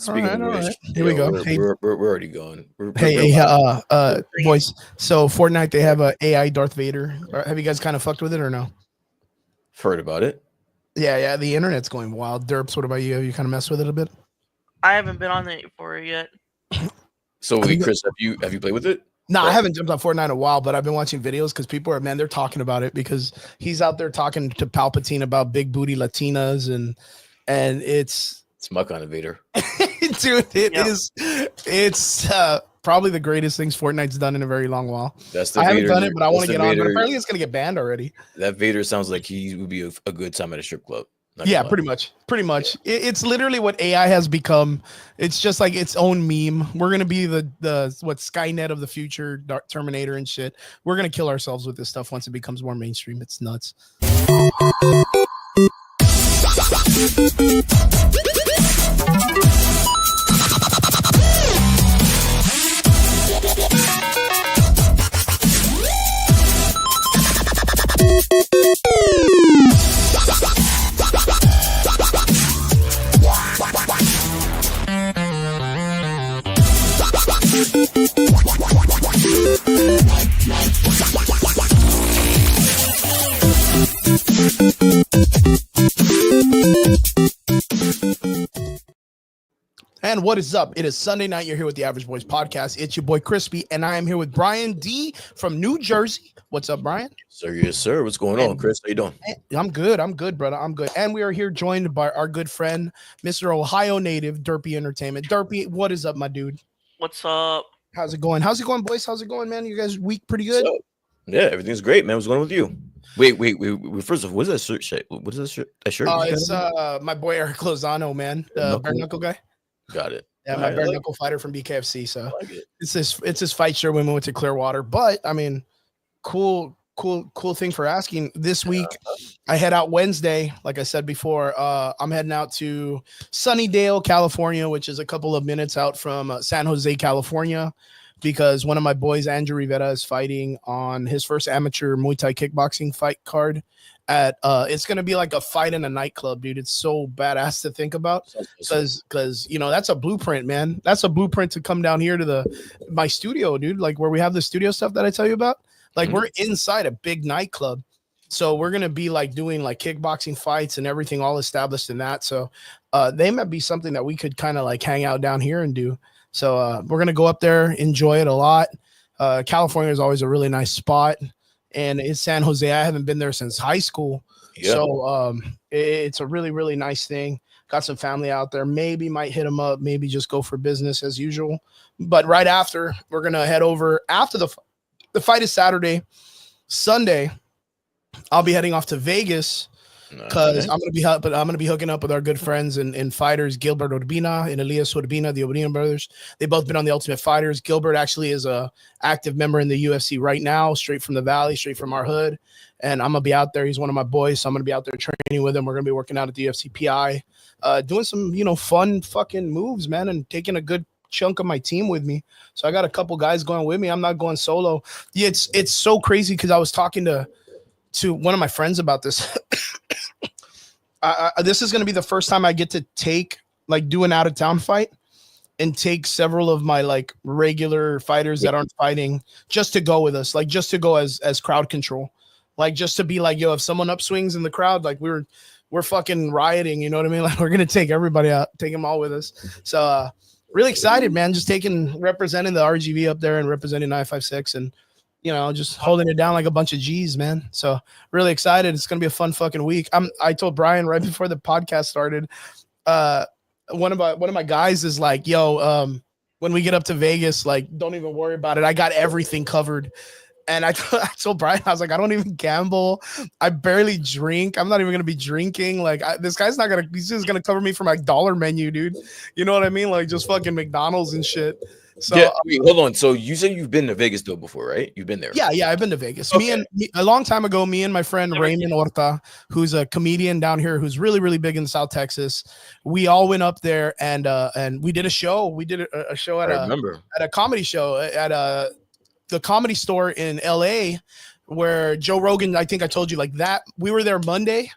Speaking of all which, right. Here we yo, go. we're already going. We're Hey, been live. boys. So Fortnite, they have a AI Darth Vader. Have you guys kind of fucked with it or no? Heard about it. Yeah. The internet's going wild. Derps, what about you? Have you kind of messed with it a bit? I haven't been on it for it yet. So I wait, think Chris, have you played with it? No, I Or- haven't jumped on Fortnite in a while, but I've been watching videos because people are, man, they're talking about it because he's out there talking to Palpatine about big booty Latinas and it's It's my kind of Vader. dude, it Yep. is it's probably the greatest things Fortnite's done in a very long while. That's the I haven't Vader. done it, but I that's want to the get on. But Vader- apparently it's gonna get banned already. That Vader sounds like he would be a good time at a strip club. Not Yeah, gonna lie. pretty much. It's literally what AI has become. It's just like its own meme. We're gonna be the what Skynet of the future, Dark Terminator and shit. We're gonna kill ourselves with this stuff once it becomes more mainstream. It's nuts. And what is up? It is Sunday night. You're here with the Average Boys podcast. It's your boy Crispy, and I am here with BrianD from New Jersey. What's up, Brian? Sir, yes, sir. What's going on, Chris? How you doing? I'm good, brother. I'm good. And we are here joined by our good friend, Mr. Ohio native, Derpy Entertainment. Derpy, what is up, my dude? What's up? How's it going? How's it going, boys? How's it going, man? You guys week pretty good? So, yeah, everything's great, man. What's going on with you? Wait. First of all, what's that shirt? What is that shirt? That shirt? It's my boy Eric Lozano, man, the bare knuckle guy. Got it. Yeah, my bare knuckle fighter from BKFC. So I like it. it's this fight shirt when we went to Clearwater. But I mean, cool thing for asking. This week I head out Wednesday, like I said before. I'm heading out to Sunnydale, California, which is a couple of minutes out from San Jose, California, because one of my boys, Andrew Rivera, is fighting on his first amateur Muay Thai kickboxing fight card at it's gonna be like a fight in a nightclub, dude. It's so badass to think about because you know that's a blueprint, man. That's a blueprint to come down here to my studio, dude, like where we have the studio stuff that I tell you about. Like we're inside a big nightclub, so we're gonna be like doing like kickboxing fights and everything all established in that. So they might be something that we could kind of like hang out down here and do. So we're gonna go up there, enjoy it a lot. California is always a really nice spot, and it's San Jose. I haven't been there since high school, so it's a really, really nice thing. Got some family out there. Maybe might hit them up. Maybe just go for business as usual. But right after, we're gonna head over after the fight is Saturday. Sunday, I'll be heading off to Vegas because I'm gonna be hooking up with our good friends and fighters, Gilbert Urbina and Elias Urbina, the Urbina brothers. They've both been on the Ultimate Fighters. Gilbert actually is a active member in the UFC right now, straight from the Valley, straight from our hood. And I'm gonna be out there. He's one of my boys, so I'm gonna be out there training with him. We're gonna be working out at the UFC PI, doing some fun fucking moves, man, and taking a good chunk of my team with me. So I got a couple guys going with me. I'm not going solo. Yeah, it's so crazy because I was talking to one of my friends about this. This is going to be the first time I get to do an out of town fight and take several of my like regular fighters that aren't fighting just to go with us, like just to go as crowd control, like just to be like, yo, if someone upswings in the crowd, like we're fucking rioting, you know what I mean? Like we're gonna take everybody out, take them all with us. So really excited, man. Just representing the RGV up there and representing 956 and, just holding it down like a bunch of G's, man. So really excited. It's going to be a fun fucking week. I told Brian right before the podcast started, one of my guys is like, yo, when we get up to Vegas, like, don't even worry about it. I got everything covered. And I told Brian, I was like, I don't even gamble. I barely drink. I'm not even going to be drinking. Like this guy's he's just going to cover me for my dollar menu, dude. You know what I mean? Like just fucking McDonald's and shit. So yeah, hold on. So you said you've been to Vegas though before, right? You've been there. Yeah, I've been to Vegas. Okay. A long time ago, me and my friend Raymond Horta, who's a comedian down here, who's really, really big in South Texas. We all went up there and we did a show. We did a show at a comedy show at the Comedy Store in LA where Joe Rogan, I think I told you like that. We were there Monday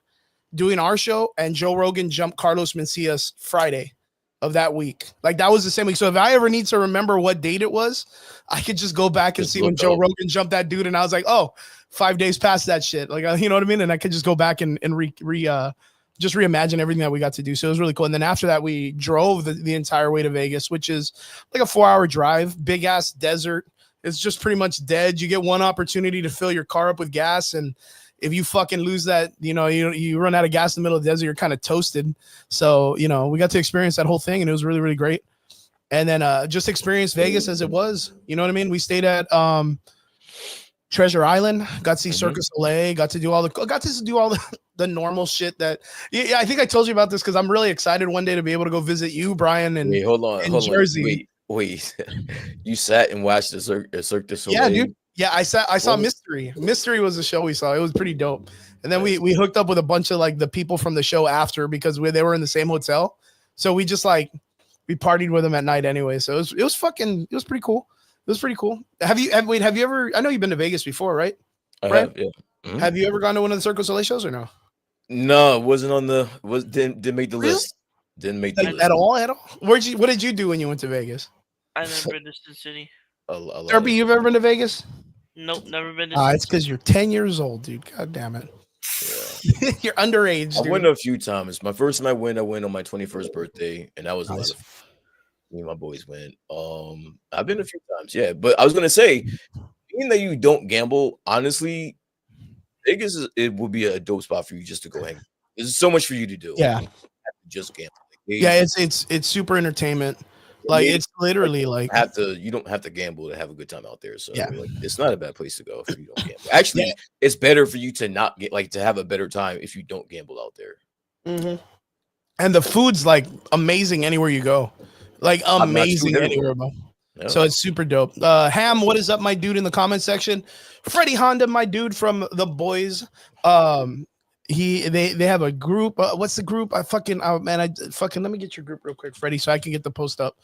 doing our show and Joe Rogan jumped Carlos Mencias Friday of that week. Like that was the same week. So if I ever need to remember what date it was, I could just go back and Just see when look Joe up. Rogan jumped that dude, and I was like, oh, 5 days past that shit. Like you know what I mean? And I could just go back and just reimagine everything that we got to do. So it was really cool. And then after that, we drove the entire way to Vegas, which is like a 4-hour drive, big ass desert. It's just pretty much dead. You get one opportunity to fill your car up with gas, and if you fucking lose that, you run out of gas in the middle of the desert, you're kind of toasted. So, we got to experience that whole thing, and it was really, really great. And then just experience Vegas as it was. You know what I mean? We stayed at Treasure Island, got to see Circus LA, got to do all the normal shit that I think I told you about this because I'm really excited one day to be able to go visit you, Brian, and hold on. Jersey. Wait. You sat and watched the Cirque du Soleil? Yeah, dude. Yeah, I saw Mystery. Mystery was the show we saw. It was pretty dope. And then we hooked up with a bunch of like the people from the show after because they were in the same hotel. So we just we partied with them at night anyway. So it was pretty cool. It was pretty cool. Have you ever, I know you've been to Vegas before, right? I have, yeah. Mm-hmm. Have you ever gone to one of the Cirque du Soleil shows or no? No, it wasn't on didn't make the list. Didn't make the list. At all? What did you do when you went to Vegas? I've never been to Sin City. Derpy, you've ever been to Vegas? Nope, never been to It's because you're 10 years old, dude. God damn it. Yeah. You're underage, dude. I went a few times. My first time I went on my 21st birthday, and that was nice. Me and my boys went. I've been a few times, yeah. But I was gonna say, being that you don't gamble, honestly, Vegas it would be a dope spot for you just to go hang. There's so much for you to do. Yeah. You have to just gamble. It's super entertainment. Like it's literally you don't have to gamble to have a good time out there. So yeah, it's not a bad place to go if you don't gamble. Actually, it's better for you to not get to have a better time if you don't gamble out there. Mm-hmm. And the food's like amazing anywhere you go, like amazing anywhere. Yeah. So it's super dope. Ham, what is up, my dude? In the comment section, Freddie Honda, my dude from the boys. They have a group. What's the group? Let me get your group real quick, Freddie, so I can get the post up.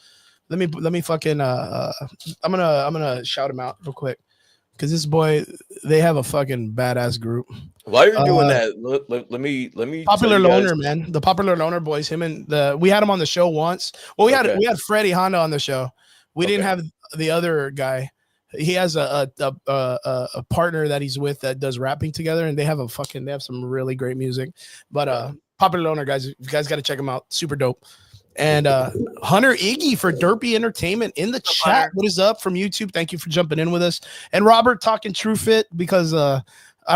Let me fucking I'm gonna shout him out real quick because this boy, they have a fucking badass group. While you're doing that, let me Popular Loner, man. The Popular Loner boys. We had him on the show once. Well, we had Freddie Honda on the show. We didn't have the other guy. He has a partner that he's with that does rapping together, and they have some really great music. But Popular Loner guys, you guys got to check them out. Super dope. And Hunter Iggy for Derpy Entertainment in the chat. What is up from YouTube? Thank you for jumping in with us. And Robert talking True Fit because I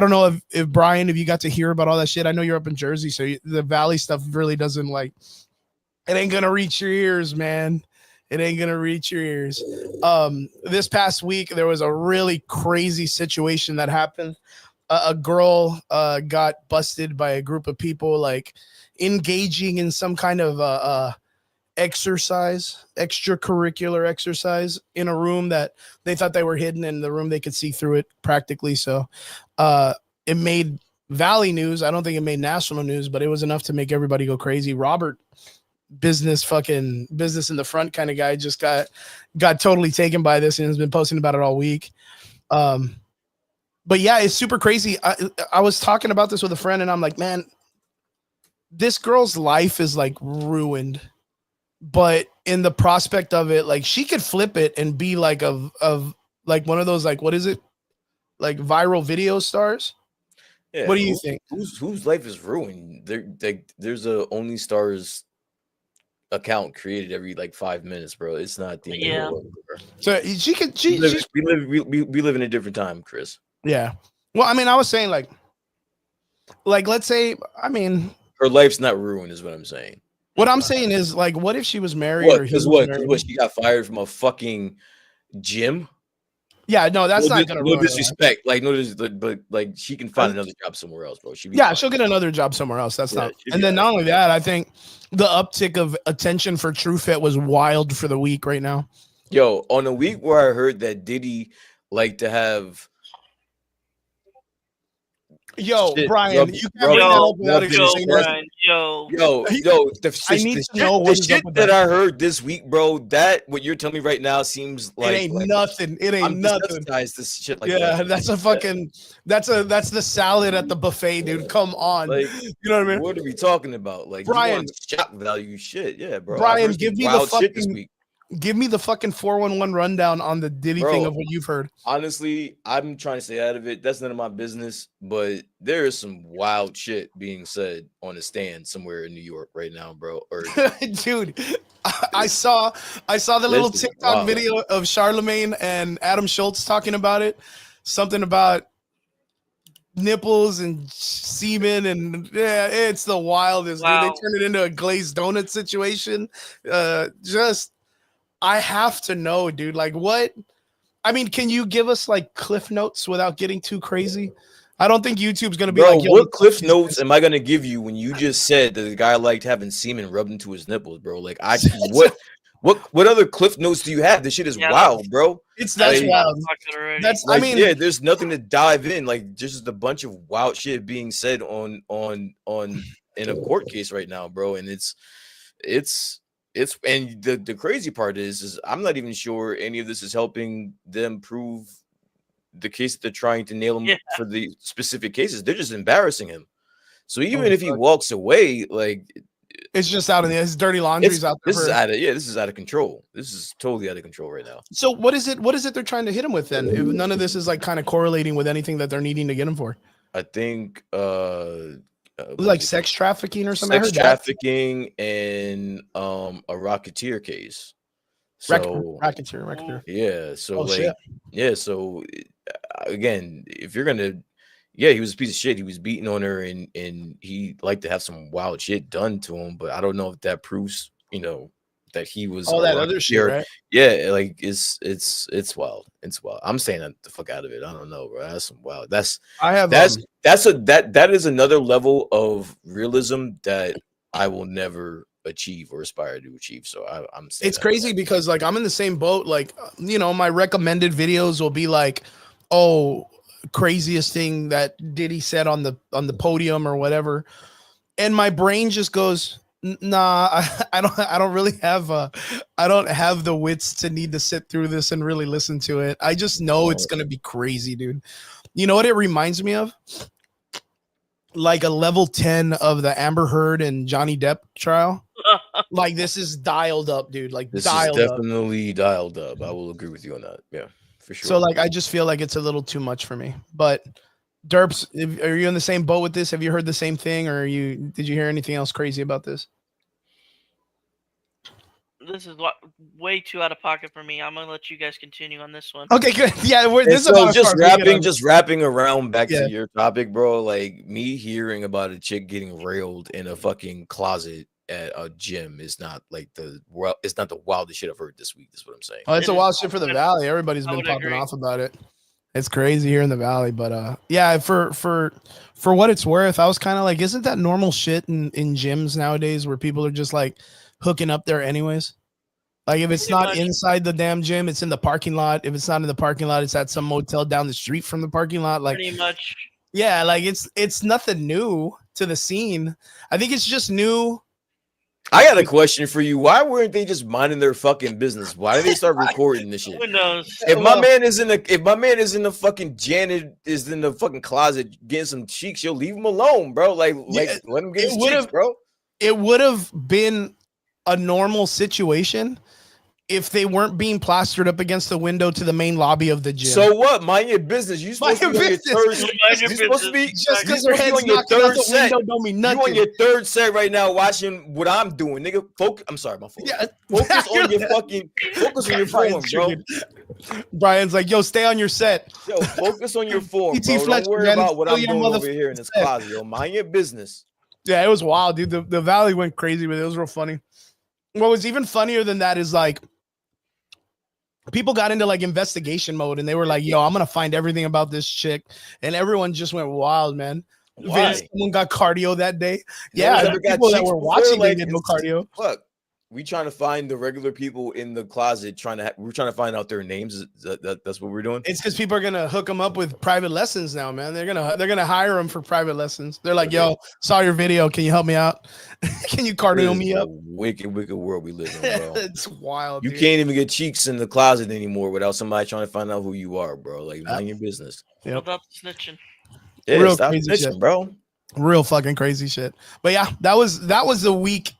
don't know if Brian, if you got to hear about all that shit. I know you're up in Jersey, so the Valley stuff really doesn't it ain't gonna reach your ears, man. It ain't gonna reach your ears. This past week there was a really crazy situation that happened. A girl got busted by a group of people engaging in some kind of extracurricular exercise in a room that they thought they were hidden in the room. They could see through it practically. So it made Valley news. I don't think it made national news, but it was enough to make everybody go crazy. Robert, business in the front kind of guy, just got totally taken by this and has been posting about it all week. But yeah, it's super crazy. I was talking about this with a friend and I'm like, man, this girl's life is ruined, but in the prospect of it, she could flip it and be one of those, what is it? Viral video stars. Yeah. What do you think? Whose life is ruined? There's a Only Stars account created every 5 minutes, bro. It's not the end of the world. So we live in a different time, Chris. Yeah. Well, I mean, I was saying let's say, I mean, her life's not ruined, is what I'm saying. What I'm saying is, what if she was married? What? Because what? She got fired from a fucking gym? Yeah, no, that's not gonna. No disrespect, but she can find another job somewhere else, bro. She'll get another job somewhere else. That's not. And then not only that, I think the uptick of attention for True Fit was wild for the week right now. Yo, on a week where I heard that Diddy liked to have Yo, shit, Brian, you can't bring that up without explaining this. Brian, yo, I need to know what the is up shit with that that. I heard this week, bro. That what you're telling me right now seems It ain't nothing. It ain't I'm nothing. desensitized to shit like Yeah, that. that's a fucking that's the salad at the buffet, dude. Come on. Like, you know what I mean? what are we talking about? Like, Brian, you want shock value shit? Yeah, bro. Brian, I heard give some me the wild shit this fucking week. Give me the fucking 411 rundown on the Diddy Bro, thing of what you've heard. Honestly, I'm trying to stay out of it. That's none of my business. But there is some wild shit being said on a stand somewhere in New York right now, bro. Or Dude, I saw the little This is TikTok wild. video of Charlemagne and Adam Schultz talking about it. Something about nipples and semen, and yeah, it's the wildest. Wow. Dude. They turned it into a glazed donut situation. I have to know, dude. Like, what? I mean, can you give us like cliff notes without getting too crazy? I don't think YouTube's gonna be bro, like, yo, what cliff notes am I gonna give you when you just said that the guy liked having semen rubbed into his nipples, bro? Like, what other cliff notes do you have? This shit is wild, bro. That's like, wild. That's like, I mean, yeah, there's nothing to dive in. Like, just a bunch of wild shit being said on in a court case right now, bro. And it's and the crazy part is I'm not even sure any of this is helping them prove the case that they're trying to nail him for the specific cases. They're just embarrassing him. So even if he walks away, like, it's just out of his dirty laundry's out there. This is out of control. This is totally out of control right now. So what is it they're trying to hit him with then? If none of this is like kind of correlating with anything that they're needing to get him for. I think like sex trafficking or something. Sex trafficking and a racketeer case. So racketeer. Yeah. So shit. yeah. So again, if you're gonna, he was a piece of shit. He was beating on her, and he liked to have some wild shit done to him. But I don't know if that proves, that he was all that other shit, right? Yeah, like it's wild. It's wild. I'm saying that the fuck out of it. I don't know, bro. That's some wild. That is another level of realism that I will never achieve or aspire to achieve. So I'm saying it's crazy because like I'm in the same boat. Like, my recommended videos will be like, oh, craziest thing that Diddy said on the podium or whatever, and my brain just goes, nah, I don't really have I don't have the wits to need to sit through this and really listen to it. I just know it's gonna be crazy, dude. You know what it reminds me of? Like a level 10 of the Amber Heard and Johnny Depp trial. Like, this is dialed up, dude. Like, this is definitely dialed up. I will agree with you on that. Yeah, for sure. So like, I just feel like it's a little too much for me. But Derps, are you in the same boat with this? Have you heard the same thing, or did you hear anything else crazy about this? This is way too out of pocket for me. I'm gonna let you guys continue on this one. Okay, good. Yeah, this is just wrapping around back to your topic, bro. Like, me hearing about a chick getting railed in a fucking closet at a gym is not like it's not the wildest shit I've heard this week. That's what I'm saying. Oh, it's a wild shit for the Valley. Everybody's been popping off about it. It's crazy here in the Valley, but yeah, for what it's worth, I was kind of like, isn't that normal shit in gyms nowadays where people are just like hooking up there anyways? Like, if it's not inside the damn gym, it's in the parking lot. If it's not in the parking lot, it's at some motel down the street from the parking lot. Like, pretty much. Yeah, like it's nothing new to the scene. I think it's just new. I got a question for you. Why weren't they just minding their fucking business? Why did they start recording this shit? Who knows? If my man is in the fucking Janet is in the fucking closet getting some cheeks, you'll leave him alone, bro. Like let him get his cheeks, bro. It would have been a normal situation if they weren't being plastered up against the window to the main lobby of the gym. So what? Mind your business. You're supposed to be on your third. You're supposed to be just because your head's on your third set. Don't mean nothing. You on your third set right now, watching what I'm doing, nigga. I'm sorry, my fault. Yeah, focus on your form, bro. Brian's like, yo, stay on your set. Yo, focus on your form, bro. Don't worry about what I'm doing over here in this closet. Yo, mind your business. Yeah, it was wild, dude. The Valley went crazy, but it was real funny. What was even funnier than that is like, people got into like investigation mode and they were like, yo, I'm going to find everything about this chick. And everyone just went wild, man. Someone got cardio that day. Yeah, the people that were watching, they did no cardio. Fuck. we trying to find the regular people in the closet. We're trying to find out their names. That's what we're doing. It's because people are gonna hook them up with private lessons now, man. They're gonna hire them for private lessons. They're like, "Yo, saw your video. Can you help me out? Can you cardio me up?" Wicked world we live in, bro. It's wild. You dude. can't even get cheeks in the closet anymore without somebody trying to find out who you are, bro. Like, mind your business. Yep. Without snitching. Yeah, Real stop crazy snitching, shit. bro. Real fucking crazy shit. But yeah, that was the week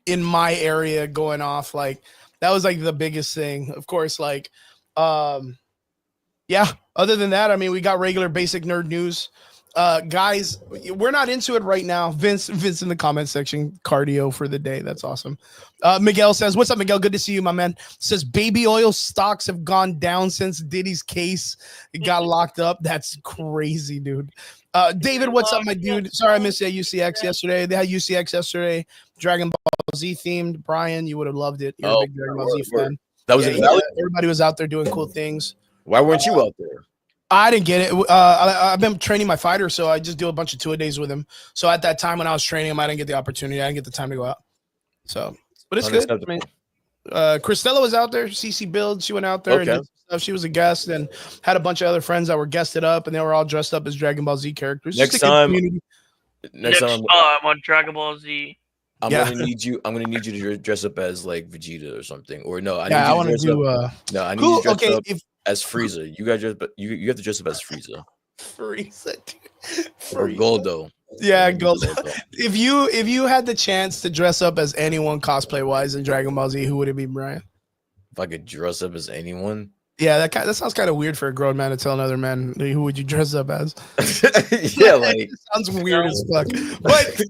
in my area going off. Like that was like the biggest thing. Of course, like yeah, other than that, I mean, we got regular basic nerd news. Guys, we're not into it right now. Vince in the comment section, cardio for the day. That's awesome. Miguel says, "What's up, Miguel? Good to see you, my man." Says baby oil stocks have gone down since Diddy's case got locked up. That's crazy, dude. David, what's up, my dude? Sorry I missed you at UCX yesterday. They had UCX yesterday. Dragon Ball Z themed. Brian, you would have loved it. You're a big Dragon Ball Z fan. That was everybody was out there doing cool things. Why weren't you out there? I didn't get it. I've been training my fighter, so I just do a bunch of 2-a-days with him. So at that time when I was training him, I didn't get the opportunity. I didn't get the time to go out. So, but it's good. I mean, Christella was out there. CC Build, she went out there and did stuff. She was a guest and had a bunch of other friends that were guested up, and they were all dressed up as Dragon Ball Z characters. Next time I'm on Dragon Ball Z. I'm gonna need you to dress up as like Vegeta or something. Or no, I need I you want to to do. I need you to dress up as Frieza. You guys you have to dress up as Frieza. Frieza. Or Goldo. Yeah, Goldo. If you had the chance to dress up as anyone cosplay wise in Dragon Ball Z, who would it be, Brian? If I could dress up as anyone. Yeah, that sounds kind of weird for a grown man to tell another man, who would you dress up as? Yeah, like it sounds weird as fuck. But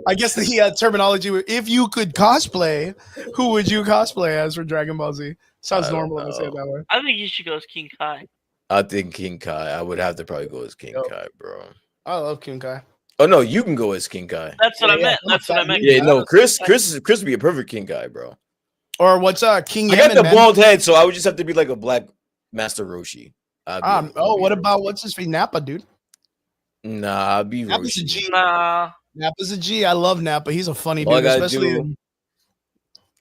I guess the terminology, if you could cosplay, who would you cosplay as for Dragon Ball Z? Sounds normal to say it that way. I think you should go as King Kai. I think King Kai. I would have to probably go as King Kai, bro. I love King Kai. Oh no, you can go as King Kai. That's what I meant. That's what I meant. Yeah, no, Chris would be a perfect King Kai, bro. Or what's King? I got the bald head, so I would just have to be like a black Master Roshi. What about what's his face? Nappa, dude. Nah, I'd be Nappa's Roshi. a G. Nah. Nappa's a G. I love Nappa. He's a funny All dude, especially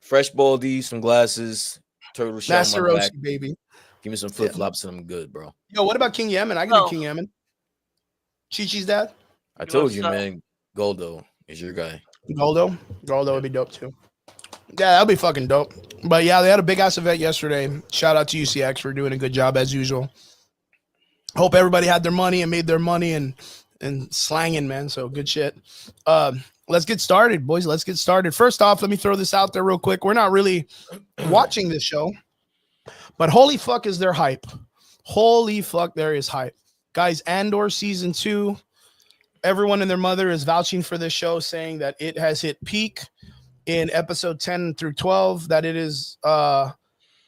fresh baldy, some glasses, turtle shell. Master Roshi, baby. Give me some flip flops and I'm good, bro. Yo, what about King Yemen? I can do King Yemen. Chi-Chi's dad. I told you, man. Goldo is your guy. Goldo would be dope too. Yeah, that'd be fucking dope. But yeah, they had a big ass event yesterday. Shout out to UCX for doing a good job as usual. Hope everybody had their money and made their money and slanging, man. So good shit. Let's get started, boys. Let's get started. First off, let me throw this out there real quick. We're not really watching this show, but holy fuck is there hype. Holy fuck, there is hype. Guys, Andor season 2. Everyone and their mother is vouching for this show, saying that it has hit peak in episode 10 through 12, that it is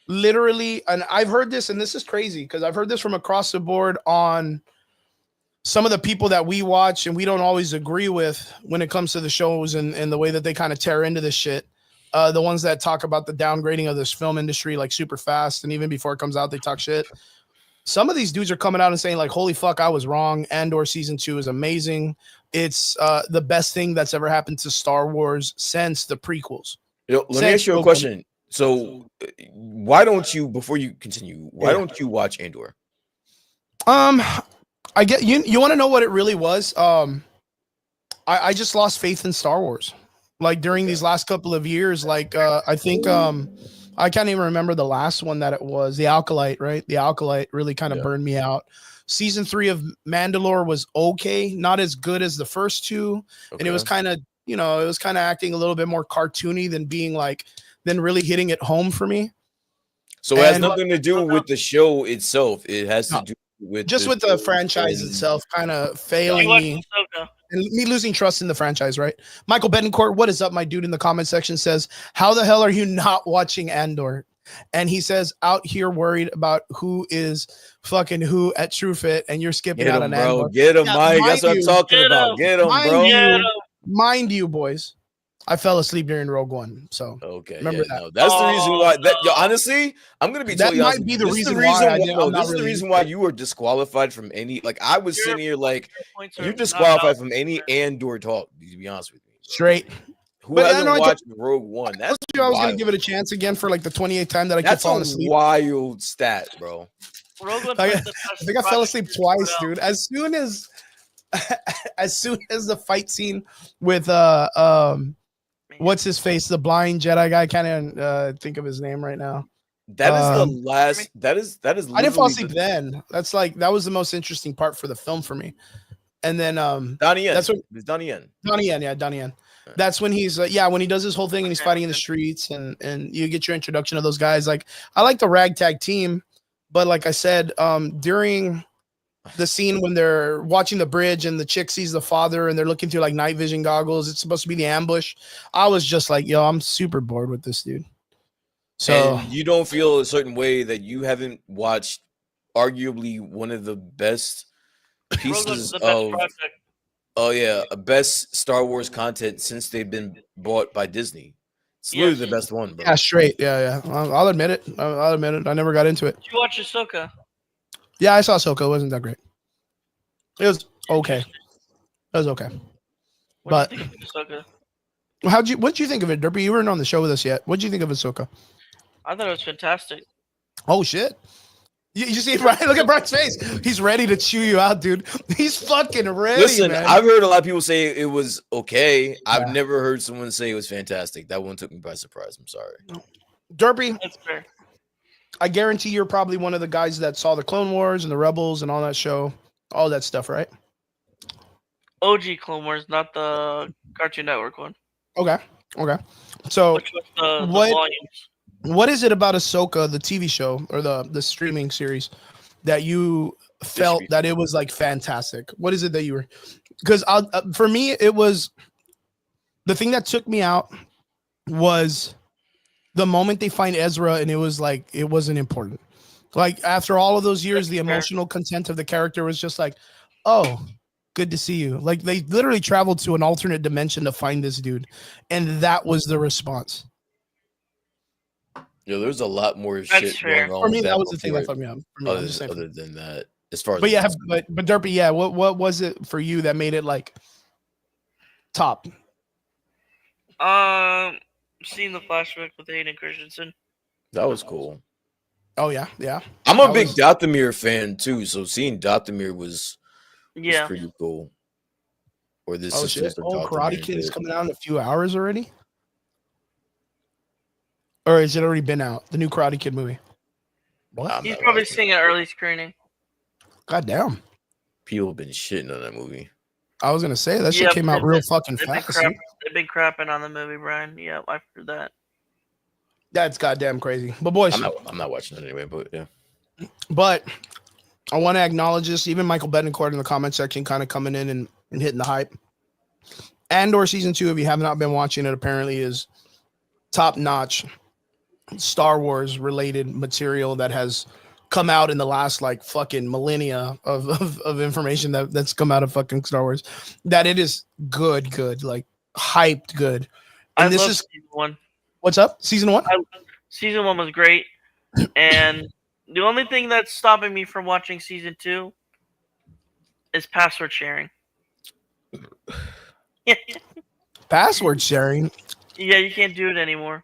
literally, and I've heard this, and this is crazy because I've heard this from across the board on some of the people that we watch and we don't always agree with when it comes to the shows and the way that they kind of tear into this shit. The ones that talk about the downgrading of this film industry like super fast, and even before it comes out, they talk shit. Some of these dudes are coming out and saying like, holy fuck, I was wrong. Andor season 2 is amazing. It's the best thing that's ever happened to Star Wars since the prequels. Let me ask you a question. So why don't you, before you continue, don't you watch Andor? I get you want to know what it really was? I just lost faith in Star Wars. Like during these last couple of years, like I think I can't even remember the last one that it was. The Alkalite, right? The Alkalite really kind of burned me out. Season 3 of Mandalore was okay, not as good as the first 2, and it was kind of, acting a little bit more cartoony than really hitting it home for me. So it has nothing to do with the show itself. It has to do with with the franchise itself kind of failing me. And me losing trust in the franchise, right? Michael Betancourt, what is up, my dude, in the comment section says, how the hell are you not watching Andor? And he says, out here worried about who is fucking who at TrueFit, and you're skipping out on Andor. Get him, Mike. That's what I'm talking about. Get him, bro. Mind you, boys, I fell asleep during Rogue One. So remember that. No, that's the reason why. Honestly, I'm gonna be totally honest. That might be the reason why. This is the reason why you were disqualified from any. Like I was sitting here, like you're disqualified from any Andor talk. To be honest with you, straight. Who But, hasn't I told watched Rogue One? That's you I was gonna wild. give it a chance again for like the 28th time that I kept That's falling a asleep. wild stat, bro. Rogue One's I, like I the best think I fell project asleep that's twice, put out. dude. As soon as the fight scene with what's his face, the blind Jedi guy, can't think of his name right now. That is the last. That is I didn't fall literally asleep then. That's like that was the most interesting part for the film for me. And then Donnie Yen. that's what It's Donnie Yen. Donnie Yen, yeah, Donnie Yen. That's when he's when he does his whole thing and he's fighting in the streets and you get your introduction to those guys. Like I like the ragtag team, but like I said, during the scene when they're watching the bridge and the chick sees the father and they're looking through like night vision goggles, it's supposed to be the ambush. I was just like, yo, I'm super bored with this dude. So And you don't feel a certain way that you haven't watched arguably one of the best pieces the best of project. best Star Wars content since they've been bought by Disney. It's literally the best one, bro. Yeah, straight. Yeah. I'll admit it. I'll admit it. I never got into it. Did you watch Ahsoka? Yeah, I saw Ahsoka. It wasn't that great. It was okay. It was okay. What did you think of Ahsoka? What'd you think of it, Derpy? You weren't on the show with us yet. What'd you think of Ahsoka? I thought it was fantastic. Oh shit. You see Brian? Look at Brian's face. He's ready to chew you out, dude. He's fucking ready. Listen, man. I've heard a lot of people say it was okay. I've never heard someone say it was fantastic. That one took me by surprise. I'm sorry. Derpy, That's fair. I guarantee you're probably one of the guys that saw the Clone Wars and the Rebels and all that show, all that stuff, right? OG Clone Wars, not the Cartoon Network one. Okay. So Which was the what- volumes. what is it about Ahsoka, the TV show or the streaming series, that you felt that it was like fantastic? What is it that you were? Because for me, it was the thing that took me out was the moment they find Ezra, and it was like it wasn't important. Like after all of those years, the emotional content of the character was just like, oh, good to see you. Like they literally traveled to an alternate dimension to find this dude, and that was the response. Yeah, there's a lot more shit going on. For me, that was the thing that fucked me up. Other than that, as far as but Derpy, yeah, what was it for you that made it like top? Seeing the flashback with Hayden Christensen. That was cool. Oh yeah. I'm a big Dathomir fan too, so seeing Dathomir was Yeah. pretty cool. Or this Oh shit! Oh, Karate Kid is coming out in a few hours already. Or has it already been out? The new Karate Kid movie. What? He's probably seeing an early screening. God damn. People have been shitting on that movie. I was gonna say that shit came out real fucking They've fast. They've been crapping on the movie, Brian. Yeah, I've heard that. That's goddamn crazy. But boys, I'm not watching it anyway, but yeah. But I want to acknowledge this. Even Michael Betancourt in the comment section kind of coming in and hitting the hype. Andor season 2, if you have not been watching it, apparently is top-notch Star Wars related material that has come out in the last like fucking millennia of information that's come out of fucking Star Wars. That it is good, like hyped good. And this is season 1. What's up? Season 1? Season 1 was great. And the only thing that's stopping me from watching season 2 is password sharing. Password sharing? Yeah, you can't do it anymore.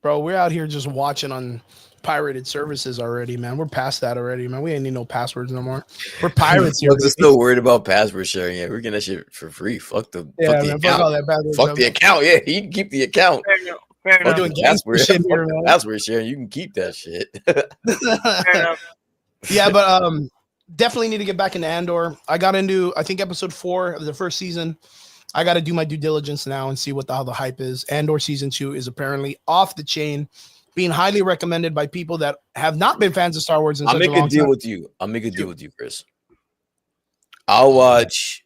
Bro, we're out here just watching on pirated services already, man. We're past that already, man. We ain't need no passwords no more. We're pirates here. We're still worried about password sharing. Yeah, we're getting that shit for free. Fuck the account. Fuck all that password Fuck stuff. the account. Yeah, you can keep the account. Fair enough. Doing Password, shit here, man. password sharing. You can keep that shit. Fair enough. Yeah, but definitely need to get back into Andor. I got into episode 4 of the first season. I got to do my due diligence now and see what the hell the hype is. Andor season 2 is apparently off the chain, being highly recommended by people that have not been fans of Star Wars. I'll make a deal with you. Chris. I'll watch.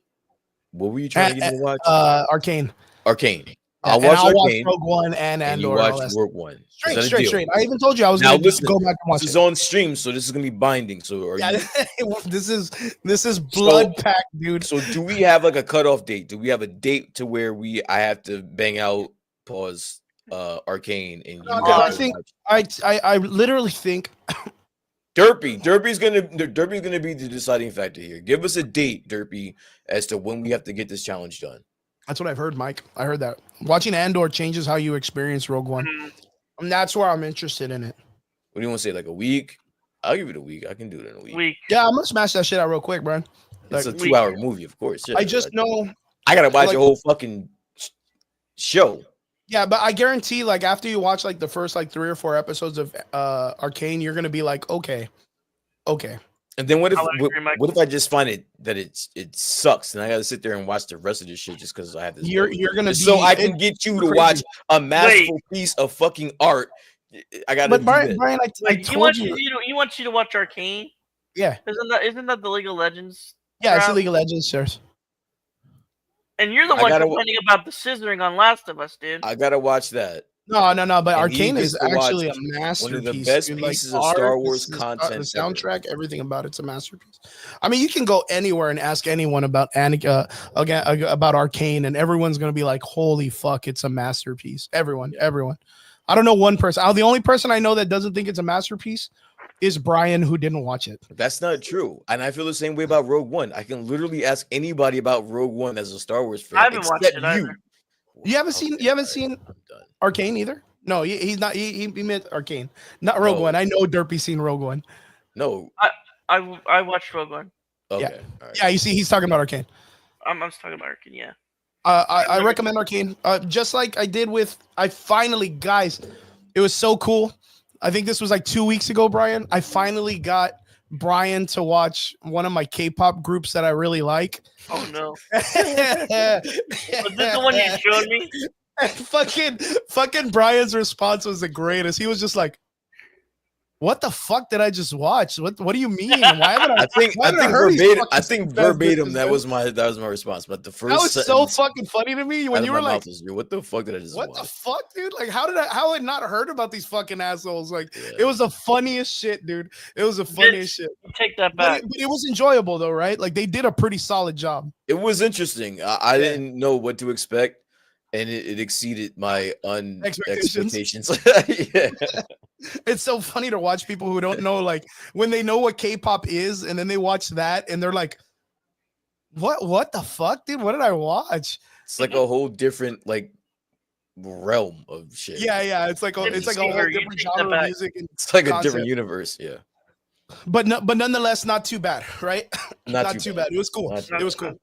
What were you trying to get me to watch? Arcane. I'll watch Rogue One and Andor. You watch Rogue One. Straight. I even told you I was going to go back and watch it. This is on stream, so this is going to be binding. So this is blood pack, dude. So do we have like a cutoff date? Do we have a date to where I have to bang out Arcane and I literally think Derpy's gonna be the deciding factor here. Give us a date, Derpy, as to when we have to get this challenge done. That's what I've heard, Mike. I heard that watching Andor changes how you experience Rogue One, and that's where I'm interested in it. What do you want to say? Like a week? I'll give it a week. I can do it in a week. Yeah, I'm gonna smash that shit out real quick, Brian. It's a 2-hour movie, of course. Yeah, I just know I gotta watch a whole fucking show. Yeah, but I guarantee, like, after you watch like the first like 3 or 4 episodes of Arcane, you're gonna be like, okay. And then what if I just find that it sucks and I gotta sit there and watch the rest of this shit just because I have this? You're gonna be, so I can get you to watch a masterful piece of fucking art. I gotta. But Brian, I told you. You want you to watch Arcane? Yeah. Isn't that the League of Legends? Yeah, it's the League of Legends, sir. And you're the one complaining about the scissoring on Last of Us, dude. I gotta watch that. No. But Arcane is actually a masterpiece. One of the best pieces of Star Wars content. The soundtrack, everything about it's a masterpiece. I mean, you can go anywhere and ask anyone about about Arcane, and everyone's gonna be like, "Holy fuck, it's a masterpiece!" Everyone. I don't know one person. The only person I know that doesn't think it's a masterpiece is Brian, who didn't watch it. That's not true. And I feel the same way about Rogue One. I can literally ask anybody about Rogue One as a Star Wars fan. I haven't watched it either. You haven't seen Arcane either? No, he's not. He meant Arcane, not Rogue One. I know Derpy seen Rogue One. No, I watched Rogue One. Okay. Yeah. All right. Yeah, you see, he's talking about Arcane. I'm talking about Arcane. Yeah. I recommend Arcane. Just like I did with. I finally, guys, it was so cool. I think this was like 2 weeks ago, Brian. I finally got Brian to watch one of my K-pop groups that I really like. Oh no! Was this the one you showed me? Fucking Brian's response was the greatest. He was just like, "What the fuck did I just watch? What do you mean? Why haven't I?" I think verbatim that was my response. But the first that was so fucking funny to me when you were like, "What the fuck did I just watch? What the fuck, dude? Like, how I not heard about these fucking assholes? Like, it was the funniest shit, dude. It was the funniest shit. Take that back. But it was enjoyable though, right? Like, they did a pretty solid job. It was interesting. I didn't know what to expect, and it exceeded my expectations. Yeah. It's so funny to watch people who don't know, like, when they know what K-pop is, and then they watch that, and they're like, "What the fuck, dude? What did I watch?" It's like a whole different like realm of shit. Yeah. It's like a whole different genre of music. And it's like a different universe. Yeah. But nonetheless, not too bad, right? Not too bad. It was cool. It was cool.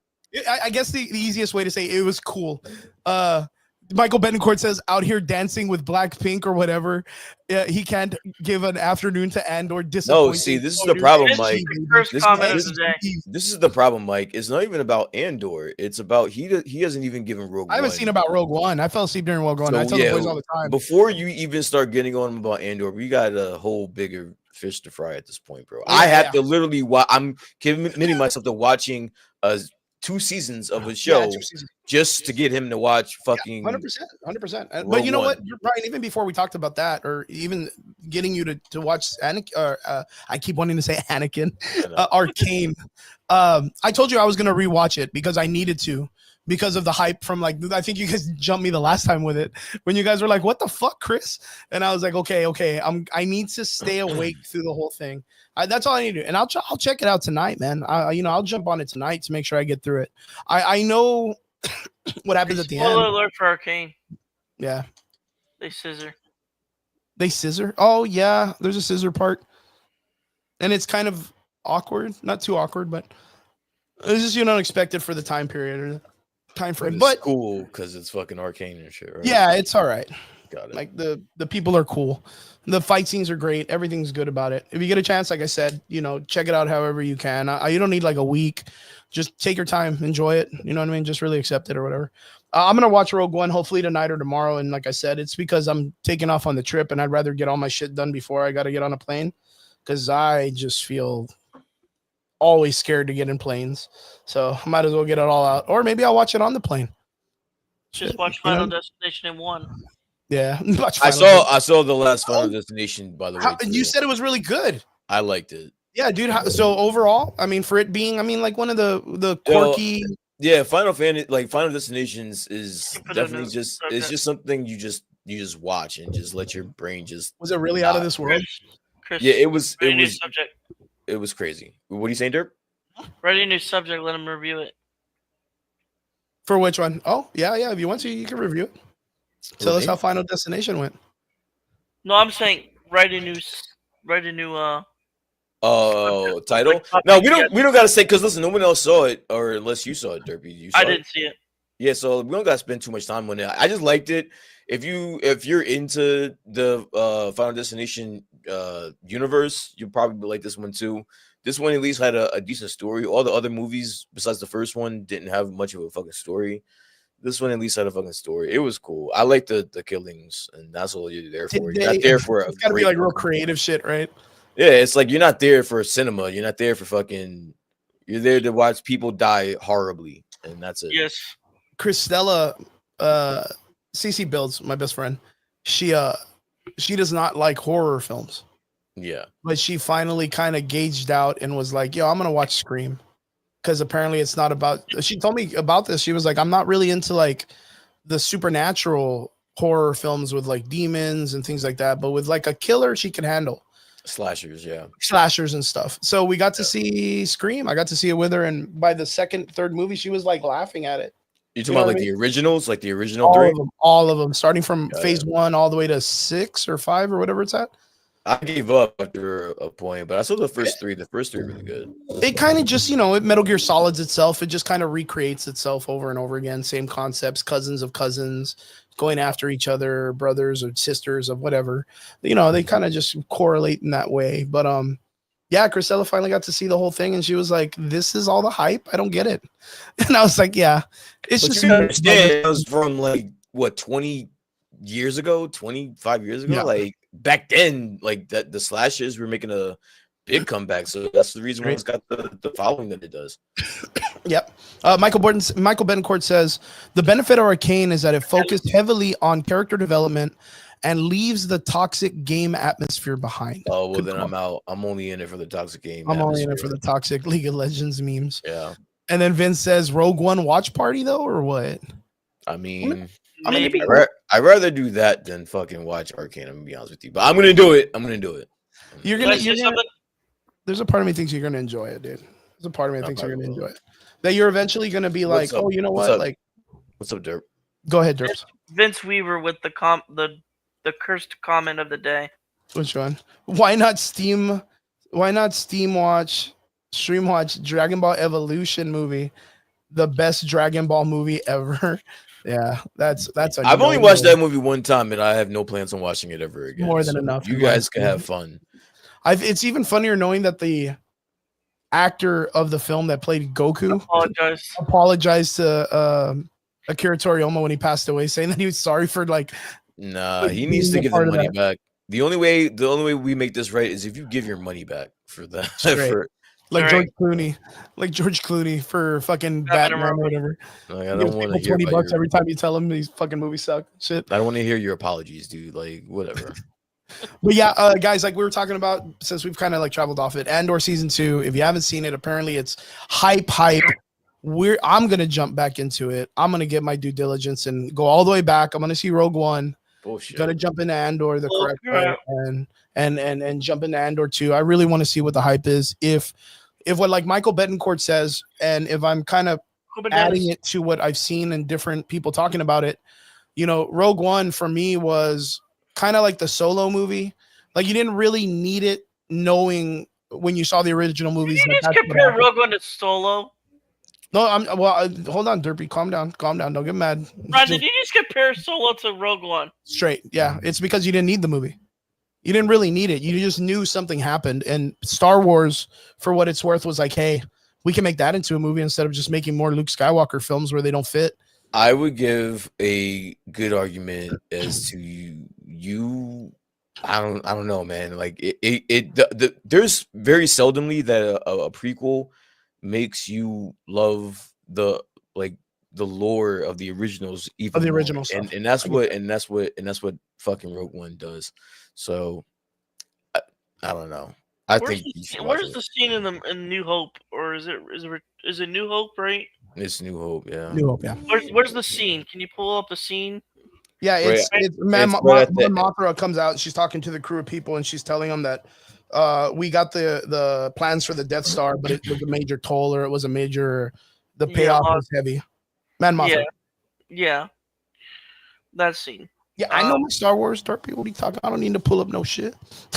I guess the easiest way to say it was cool. Michael Betancourt says, "Out here dancing with Blackpink or whatever, he can't give an afternoon to Andor." No, see, this is the problem, Mike. This is the problem, Mike. It's not even about Andor. It's about he hasn't even given Rogue One. I haven't seen about Rogue One. I fell asleep during Rogue One. I tell the boys all the time. Before you even start getting on about Andor, we got a whole bigger fish to fry at this point, bro. I have to literally I'm committing myself to watching 2 seasons of a show just to get him to watch fucking 100%. But you know what, Brian, even before we talked about that, or even getting you to watch Anakin, I keep wanting to say Anakin, Arcane. I told you I was going to rewatch it because I needed to, because of the hype from, like, I think you guys jumped me the last time with it when you guys were like, "What the fuck, Chris?" And I was like, okay, I need to stay awake through the whole thing. That's all I need to do, and I'll check it out tonight, man. I'll jump on it tonight to make sure I get through it. I know what happens at the end. Spoiler alert for Arcane. Yeah, they scissor. Oh yeah, there's a scissor part, and it's kind of awkward, not too awkward, but it's just unexpected for the time period or the time frame. But it's cool because it's fucking Arcane and shit, right? Yeah, it's all right. Got it. Like the people are cool. The fight scenes are great. Everything's good about it. If you get a chance, like I said, check it out however you can. You don't need like a week. Just take your time, enjoy it. You know what I mean? Just really accept it or whatever. I'm going to watch Rogue One hopefully tonight or tomorrow. And like I said, it's because I'm taking off on the trip and I'd rather get all my shit done before I got to get on a plane, because I just feel always scared to get in planes. So I might as well get it all out. Or maybe I'll watch it on the plane. Just watch Final Destination in one. Yeah, I saw the last Final Destination, by the way. You said it was really good. I liked it. Yeah, dude. So overall, I mean, for it being, like one of the quirky. Final Destinations is definitely just something you just watch and just let your brain just. Was it really out of this world? Chris, yeah, it was. Subject. It was crazy. What are you saying, Derp? Ready, new subject. Let him review it. For which one? Oh, yeah. If you want to, you can review it. Tell us how Final Destination went. No, I'm saying write a new title. No, we don't gotta say, because listen, no one else saw it, or unless you saw it, Derpy. I didn't see it. Yeah, so we don't gotta spend too much time on it. I just liked it. If you're into the Final Destination universe, you'll probably like this one too. This one at least had a decent story. All the other movies besides the first one didn't have much of a fucking story. This one at least had a fucking story. It was cool. I like the killings, and that's all you're there for. You're not there for it's gotta be like real creative shit, right? Yeah, it's like you're not there for cinema. You're not there for fucking. You're there to watch people die horribly, and that's it. Yes. Christella, CC Builds, my best friend. She does not like horror films. Yeah, but she finally kind of gauged out and was like, "Yo, I'm gonna watch Scream," because apparently it's not about. She told me about this. She was like, "I'm not really into like the supernatural horror films with like demons and things like that, but with like a killer, she can handle." Slashers and stuff. So we got to see Scream. I got to see it with her, and by the third movie, she was like laughing at it. You talking about like the originals, like the original three? All of them, starting from phase 1 all the way to 6 or 5 or whatever it's at. I gave up after a point, but I saw the first three. The first three are really good. It kind of just, it Metal Gear Solids itself. It just kind of recreates itself over and over again. Same concepts, cousins of cousins going after each other, brothers or sisters of whatever. They kind of just correlate in that way. But yeah, Christella finally got to see the whole thing, and she was like, "This is all the hype. I don't get it." And I was like, "Yeah, it's just." You understand? It was from like what 20 years ago, 25 years ago, like. Back then, like that, the slashers were making a big comeback, so that's the reason why it's got the following that it does. Yep. Michael Betancourt says the benefit of Arcane is that it focused heavily on character development and leaves the toxic game atmosphere behind. Oh well, then I'm out. I'm only in it for the toxic game. I'm only in it for the toxic League of Legends memes. Yeah. And then Vince says Rogue One watch party though, or what? I mean. Maybe. I'd rather do that than fucking watch Arcane. I'm gonna be honest with you, but I'm gonna do it. You're gonna there's a part of me thinks you're gonna enjoy it, dude. There's a part of me that thinks you're gonna enjoy it. That you're eventually gonna be like, oh, you know what? Like, what's up, Derp? Go ahead, Derp. Vince Weaver with the cursed comment of the day. Which one? Why not stream watch Dragon Ball Evolution movie, the best Dragon Ball movie ever? Yeah, that's. I've only watched that movie one time, and I have no plans on watching it ever again. More than enough. You guys can have fun. It's even funnier knowing that the actor of the film that played Goku apologized to Akira Toriyama when he passed away, saying that he was sorry for like. Nah, he needs to give the money back. The only way we make this right is if you give your money back for that. George Clooney for fucking Batman or whatever. Like, I don't want to hear $20 every time you tell him these fucking movies suck. Shit. I don't want to hear your apologies, dude. Like, whatever. But yeah, guys, like we were talking about, since we've kind of like traveled off it, Andor season 2. If you haven't seen it, apparently it's hype. I'm gonna jump back into it. I'm gonna get my due diligence and go all the way back. I'm gonna see Rogue One. Bullshit. Gonna jump into Andor the correct way and jump into Andor 2. I really want to see what the hype is. If what like Michael Betancourt says, and if I'm kind of adding it to what I've seen and different people talking about it, Rogue One for me was kind of like the Solo movie. Like you didn't really need it, knowing when you saw the original movies. Did you just compare Rogue One to Solo? No, hold on, Derpy, calm down, don't get mad. Brian, did you just compare Solo to Rogue One? Straight, yeah. It's because you didn't need the movie. You didn't really need it. You just knew something happened. And Star Wars, for what it's worth, was like, hey, we can make that into a movie instead of just making more Luke Skywalker films where they don't fit. I would give a good argument as to you. I don't know, man. Like there's very seldomly that a prequel makes you love the lore of the originals, even of the original stuff. And that's what fucking Rogue One does. So I don't know. Where's the scene in New Hope, or is it New Hope, right? It's New Hope, yeah. New Hope, yeah. Where's the scene? Can you pull up the scene? Yeah, it's Mothra comes out and she's talking to the crew of people and she's telling them that we got the plans for the Death Star, but it was a major toll, or it was a major. The payoff was heavy. Man Mothra. Yeah. Yeah. That scene. Yeah, I know my Star Wars, Derpy. What are you talking? I don't need to pull up no shit.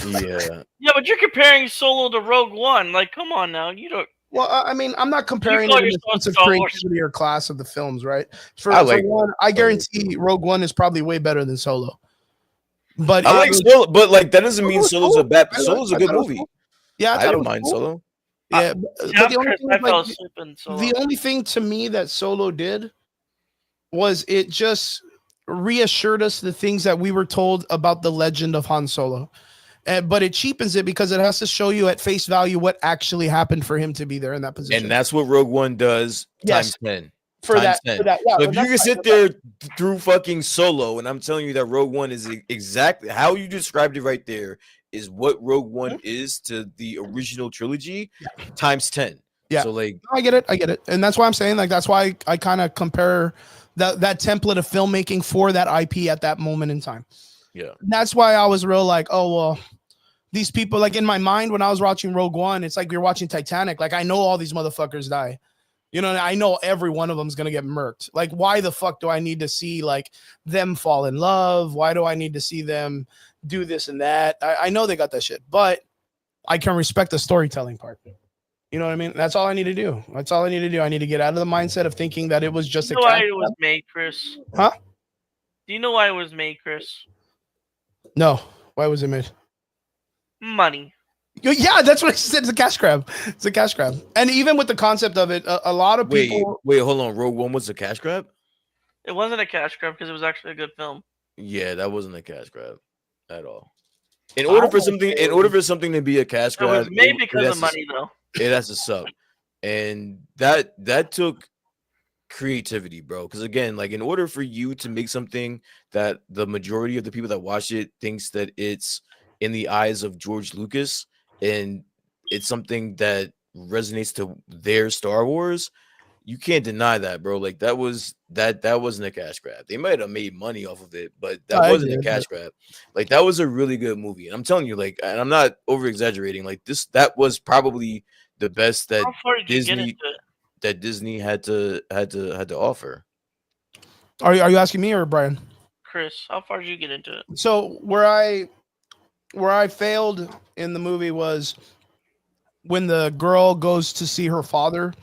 Yeah. Yeah, but you're comparing Solo to Rogue One. Like, come on now. You don't. Well, I mean, I'm not comparing call it in the yourself sense of Star Wars? creativity or class of the films, right? For I like one, I Star Wars guarantee Rogue One is probably way better than Solo. But I like Solo, but like that doesn't mean Solo's a bad. Solo's a good movie. Cool. Yeah, I didn't mind Solo. Yeah, but the only thing, I fell asleep in Solo. the only thing to me that Solo did was it just reassured us the things that we were told about the legend of Han Solo. But it cheapens it because it has to show you at face value what actually happened for him to be there in that position. And that's what Rogue One does times 10. For that. Yeah, so if you can sit there through fucking Solo, and I'm telling you that Rogue One is exactly how you described it right there, is what Rogue One is to the original trilogy times 10. Yeah. So like I get it. And that's why I'm saying, like, that's why I kind of compare that template of filmmaking for that IP at that moment in time. Yeah. That's why I was real like, oh, well, these people, like in my mind when I was watching Rogue One, it's like you're watching Titanic. Like I know all these motherfuckers die. You know, I know every one of them is going to get murked. Like, why the fuck do I need to see like them fall in love? Why do I need to see them do this and that? I know they got that shit, but I can respect the storytelling part. You know what I mean? That's all I need to do. That's all I need to do. I need to get out of the mindset of thinking that it was just you know why it was made, Chris? Huh? Do you know why it was made, Chris? No. Why was it made? Money. Yeah, that's what I said. It's a cash grab. It's a cash grab. And even with the concept of it, a lot of people. Wait, hold on. Rogue One was a cash grab? It wasn't a cash grab because it was actually a good film. Yeah, that wasn't a cash grab at all. In order for something to be a cash grab, it was made because of money, though. It has to suck, and that took creativity, bro. Because again, like in order for you to make something that the majority of the people that watch it thinks that it's in the eyes of George Lucas, and it's something that resonates to their Star Wars, you can't deny that, bro. Like that wasn't a cash grab. They might have made money off of it, but that wasn't a cash grab. Like that was a really good movie. And I'm telling you, like, and I'm not over exaggerating. Like that was probably the best that Disney had to offer. Are you asking me or Brian? Chris, how far did you get into it? So where I failed in the movie was when the girl goes to see her father.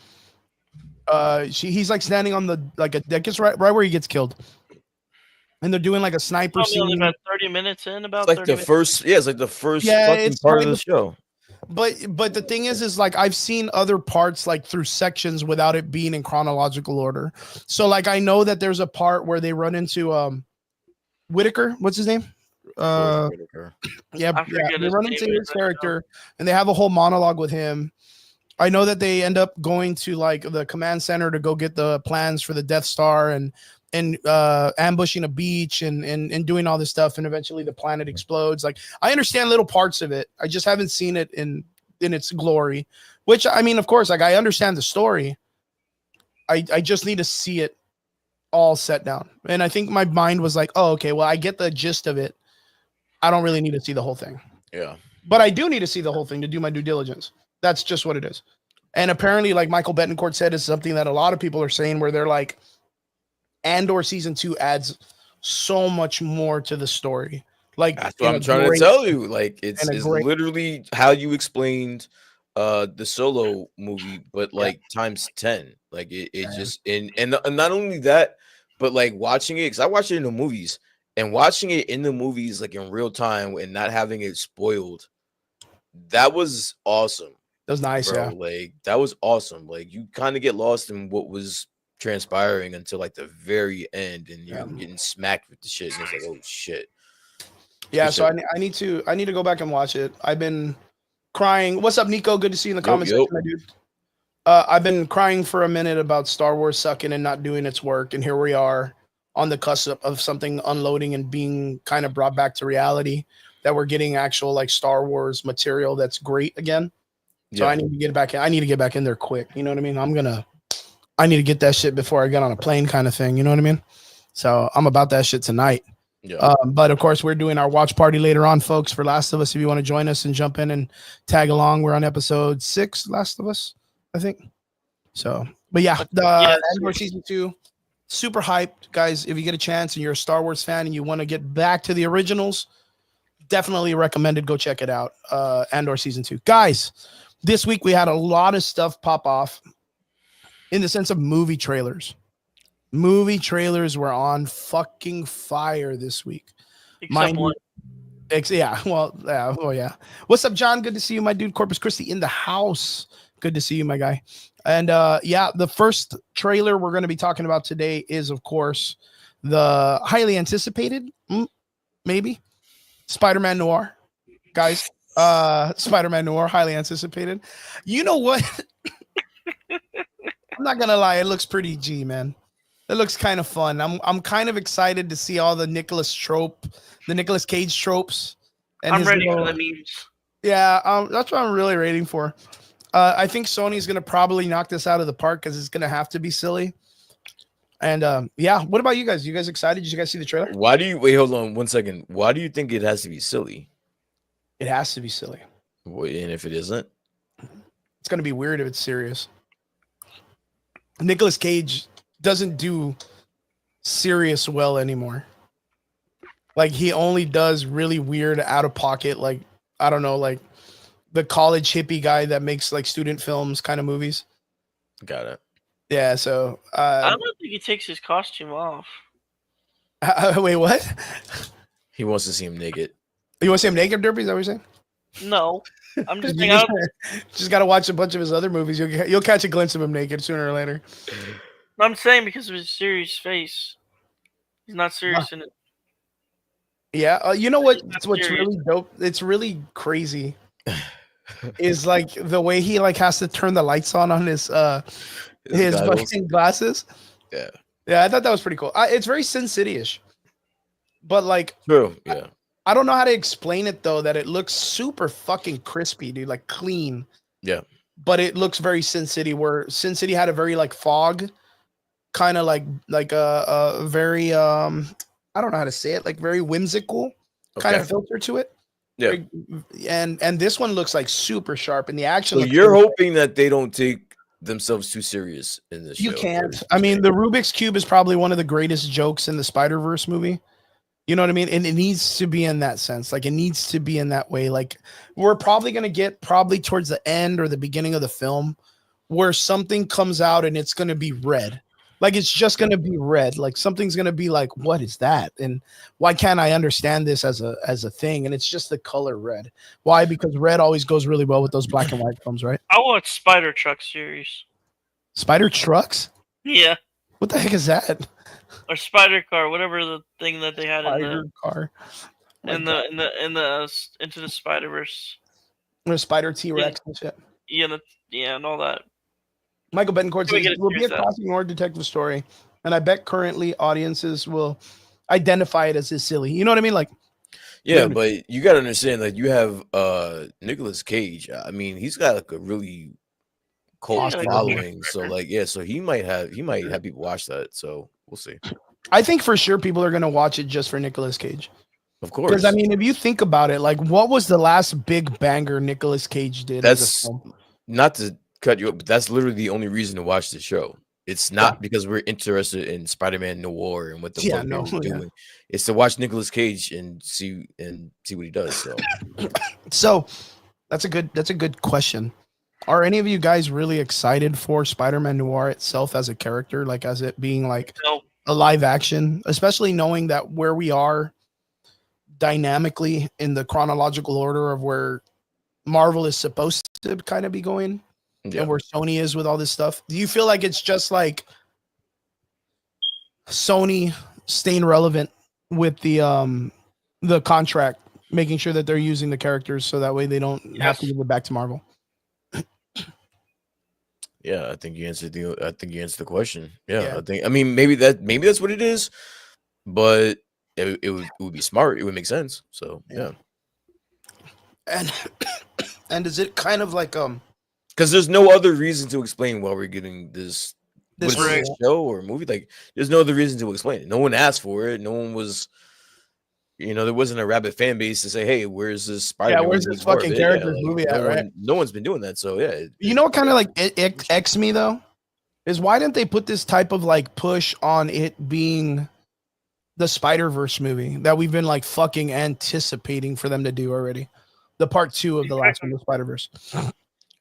He's like standing on the like a deck, is right where he gets killed, and they're doing like a sniper scene. About 30 minutes in, about it's like the first, it's like the first fucking part of the show. But the thing is like I've seen other parts like through sections without it being in chronological order. So like I know that there's a part where they run into Whitaker. What's his name? Whitaker. Yeah, they run into his character, and they have a whole monologue with him. I know that they end up going to like the command center to go get the plans for the Death Star and ambushing a beach and doing all this stuff, and eventually the planet explodes. Like I understand little parts of it. I just haven't seen it in its glory. Which I mean, of course, like I understand the story. I just need to see it all set down. And I think my mind was like, oh, okay, well, I get the gist of it. I don't really need to see the whole thing. Yeah. But I do need to see the whole thing to do my due diligence. That's just what it is. And apparently, like Michael Betancourt said, is something that a lot of people are saying where they're like, Andor season 2 adds so much more to the story. Like that's what I'm trying to tell you. Like it's literally how you explained the Solo movie, but like times 10. Like it just and not only that, but like watching it, because I watched it in the movies, and watching it in the movies like in real time and not having it spoiled, that was awesome. That was nice, bro. yeah. Like that was awesome. Like you kind of get lost in what was transpiring until like the very end, and you're getting smacked with the shit. And it's like, oh shit. Yeah, so I need to go back and watch it. I've been crying. What's up, Nico? Good to see you in the comments section, my dude. I've been crying for a minute about Star Wars sucking and not doing its work, and here we are on the cusp of something unloading and being kind of brought back to reality. That we're getting actual like Star Wars material that's great again. So I need to get back in. I need to get back in there quick. You know what I mean? I need to get that shit before I get on a plane kind of thing. You know what I mean? So I'm about that shit tonight. Yeah. But of course, we're doing our watch party later on, folks, for Last of Us. If you want to join us and jump in and tag along, we're on episode 6, Last of Us, I think. So, but yeah, Andor season 2. super hyped, guys. If you get a chance and you're a Star Wars fan and you want to get back to the originals, definitely recommended. Go check it out. Andor season 2, guys. This week we had a lot of stuff pop off in the sense of movie trailers. Movie trailers were on fucking fire this week. Except one. Yeah. What's up, John? Good to see you, my dude. Corpus Christi in the house. Good to see you, my guy. And the first trailer we're going to be talking about today is, of course, the highly anticipated, maybe, Spider-Man Noir, guys. Spider-Man Noir, highly anticipated. You know what? I'm not gonna lie, it looks pretty G, man. It looks kind of fun. I'm kind of excited to see all the Nicolas Cage tropes. And I'm ready for the memes. Yeah, that's what I'm really waiting for. I think Sony's gonna probably knock this out of the park because it's gonna have to be silly. And what about you guys? You guys excited? Did you guys see the trailer? Wait, hold on 1 second. Why do you think it has to be silly? It has to be silly. And if it isn't, it's gonna be weird if it's serious. Nicolas Cage doesn't do serious well anymore. Like, he only does really weird, out of pocket, like, I don't know, like the college hippie guy that makes like student films kind of movies. Got it. Yeah, so I don't think he takes his costume off. Wait, what? He wants to see him naked. You want to see him naked, Derpy? Is that what you're saying? No, I'm just saying. Just got to watch a bunch of his other movies. You'll catch a glimpse of him naked sooner or later. I'm saying because of his serious face. He's not serious in it. Yeah, you know what? What's really dope? It's really crazy. Is like the way he like has to turn the lights on his fucking glasses. Yeah, I thought that was pretty cool. It's very Sin City-ish, but like, true. Yeah, I don't know how to explain it though. That it looks super fucking crispy, dude. Like clean. Yeah, but it looks very Sin City, where Sin City had a very like fog, kind of like a very I don't know how to say it, like very whimsical kind of filter to it. Yeah, and this one looks like super sharp, and the action. So you're hoping that they don't take themselves too serious in this. You can't. I mean, the Rubik's Cube is probably one of the greatest jokes in the Spider-Verse movie. You know what I mean? And it needs to be in that sense. Like, it needs to be in that way. Like, we're probably going to get towards the end or the beginning of the film where something comes out and it's going to be red. Like, it's just going to be red. Like, something's going to be like, what is that? And why can't I understand this as a thing? And it's just the color red. Why? Because red always goes really well with those black and white films, right? I watch Spider Truck series. Spider Trucks? Yeah. What the heck is that? Or Spider Car, whatever the thing that they had Spider Car. In the Into the Spider-Verse. Or Spider T-Rex and shit. Yeah, and all that. Michael Betancourt says it will be a classic noir detective story, and I bet currently audiences will identify it as silly. You know what I mean? Like, yeah, but you got to understand, like, you have Nicolas Cage. I mean, he's got like a really cult following, so like, so he might have people watch that. So we'll see. I think for sure people are gonna watch it just for Nicolas Cage. Of course, because I mean, if you think about it, like, what was the last big banger Nicolas Cage did? That's not to cut you up, but that's literally the only reason to watch the show. It's not because we're interested in Spider-Man Noir and what the fuck they're doing. It's to watch Nicolas Cage and see what he does. So that's a good question. Are any of you guys really excited for Spider-Man Noir itself as a character, like as it being like a live action, especially knowing that where we are dynamically in the chronological order of where Marvel is supposed to kind of be going? And where Sony is with all this stuff? Do you feel like it's just like Sony staying relevant with the contract, making sure that they're using the characters so that way they don't have to give it back to Marvel? Yeah, I think you answered the question. I mean maybe that's what it is, but it would be smart. It would make sense. So yeah. And is it kind of like because there's no other reason to explain why we're getting this show or movie. Like, there's no other reason to explain it. No one asked for it. No one was, there wasn't a rabid fan base to say, "Hey, where's this Spider-Man? Yeah, where's this fucking character movie at?" Right? No one's been doing that. So yeah, you know what kind of like X me though is why didn't they put this type of like push on it being the Spider-Verse movie that we've been like fucking anticipating for them to do already? The part 2 of the last one, the Spider-Verse.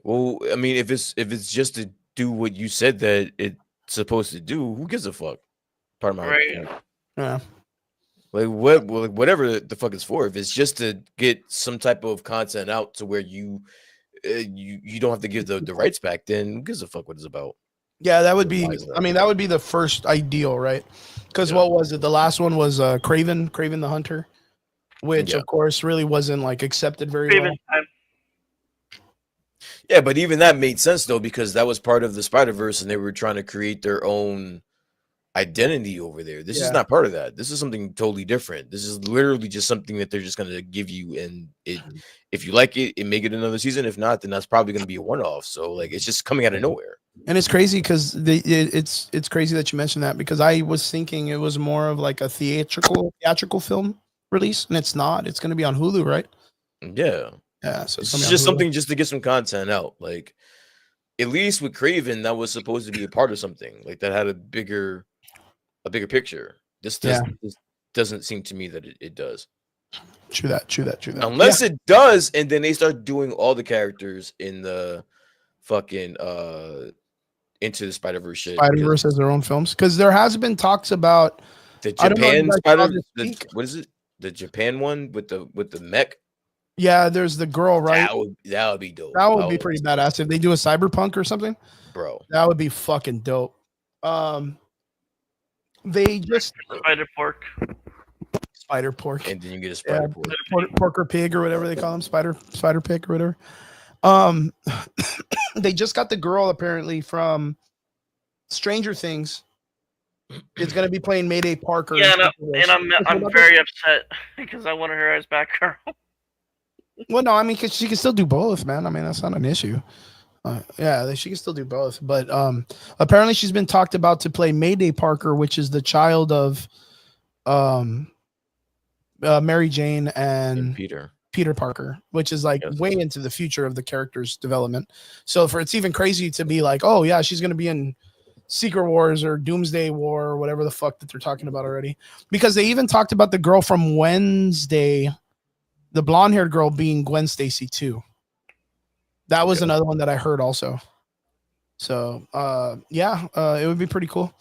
Well, I mean, if it's just to do what you said that it's supposed to do, who gives a fuck? Part of my Right. Yeah. like whatever the fuck it's for. If it's just to get some type of content out to where you don't have to give the rights back, then who gives a fuck what it's about? Yeah, that would be. Why is that? I mean, that would be the first ideal, right? Because what was it? The last one was Craven the Hunter, which of course really wasn't like accepted very well. Yeah, but even that made sense though, because that was part of the Spider-Verse and they were trying to create their own identity over there. This is not part of that. This is something totally different. This is literally just something that they're just going to give you, and if you like it, it may get another season. If not, then that's probably going to be a one-off. So like, it's just coming out of nowhere. And it's crazy because it's crazy that you mentioned that, because I was thinking it was more of like a theatrical film release, and it's not. It's going to be on Hulu, right? Yeah. So it's just something just to get some content out. Like, at least with Craven, that was supposed to be a part of something like that had a bigger picture. This doesn't seem to me that it does. True that. Unless it does, and then they start doing all the characters in the fucking Into the Spider-Verse shit. Spider-Verse has their own films, because there has been talks about the Japan what is it? The Japan one with the mech. Yeah, there's the girl, right? That would be dope. That would be pretty badass if they do a cyberpunk or something, bro. That would be fucking dope. They just spider pork, and then you get a spider pork or pig or whatever they call them, spider pig or whatever. They just got the girl apparently from Stranger Things. It's gonna be playing Mayday Parker. Yeah, and I'm very upset because I wanted her as Batgirl. Well, no, I mean, cause she can still do both, man. I mean, that's not an issue. Yeah, she can still do both. But apparently, she's been talked about to play Mayday Parker, which is the child of Mary Jane and Peter Parker, which is like way into the future of the character's development. So it's even crazy to be like, oh yeah, she's gonna be in Secret Wars or Doomsday War or whatever the fuck that they're talking about already, because they even talked about the girl from Wednesday. The blonde-haired girl being Gwen Stacy too. That was another one that I heard also. So it would be pretty cool.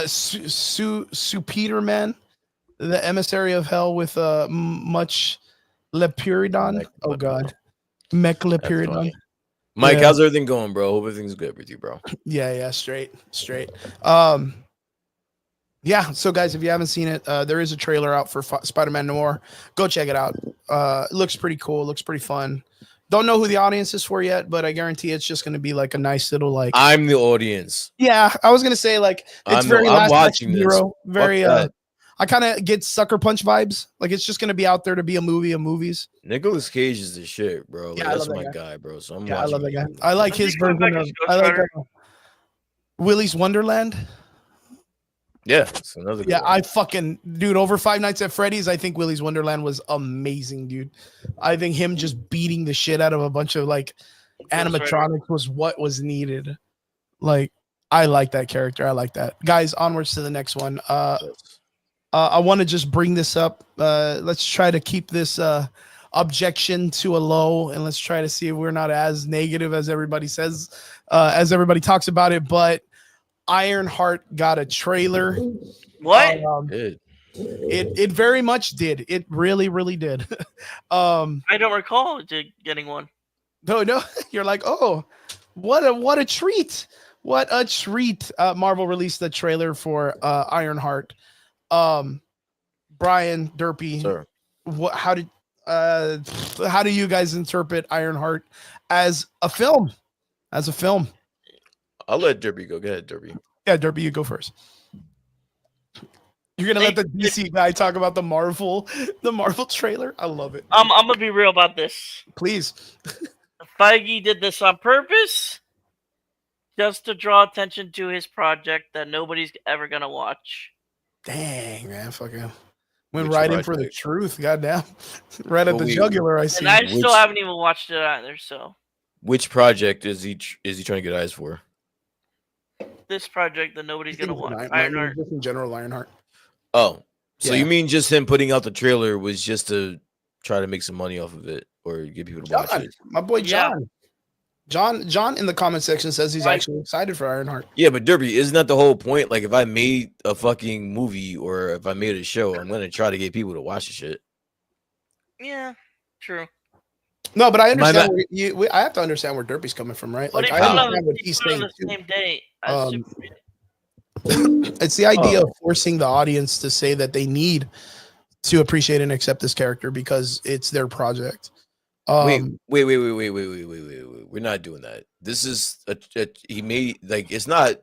Sue Peterman, the emissary of hell with much Lepiridon. Oh god, Mechlepiridon. Mike, how's everything going, bro? Hope everything's good with you, bro. Yeah, straight. Yeah, so guys, if you haven't seen it, there is a trailer out for Spider-Man Noir. Go check it out. It looks pretty cool. It looks pretty fun. Don't know who the audience is for yet, but I guarantee it's just going to be like a nice little like. I'm the audience. Yeah, I was going to say like it's I'm watching this. Hero. Very. I kind of get Sucker Punch vibes. Like it's just going to be out there to be a movie of movies. Nicolas Cage is the shit, bro. Like, that's my guy, bro. So I love that guy. I like his version of. I like Willy's Wonderland. Yeah, it's another one. I fucking over Five Nights at Freddy's. I think Willy's Wonderland was amazing, dude. I think him just beating the shit out of a bunch of like animatronics was what was needed. Like, I like that character. I like that. Guys, onwards to the next one. I want to just bring this up. Let's try to keep this objection to a low, and let's try to see if we're not as negative as everybody says, as everybody talks about it. But Ironheart got a trailer. What? It very much did. It really, really did. I don't recall getting one. No. You're like, oh, what a treat. What a treat. Marvel released the trailer for Ironheart. Brian, Derpy, sir. How do you guys interpret Ironheart as a film? I'll let Derpy go. Go ahead, Derpy. Yeah, Derpy, you go first. You're gonna let the DC guy talk about the Marvel trailer. I love it. I'm gonna be real about this. Please. Feige did this on purpose, just to draw attention to his project that nobody's ever gonna watch. Dang, man, fucking went right in for the truth. Goddamn, right at the jugular. I see. And I still haven't even watched it either. So, which project is he trying to get eyes for? this project that nobody's gonna watch. Ironheart. Just in general, Ironheart. Oh, so Yeah. you mean just him putting out the trailer was just to try to make some money off of it or get people to watch it? My boy Yeah. John in the comment section says he's actually excited for Ironheart. Yeah, but Derpy, isn't that the whole point? Like, if I made a fucking movie or if I made a show, I'm gonna try to get people to watch the shit. Yeah, true. No, but I understand. I have to understand where Derpy's coming from, right? But like, he I put it understand what he's saying on the too. same day as Super Friday. It's the idea of forcing the audience to say that they need to appreciate and accept this character because it's their project. Wait. We're not doing that. This is he made, like, it's not,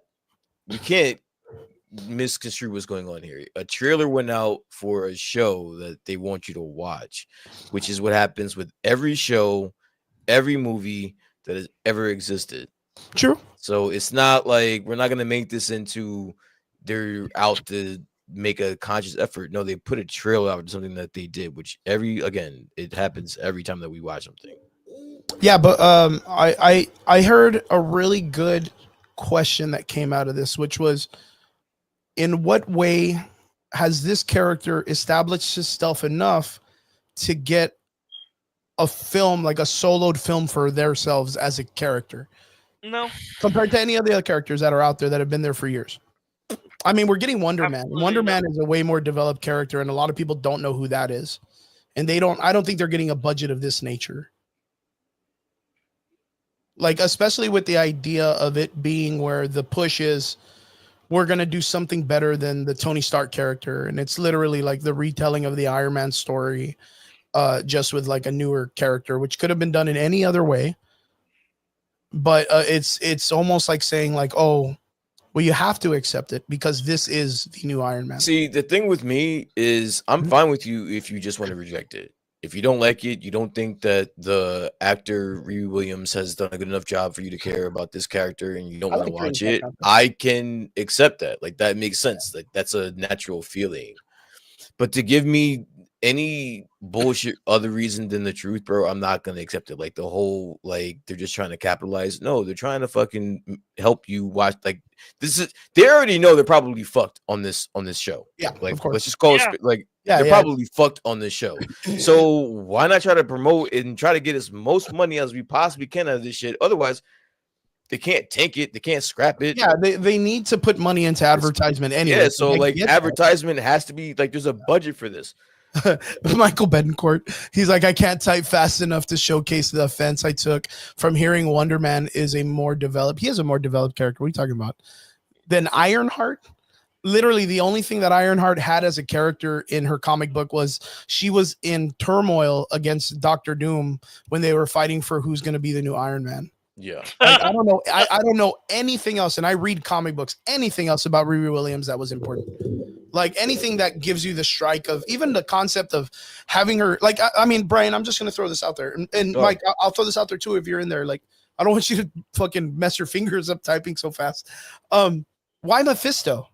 you can't misconstrue what's going on here. A trailer went out for a show that they want you to watch, which is what happens with every show, every movie that has ever existed. True. So it's not like we're not going to make this into they're out to make a conscious effort. No, they put a trailer out to something that they did, which it happens every time that we watch something. Yeah, but I heard a really good question that came out of this, which was, in what way has this character established himself enough to get a film, like a soloed film for themselves as a character? No. Compared to any of the other characters that are out there that have been there for years. I mean, we're getting Wonder Man. Wonder Man is a way more developed character, and a lot of people don't know who that is. And I don't think they're getting a budget of this nature. Like, especially with the idea of it being where the push is, we're going to do something better than the Tony Stark character. And it's literally like the retelling of the Iron Man story, just with like a newer character, which could have been done in any other way. But it's almost like saying like, oh, well, you have to accept it because this is the new Iron Man. See, the thing with me is I'm fine with you if you just want to reject it. If you don't like it, you don't think that the actor Riri Williams has done a good enough job for you to care about this character and you don't want to watch it, I can accept that. Like, that makes sense. Like, that's a natural feeling. But to give me any bullshit other reason than the truth, bro, I'm not gonna accept it. Like, the whole, like, they're just trying to capitalize. No, they're trying to fucking help you watch. Like, this is, they already know they're probably fucked on this show. Yeah, like, of course. let's just call it like, they're probably fucked on this show. So why not try to promote and try to get as most money as we possibly can out of this shit? Otherwise, they can't tank it. They can't scrap it. Yeah, they need to put money into advertisement anyway. Yeah, so like advertisement has to be like, there's a budget for this. Michael Betancourt, he's like, I can't type fast enough to showcase the offense I took from hearing Wonder Man is a more developed. He has a more developed character. What are you talking about? Than Ironheart? Literally, the only thing that Ironheart had as a character in her comic book was she was in turmoil against Doctor Doom when they were fighting for who's going to be the new Iron Man. Yeah, like, I don't know. I don't know anything else, and I read comic books. Anything else about Riri Williams that was important? Like anything that gives you the strike of even the concept of having her. Like I mean, Brian, I'm just gonna throw this out there, and Mike, I'll throw this out there too if you're in there. Like, I don't want you to fucking mess your fingers up typing so fast. Why Mephisto?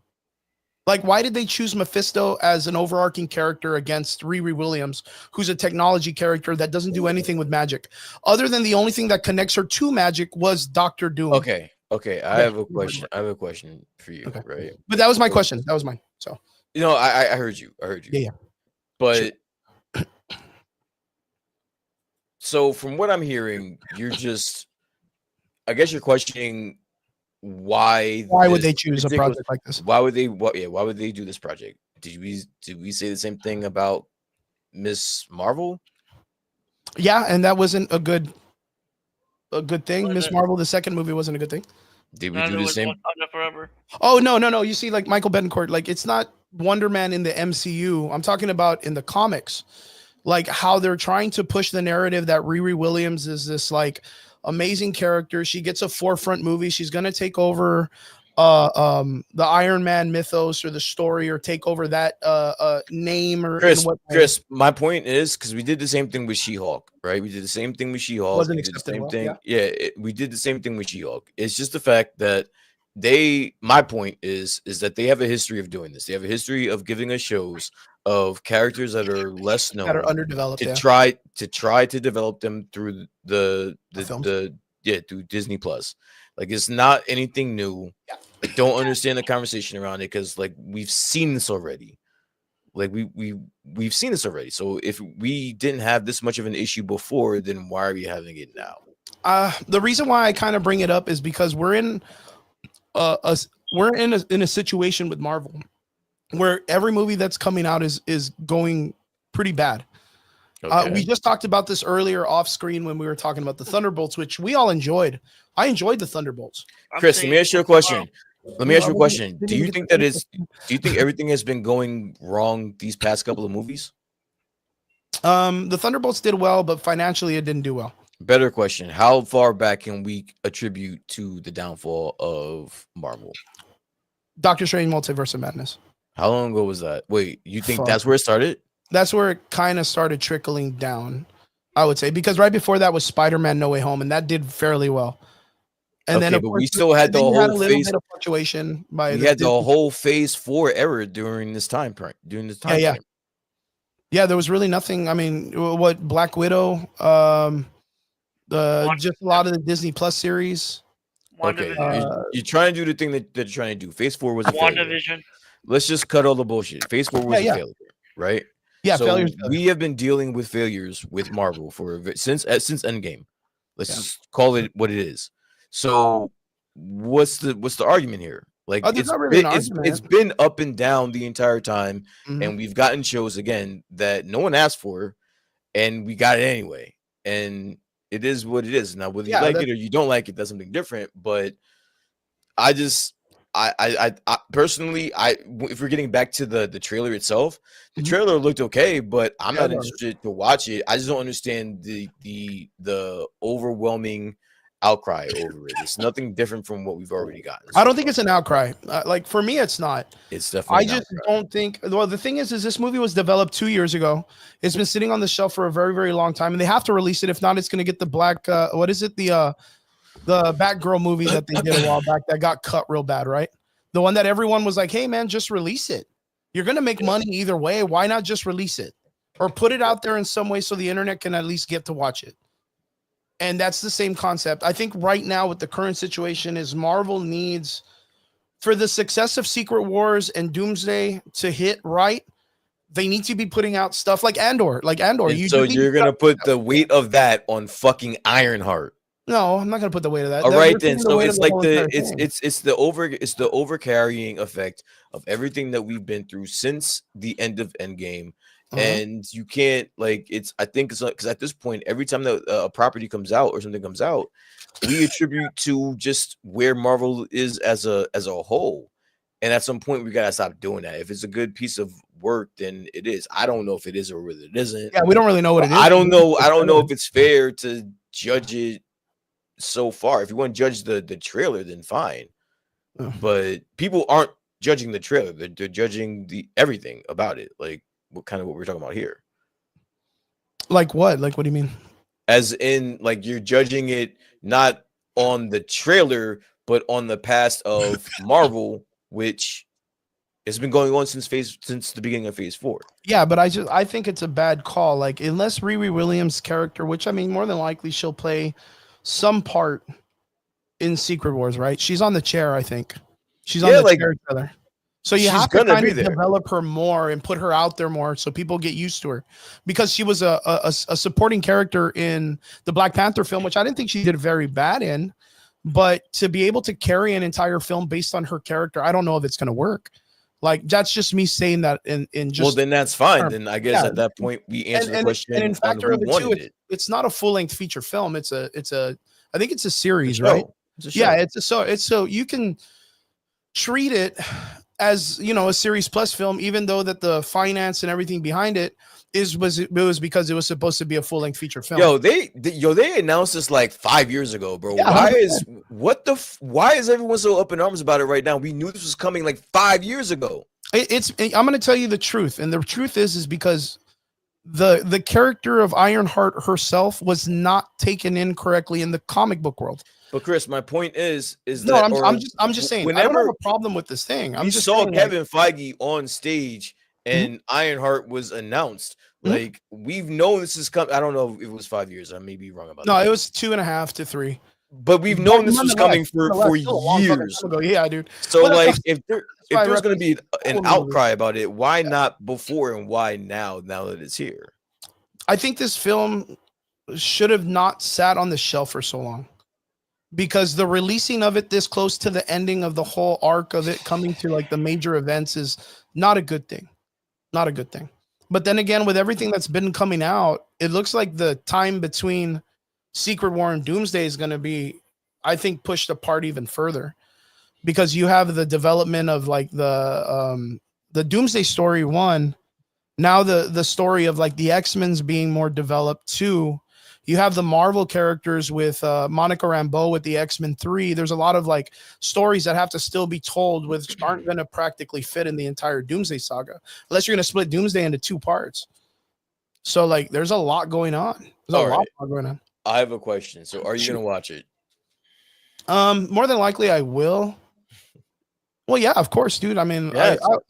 Like, why did they choose Mephisto as an overarching character against Riri Williams, who's a technology character that doesn't do anything with magic, other than the only thing that connects her to magic was Doctor Doom? Okay. I have a question. I have a question for you, right? But that was my question. That was mine. So, you know, I heard you. Yeah. But sure. So from what I'm hearing, you're just, I guess you're questioning why would they choose a project like this? Why would they do this project? Did we say the same thing about Miss Marvel? Yeah, and that wasn't a good thing. Miss Marvel, the second movie, wasn't a good thing. Did we do the same? Forever. Oh no. You see, like Michael Betancourt, like it's not Wonder Man in the MCU. I'm talking about in the comics, like how they're trying to push the narrative that Riri Williams is this like amazing character. She gets a forefront movie. She's gonna take over the Iron Man mythos or the story, or take over that name. Or Chris, my point is, because we did the same thing with She-Hulk, right? We did the same thing with She-Hulk. Wasn't we did the same well, thing. We did the same thing with She-Hulk. It's just the fact that my point is that they have a history of doing this. They have a history of giving us shows of characters that are less known, that are underdeveloped, to try to develop them through through Disney Plus. Like, it's not anything new. don't understand the conversation around it because like we've seen this already. Like we've seen this already. So if we didn't have this much of an issue before, then why are we having it now? The reason why I kind of bring it up is because we're in a situation with Marvel where every movie that's coming out is going pretty bad. Okay. We just talked about this earlier off screen when we were talking about the Thunderbolts, which we all enjoyed. I enjoyed the Thunderbolts. Chris, let me ask you a question. Do you think that is? Do you think everything has been going wrong these past couple of movies? The Thunderbolts did well, but financially it didn't do well. Better question. How far back can we attribute to the downfall of Marvel? Doctor Strange Multiverse of Madness. How long ago was that? Wait, you think that's where it started? That's where it kind of started trickling down, I would say, because right before that was Spider-Man No Way Home, and that did fairly well. And okay, then, but we still had the whole phase of fluctuation. We had the whole Phase 4 era during this time frame. Yeah, there was really nothing. I mean, what Black Widow, just a lot of the Disney Plus series. Okay, you're trying to do the thing that you're trying to do. Phase 4 was a failure. WandaVision. Let's just cut all the bullshit. Phase 4 was a failure, right? Yeah, so we have been dealing with failures with Marvel since Endgame. Let's just call it what it is. So what's the argument here? Like it's been up and down the entire time, and we've gotten shows again that no one asked for, and we got it anyway. And it is what it is. Now, whether you like it or you don't like it, that's something different. But I personally, if we're getting back to the trailer itself, the trailer looked okay, but I'm not interested to watch it. I just don't understand the overwhelming outcry over it. It's nothing different from what we've already gotten. I don't think it's an outcry. Like for me, it's not. It's definitely. I just don't think. Well, the thing is this movie was developed 2 years ago. It's been sitting on the shelf for a very, very long time, and they have to release it. If not, it's going to get the black. What is it? The Batgirl movie that they did a while back that got cut real bad, right? The one that everyone was like, "Hey, man, just release it. You're going to make money either way. Why not just release it or put it out there in some way so the internet can at least get to watch it?" And that's the same concept. I think right now with the current situation is Marvel needs, for the success of Secret Wars and Doomsday to hit right, they need to be putting out stuff like Andor. So you're going to put the weight of that on fucking Ironheart. No, I'm not going to put the weight of that. All right, then. So it's like it's the over carrying effect of everything that we've been through since the end of Endgame. And you can't I think it's because at this point, every time that a property comes out or something comes out, we attribute to just where Marvel is as a whole. And at some point, we gotta stop doing that. If it's a good piece of work, then it is. I don't know if it is or whether it isn't. Yeah, we don't really know what it is. I don't know if it's fair to judge it so far. If you want to judge the trailer, then fine. But people aren't judging the trailer; they're judging everything about it. Like what we're talking about here. Like what? Like what do you mean? As in, like you're judging it not on the trailer, but on the past of Marvel, which has been going on since the beginning of Phase 4. Yeah, but I think it's a bad call. Like unless Riri Williams' character, which I mean, more than likely she'll play some part in Secret Wars, right? She's on the chair, I think. She's on the chair trailer. So you have to kind of develop her more and put her out there more so people get used to her, because she was a supporting character in the Black Panther film, which I didn't think she did very bad in, but to be able to carry an entire film based on her character, I don't know if it's going to work. Like that's just me saying that in just. Well, then that's fine. Then I guess at that point we answer the question. And in fact, it's not a full length feature film. I think it's a series, right? It's so you can treat it as a series plus film, even though that the finance and everything behind it was because it was supposed to be a full length feature film. They announced this like 5 years ago, bro. Yeah, why is everyone so up in arms about it right now? We knew this was coming like 5 years ago. I'm going to tell you the truth, and the truth is because the character of Ironheart herself was not taken in correctly in the comic book world. But Chris, my point is I'm just saying. I don't have a problem with this thing. We saw Kevin Feige on stage, and Ironheart was announced. Like we've known this is coming. I don't know if it was 5 years. I may be wrong about that. No, it was 2.5 to 3. but we've known this was coming for Still years. Yeah, dude. So But like, if there's going to be an Aquaman outcry about it, why not before and why now? Now that it's here, I think this film should have not sat on the shelf for so long, because the releasing of it this close to the ending of the whole arc of it coming to like the major events is not a good thing. Not a good thing. But then again, with everything that's been coming out, it looks like the time between Secret War and Doomsday is going to be, I think, pushed apart even further, because you have the development of like the Doomsday story one. Now the story of like the X-Men's being more developed too. You have the Marvel characters with Monica Rambeau with the X-Men 3. There's a lot of like stories that have to still be told, which aren't going to practically fit in the entire Doomsday saga, unless you're going to split Doomsday into 2 parts. So like, there's a lot going on. There's a lot going on. I have a question. So are you going to watch it? More than likely I will. Well, yeah, of course, dude. I mean,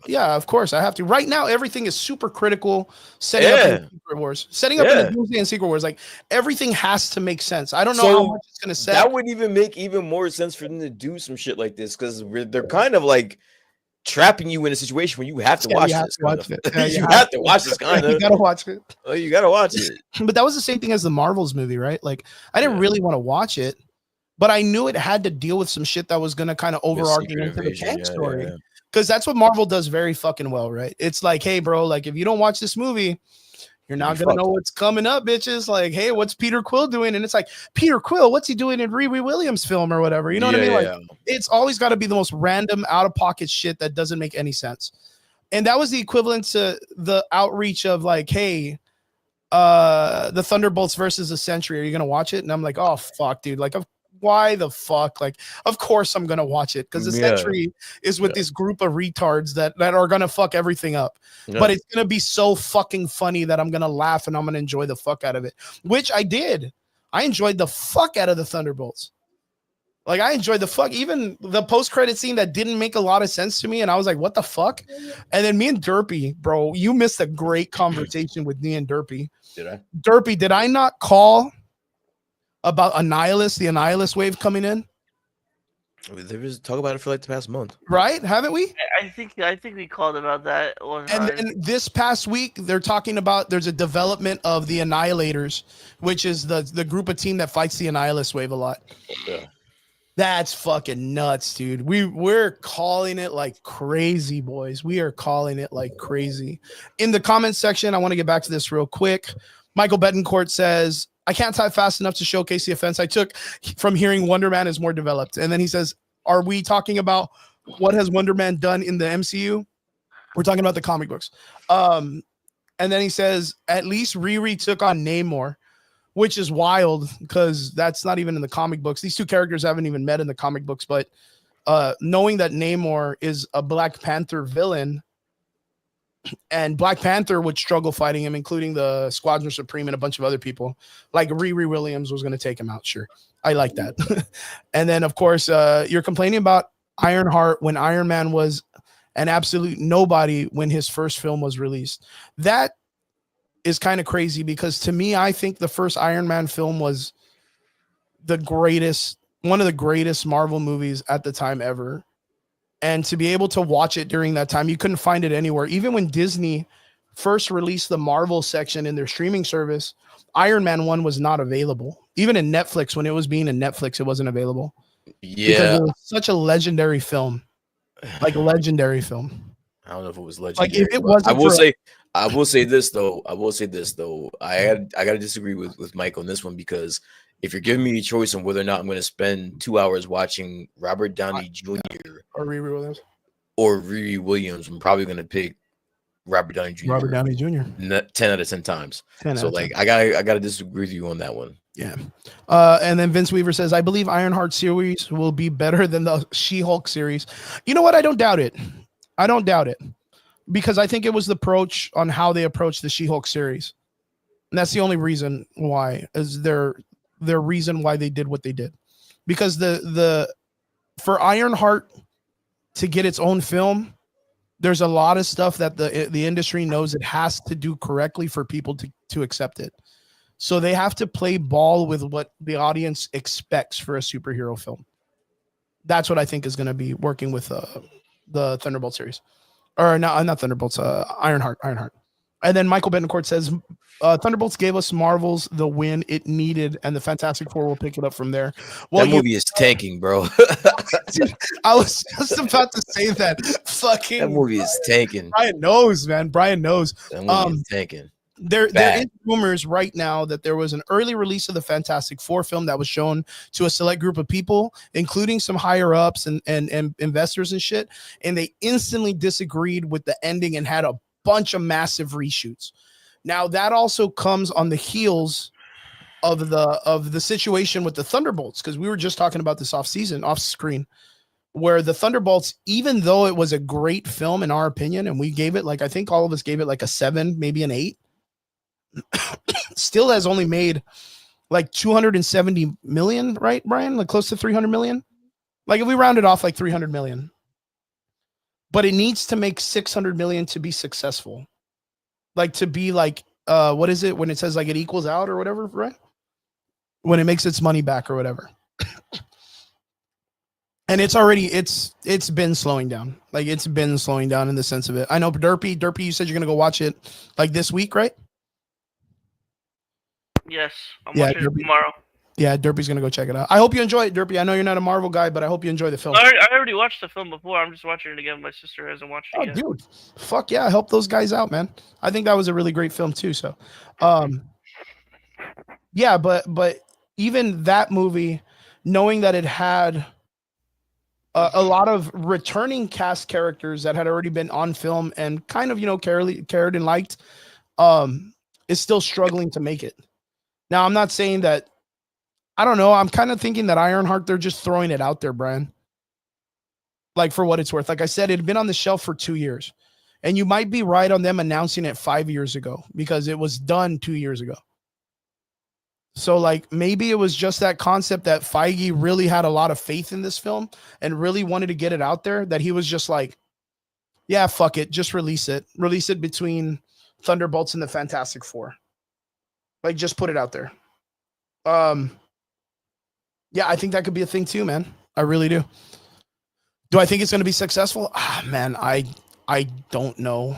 yeah, of course, I have to. Right now, everything is super critical. Setting up in Secret Wars, setting up in the Doomsday and Secret Wars, like everything has to make sense. I don't know how much it's gonna set. That would even make even more sense for them to do some shit like this, because they're kind of like trapping you in a situation where you have to watch this. You have to watch this kind of. You gotta watch it. You gotta watch it. But that was the same thing as the Marvels movie, right? Like, I didn't really want to watch it, but I knew it had to deal with some shit that was going to kind of overarching into the Kang story. Because that's what Marvel does very fucking well, right? It's like, hey, bro, like, if you don't watch this movie, you're not going to know what's coming up, bitches. Like, hey, what's Peter Quill doing? And it's like, Peter Quill, what's he doing in Riri Williams' film or whatever? You know what I mean? Like, it's always got to be the most random, out-of-pocket shit that doesn't make any sense. And that was the equivalent to the outreach of like, hey, the Thunderbolts versus the Sentry. Are you going to watch it? And I'm like, oh, fuck, dude. Like, why the fuck? Like, of course I'm gonna watch it, because the Sentry is with this group of retards that are gonna fuck everything up. But it's gonna be so fucking funny that I'm gonna laugh and I'm gonna enjoy the fuck out of it, which I did. I enjoyed the fuck out of the Thunderbolts. Like, I enjoyed the fuck, even the post-credit scene that didn't make a lot of sense to me, and I was like, what the fuck? And then me and Derpy, bro, you missed a great conversation with me and Derpy. Did I? Derpy, did I not call about the Annihilus wave coming in? There was talk about it for like the past month, right? Haven't we? I think we called about that one. And then this past week, they're talking about there's a development of the Annihilators, which is the group of team that fights the Annihilus wave a lot. Yeah. That's fucking nuts, dude. We're calling it like crazy, boys. We are calling it like crazy. In the comments section, I want to get back to this real quick. Michael Betancourt says, I can't type fast enough to showcase the offense I took from hearing Wonder Man is more developed. And then he says, are we talking about what has Wonder Man done in the MCU? We're talking about the comic books. And then he says, at least Riri took on Namor, which is wild because that's not even in the comic books. These two characters haven't even met in the comic books, but knowing that Namor is a Black Panther villain, and Black Panther would struggle fighting him, including the Squadron Supreme and a bunch of other people. Like Riri Williams was going to take him out. Sure. I like that. And then, of course, you're complaining about Ironheart when Iron Man was an absolute nobody when his first film was released. That is kind of crazy because to me, I think the first Iron Man film was one of the greatest Marvel movies at the time ever. And to be able to watch it during that time, you couldn't find it anywhere. Even when Disney first released the Marvel section in their streaming service, Iron Man 1 was not available. Even in Netflix, when it was being in Netflix, it wasn't available. Yeah. Because it was such a legendary film. Like, legendary film. I don't know if it was legendary. Like, if it wasn't I will say this though. I gotta disagree with Mike on this one, because if you're giving me a choice on whether or not I'm going to spend 2 hours watching Robert Downey Jr. or Riri Williams, I'm probably going to pick Robert Downey Jr. 10 out of 10 times. So like, I gotta disagree with you on that one. Yeah. And then Vince Weaver says, I believe Ironheart series will be better than the She-Hulk series. You know what? I don't doubt it. Because I think it was the approach on how they approached the She-Hulk series. And that's the only reason why, is their reason why they did what they did. Because for Ironheart to get its own film, there's a lot of stuff that the industry knows it has to do correctly for people to accept it. So they have to play ball with what the audience expects for a superhero film. That's what I think is going to be working with the Thunderbolt series. Or not Thunderbolts, Ironheart. And then Michael Betancourt says, Thunderbolts gave us Marvel's the win it needed, and the Fantastic Four will pick it up from there. Well, that movie is tanking, bro. Dude, I was just about to say that. Fucking that movie is tanking. Brian knows, man. Brian knows. That movie is tanking. There is rumors right now that there was an early release of the Fantastic Four film that was shown to a select group of people, including some higher ups and investors and shit, and they instantly disagreed with the ending and had a bunch of massive reshoots. Now that also comes on the heels of the situation with the Thunderbolts, because we were just talking about this off screen, where the Thunderbolts, even though it was a great film in our opinion, and we gave it, like, I think all of us gave it like a 7, maybe an 8, still has only made like 270 million, right, Brian? Like close to 300 million. Like if we round it off, like 300 million. But it needs to make 600 million to be successful. Like to be like, what is it when it says like it equals out or whatever, right? When it makes its money back or whatever. And it's been slowing down. Like it's been slowing down in the sense of it. I know Derpy, you said you're going to go watch it like this week, right? Yes, I'm watching it tomorrow. Yeah, Derpy's going to go check it out. I hope you enjoy it, Derpy. I know you're not a Marvel guy, but I hope you enjoy the film. I already watched the film before. I'm just watching it again. My sister hasn't watched it yet. Dude. Fuck yeah. Help those guys out, man. I think that was a really great film too. So, yeah, but even that movie, knowing that it had a lot of returning cast characters that had already been on film and kind of, cared and liked, is still struggling to make it. Now, I'm not saying that, I don't know. I'm kind of thinking that Ironheart, they're just throwing it out there, Brian. Like for what it's worth. Like I said, it had been on the shelf for 2 years. And you might be right on them announcing it 5 years ago because it was done 2 years ago. So like maybe it was just that concept that Feige really had a lot of faith in this film and really wanted to get it out there, that he was just like, yeah, fuck it. Just release it. Release it between Thunderbolts and the Fantastic Four. Like just put it out there. Yeah, I think that could be a thing too, man. I really do. Do I think it's going to be successful? Man, I don't know.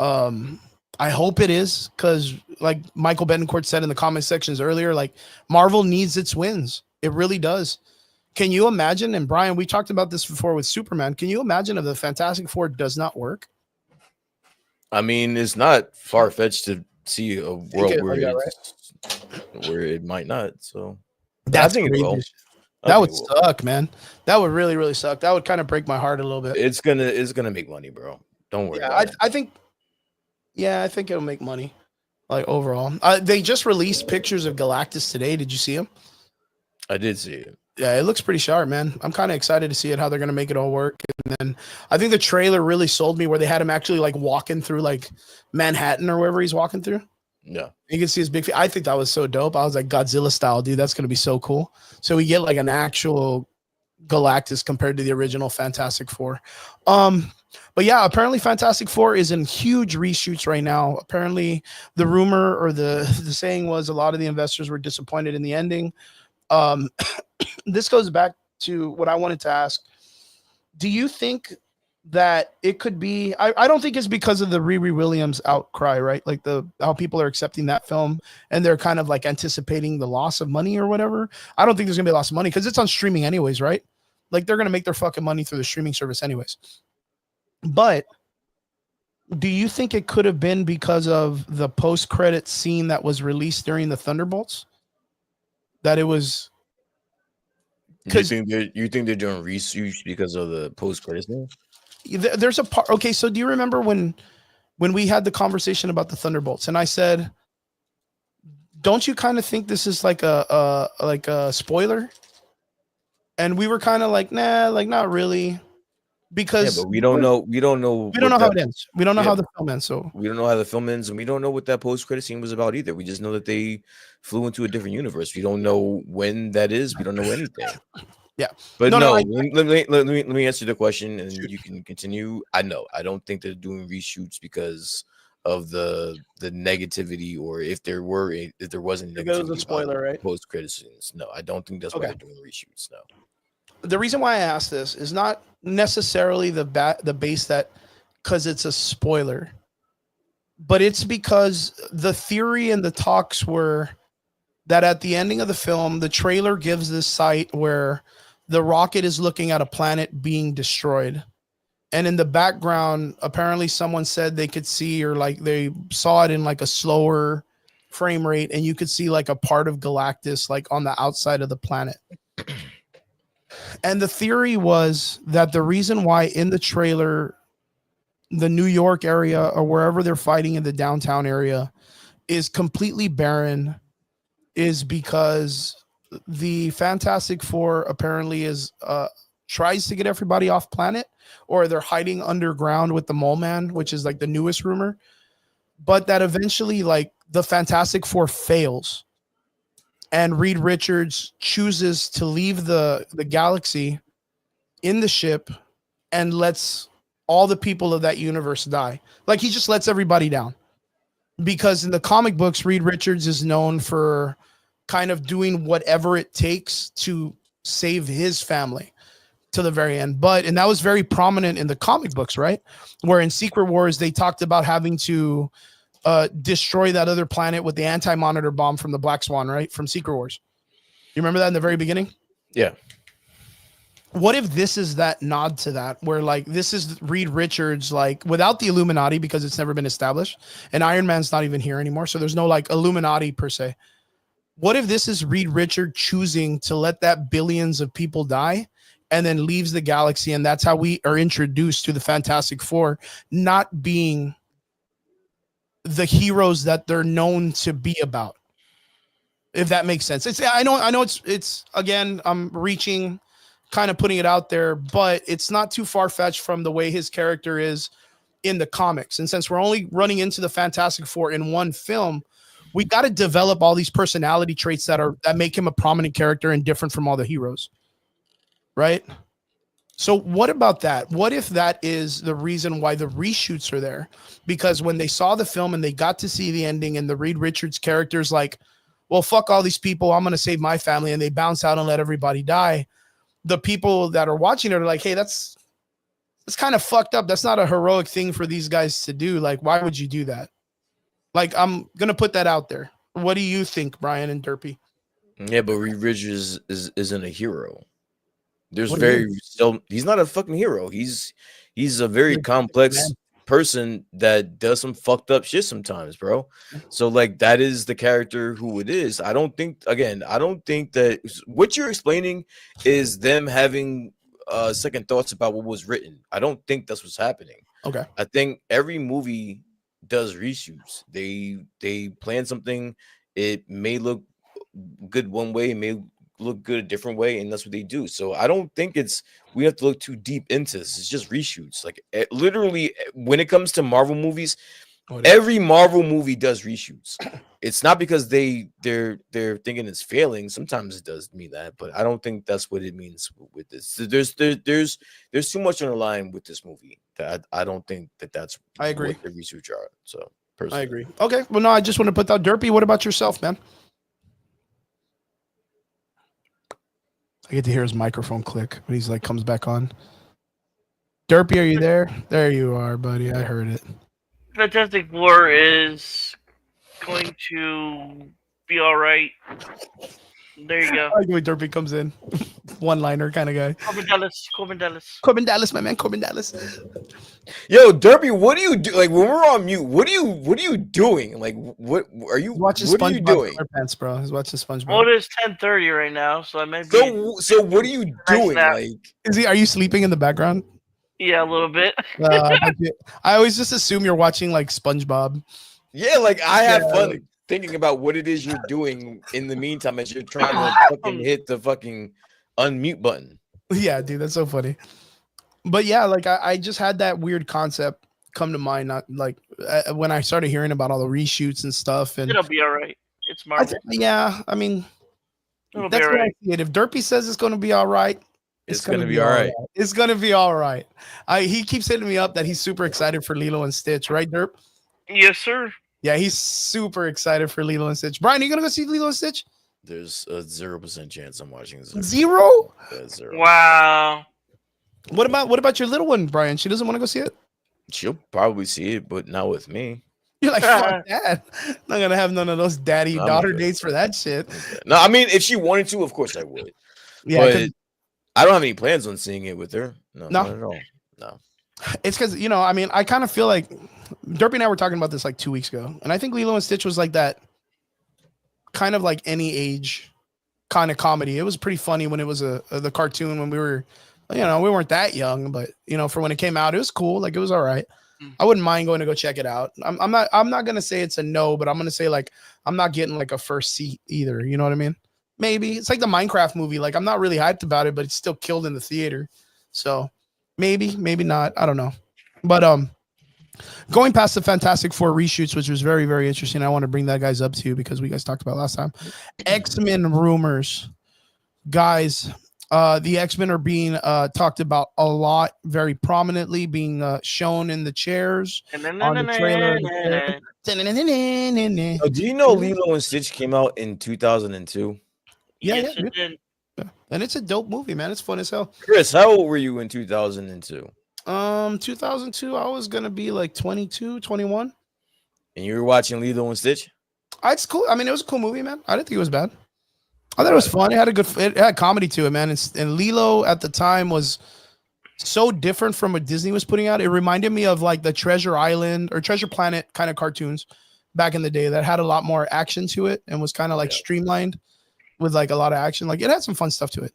I hope it is, because like Michael Betancourt said in the comment sections earlier, like Marvel needs its wins. It really does. Can you imagine? And Brian, we talked about this before with Superman. Can you imagine if the Fantastic Four does not work? I mean, it's not far-fetched to see a world where it might not. So that's that would suck, man. That would really, really suck. That would kind of break my heart a little bit. It's gonna make money, bro. Don't worry. Yeah, I think it'll make money. Like overall, they just released pictures of Galactus today. Did you see them? I did see it. Yeah, it looks pretty sharp, man. I'm kind of excited to see it, how they're gonna make it all work. And then I think the trailer really sold me, where they had him actually like walking through like Manhattan or wherever he's walking through. Yeah, you can see his big feet. I think that was so dope. I was like, Godzilla style, dude. That's gonna be so cool. So we get like an actual Galactus compared to the original Fantastic Four. But yeah, apparently Fantastic Four is in huge reshoots right now. Apparently the rumor or the saying was a lot of the investors were disappointed in the ending. This goes back to what I wanted to ask. Do you think that it could be, I don't think it's because of the Riri Williams outcry, right? Like how people are accepting that film and they're kind of like anticipating the loss of money or whatever. I don't think there's gonna be a loss of money because it's on streaming anyways, right? Like they're gonna make their fucking money through the streaming service anyways. But do you think it could have been because of the post-credit scene that was released during the Thunderbolts? That it was. You think they're doing research because of the post-credit scene? There's a part. Okay, so do you remember when we had the conversation about the Thunderbolts, and I said, "Don't you kind of think this is like a spoiler?" And we were kind of like, "Nah, like not really." Because but we don't know how it ends. We don't know how the film ends. So we don't know how the film ends, and we don't know what that post-credit scene was about either. We just know that they flew into a different universe. We don't know when that is. We don't know anything. Yeah, but let me answer the question, and you can continue. I don't think they're doing reshoots because of the negativity, or if there wasn't If it was a negativity spoiler, right? post criticisms. No, I don't think that's why they're doing reshoots. No. The reason why I asked this is not necessarily the base that because it's a spoiler, but it's because the theory and the talks were that at the ending of the film, the trailer gives this site where the rocket is looking at a planet being destroyed. And in the background, apparently someone said they could see, or like they saw it in like a slower frame rate, and you could see like a part of Galactus like on the outside of the planet. And the theory was that the reason why in the trailer, the New York area or wherever they're fighting in the downtown area is completely barren is because the Fantastic Four apparently is tries to get everybody off planet, or they're hiding underground with the Mole Man, which is like the newest rumor. But that eventually like the Fantastic Four fails, and Reed Richards chooses to leave the galaxy in the ship and lets all the people of that universe die. Like he just lets everybody down. Because in the comic books, Reed Richards is known for kind of doing whatever it takes to save his family to the very end. And that was very prominent in the comic books, right? Where in Secret Wars, they talked about having to destroy that other planet with the anti-monitor bomb from the Black Swan, right? From Secret Wars. You remember that in the very beginning? Yeah. What if this is that nod to that, where like this is Reed Richards, like without the Illuminati, because it's never been established, and Iron Man's not even here anymore, so there's no like Illuminati per se. What if this is Reed Richards choosing to let that billions of people die and then leaves the galaxy, and that's how we are introduced to the Fantastic Four not being the heroes that they're known to be about? If that makes sense. I know it's again, I'm reaching, kind of putting it out there, but it's not too far-fetched from the way his character is in the comics. And since we're only running into the Fantastic Four in one film, we got to develop all these personality traits that make him a prominent character and different from all the heroes. Right? So what about that? What if that is the reason why the reshoots are there? Because when they saw the film and they got to see the ending, and the Reed Richards character's like, well, fuck all these people, I'm going to save my family, and they bounce out and let everybody die. The people that are watching it are like, hey, that's kind of fucked up. That's not a heroic thing for these guys to do. Like, why would you do that? Like, I'm going to put that out there. What do you think, Brian and Derpy? Yeah, but Reed Richards isn't a hero. He's not a fucking hero. He's a very complex person that does some fucked up shit sometimes, bro. So like that is the character who it is. I don't think that what you're explaining is them having second thoughts about what was written. I don't think that's what's happening. Okay. I think every movie does reshoots. They plan something. It may look good one way, it may look good a different way, and that's what they do. So I don't think we have to look too deep into this. It's just reshoots. Like literally, when it comes to Marvel movies, every Marvel movie does reshoots. It's not because they're thinking it's failing. Sometimes it does mean that, but I don't think that's what it means with this. So there's too much on the line with this movie that I don't think that's I agree. What the reshoots are. So personally. I agree. Okay, well, no, I just want to put that. Derpy, what about yourself, man? I get to hear his microphone click when he's like comes back on. Derpy, are you there? There you are, buddy. I heard it. Fantastic Four is going to be all right. There you go. I like the way Derpy comes in. One-liner kind of guy. Corbin Dallas, my man. Corbin Dallas. Yo, Derpy, what do you do? Like when we're on mute, what are you doing? Like what are you? Watching what are you doing? Pants, bro. He's watching SpongeBob. Well, it is 10:30 right now, so I might be. So what are you doing? Like, are you sleeping in the background? Yeah, a little bit. I always just assume you're watching like SpongeBob. Yeah, like I have fun thinking about what it is you're doing in the meantime as you're trying to fucking hit the fucking unmute button. Yeah, dude, that's so funny. But yeah, like I just had that weird concept come to mind, not like when I started hearing about all the reshoots and stuff. And it'll be all right. It's Marvel. I mean, that's what I see it. If Derpy says it's going to be all right, it's going to be all right. It's going to be all right. He keeps hitting me up that he's super excited for Lilo and Stitch, right, Derp? Yes, sir. Yeah, he's super excited for Lilo and Stitch. Brian, are you gonna go see Lilo and Stitch? There's a 0% chance I'm watching this. 0? Yeah, 0. Wow. What about your little one, Brian? She doesn't want to go see it? She'll probably see it, but not with me. You're like, fuck that. Not gonna have none of those daddy-daughter good. dates for that shit. Okay. No, I mean, if she wanted to, of course I would. Yeah, but I don't have any plans on seeing it with her. No, No? not at all. No. It's because, I mean, I kind of feel like Derpy and I were talking about this like 2 weeks ago, and I think Lilo and Stitch was like that kind of like any age kind of comedy. It was pretty funny when it was the cartoon when we were, we weren't that young, but for when it came out, it was cool. Like it was all right. I wouldn't mind going to go check it out. I'm not gonna say it's a no, but I'm gonna say like I'm not getting like a first seat either. You know what I mean? Maybe it's like the Minecraft movie. Like I'm not really hyped about it, but it's still killed in the theater. So maybe not. I don't know. But going past the Fantastic Four reshoots, which was very, very interesting. I want to bring that guys up to you because we guys talked about last time. X-Men rumors, guys. The X-Men are being talked about a lot, very prominently, being shown in the chairs on the trailer. Oh, do you know Lilo and Stitch came out in 2002? Yes, it did. Yeah. And it's a dope movie, man. It's fun as hell. Chris, how old were you in 2002? 2002, I was gonna be like 22, 21. And you were watching Lilo and Stitch? It's cool. I mean, it was a cool movie, man. I didn't think it was bad. I thought it was fun. It had comedy to it, man. And Lilo at the time was so different from what Disney was putting out. It reminded me of like the Treasure Island or Treasure Planet kind of cartoons back in the day that had a lot more action to it and was kind of like streamlined with like a lot of action. Like it had some fun stuff to it.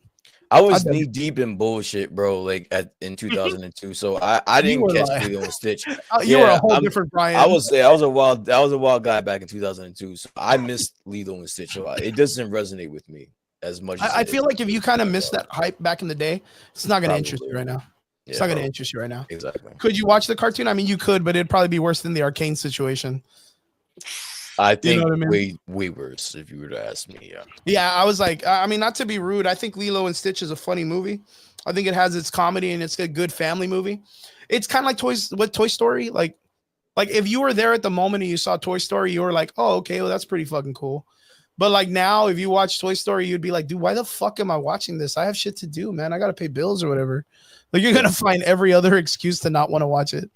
I was knee deep in bullshit, bro. Like in 2002, so I didn't catch Lilo and Stitch. You were a whole different Brian. I was a wild guy back in 2002, so I missed Lilo and Stitch. So it doesn't resonate with me as much. I feel like if you kind of missed that hype back in the day, it's not going to interest you right now. It's not going to interest you right now. Exactly. Could you watch the cartoon? I mean, you could, but it'd probably be worse than the Arcane situation. I think way worse if you were to ask me. Yeah, I was like, I mean, not to be rude, I think Lilo and Stitch is a funny movie. I think it has its comedy and it's a good family movie. It's kind of like Toy Story. Like if you were there at the moment and you saw Toy Story, you were like, oh, okay, well, that's pretty fucking cool. But like now, if you watch Toy Story, you'd be like, dude, why the fuck am I watching this? I have shit to do, man. I got to pay bills or whatever. Like you're going to find every other excuse to not want to watch it.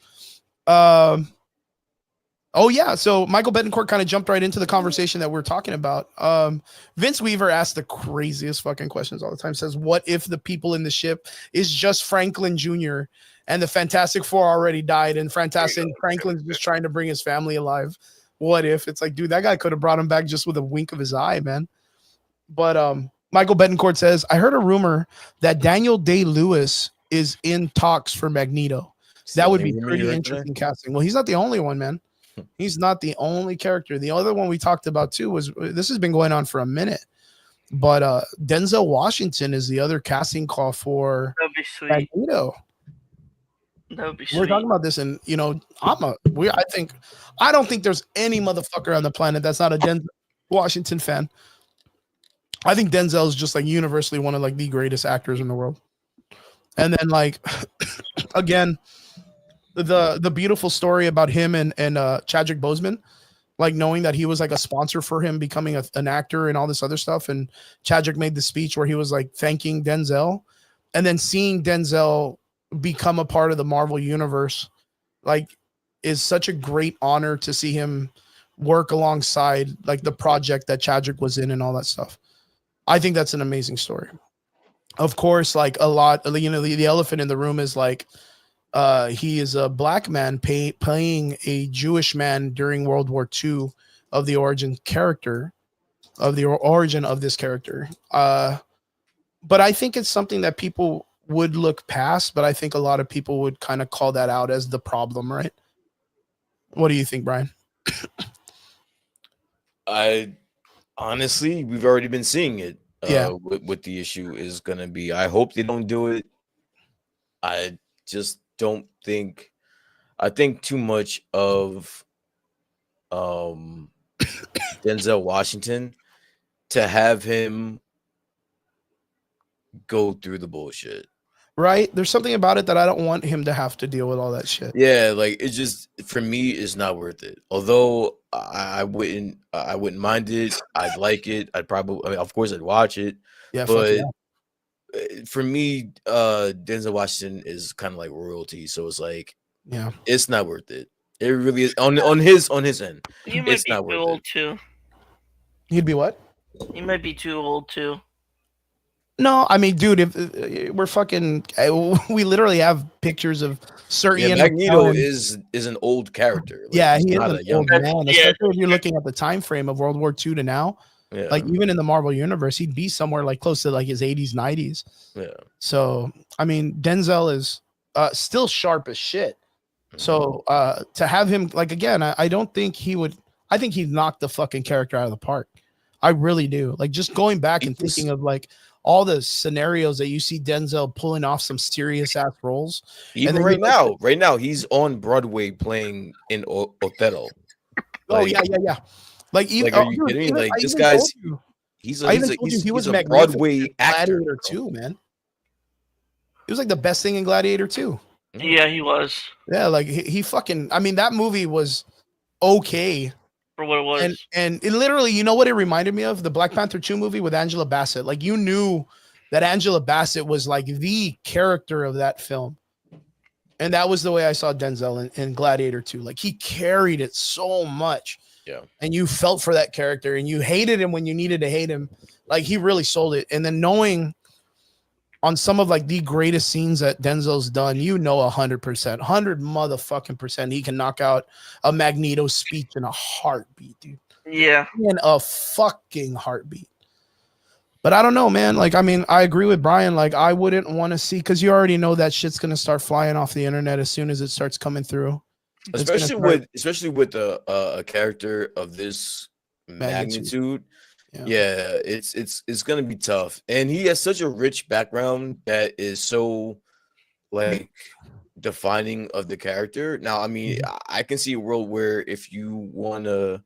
Oh, yeah. So Michael Betancourt kind of jumped right into the conversation that we're talking about. Vince Weaver asked the craziest fucking questions all the time. Says, what if the people in the ship is just Franklin Jr. and the Fantastic Four already died and Franklin's just trying to bring his family alive? What if? It's like, dude, that guy could have brought him back just with a wink of his eye, man. But Michael Betancourt says, I heard a rumor that Daniel Day-Lewis is in talks for Magneto. That would be pretty interesting casting. Well, he's not the only one, man. He's not the only character. The other one we talked about too was, this has been going on for a minute, but Denzel Washington is the other casting call for Magneto. That would be sweet. We're talking about this, and I don't think there's any motherfucker on the planet that's not a Denzel Washington fan. I think Denzel is just like universally one of like the greatest actors in the world. And then like again, the beautiful story about him and Chadwick Boseman, like knowing that he was like a sponsor for him becoming an actor and all this other stuff. And Chadwick made the speech where he was like thanking Denzel, and then seeing Denzel become a part of the Marvel universe, like is such a great honor to see him work alongside like the project that Chadwick was in and all that stuff. I think that's an amazing story. Of course, like a lot, the elephant in the room is like, he is a black man playing a Jewish man during World War II of the origin of this character. But I think it's something that people would look past, but I think a lot of people would kind of call that out as the problem, right? What do you think, Brian? Honestly, we've already been seeing it. What the issue is going to be. I hope they don't do it. I just don't think. I think too much of Denzel Washington to have him go through the bullshit. right? There's something about it that I don't want him to have to deal with all that shit. Yeah, like it's just for me, it's not worth it. Although I wouldn't mind it. I'd like it. I'd probably, I mean, of course, I'd watch it. Yeah, fuck But yeah. for me, Denzel Washington is kind of like royalty, so it's like, Yeah, it's not worth it. It really is on his end. You might It's be not too worth old it. too. he'd be what? You might be too old too. No, I mean, dude, if we're fucking, we literally have pictures of Sir Yeah, Ian Magneto McKellen. is an old character. Like, Yeah, he's he is not an a young old character. man, Yeah. especially if you're looking at the time frame of World War II to now. Yeah, Like even in the Marvel universe, he'd be somewhere like close to like his 80s, 90s. yeah. So I mean, Denzel is still sharp as shit. So to have him like again, I don't think he would. I think he'd knock the fucking character out of the park. I really do. Like just going back and thinking of like all the scenarios that you see Denzel pulling off some serious ass roles. Even then right now, he's on Broadway playing in Othello. Oh Like, yeah. Like even, Like, are you kidding me? even, Like, I this even guy's told you, he's I a even he's a, told you he's, he was he's a magnificent Broadway in actor. Gladiator 2, man. He was like the best thing in Gladiator 2. Yeah, he was Yeah, like he fucking. I mean, that movie was okay, for what it was. and it literally, you know what it reminded me of? The Black Panther 2 movie with Angela Bassett. Like you knew that Angela Bassett was like the character of that film, and that was the way I saw Denzel in Gladiator 2. Like he carried it so much. Yeah. And you felt for that character and you hated him when you needed to hate him. Like he really sold it. And then knowing on some of like the greatest scenes that Denzel's done, you know, 100%, 100 motherfucking percent, he can knock out a Magneto speech in a heartbeat, dude. Yeah. In a fucking heartbeat. But I don't know, man. Like, I mean, I agree with Brian. Like, I wouldn't want to see, because you already know that shit's gonna start flying off the internet as soon as it starts coming through. Especially with a character of this magnitude. Yeah, it's gonna be tough. And he has such a rich background that is so like defining of the character. Now, I mean, I can see a world where if you want to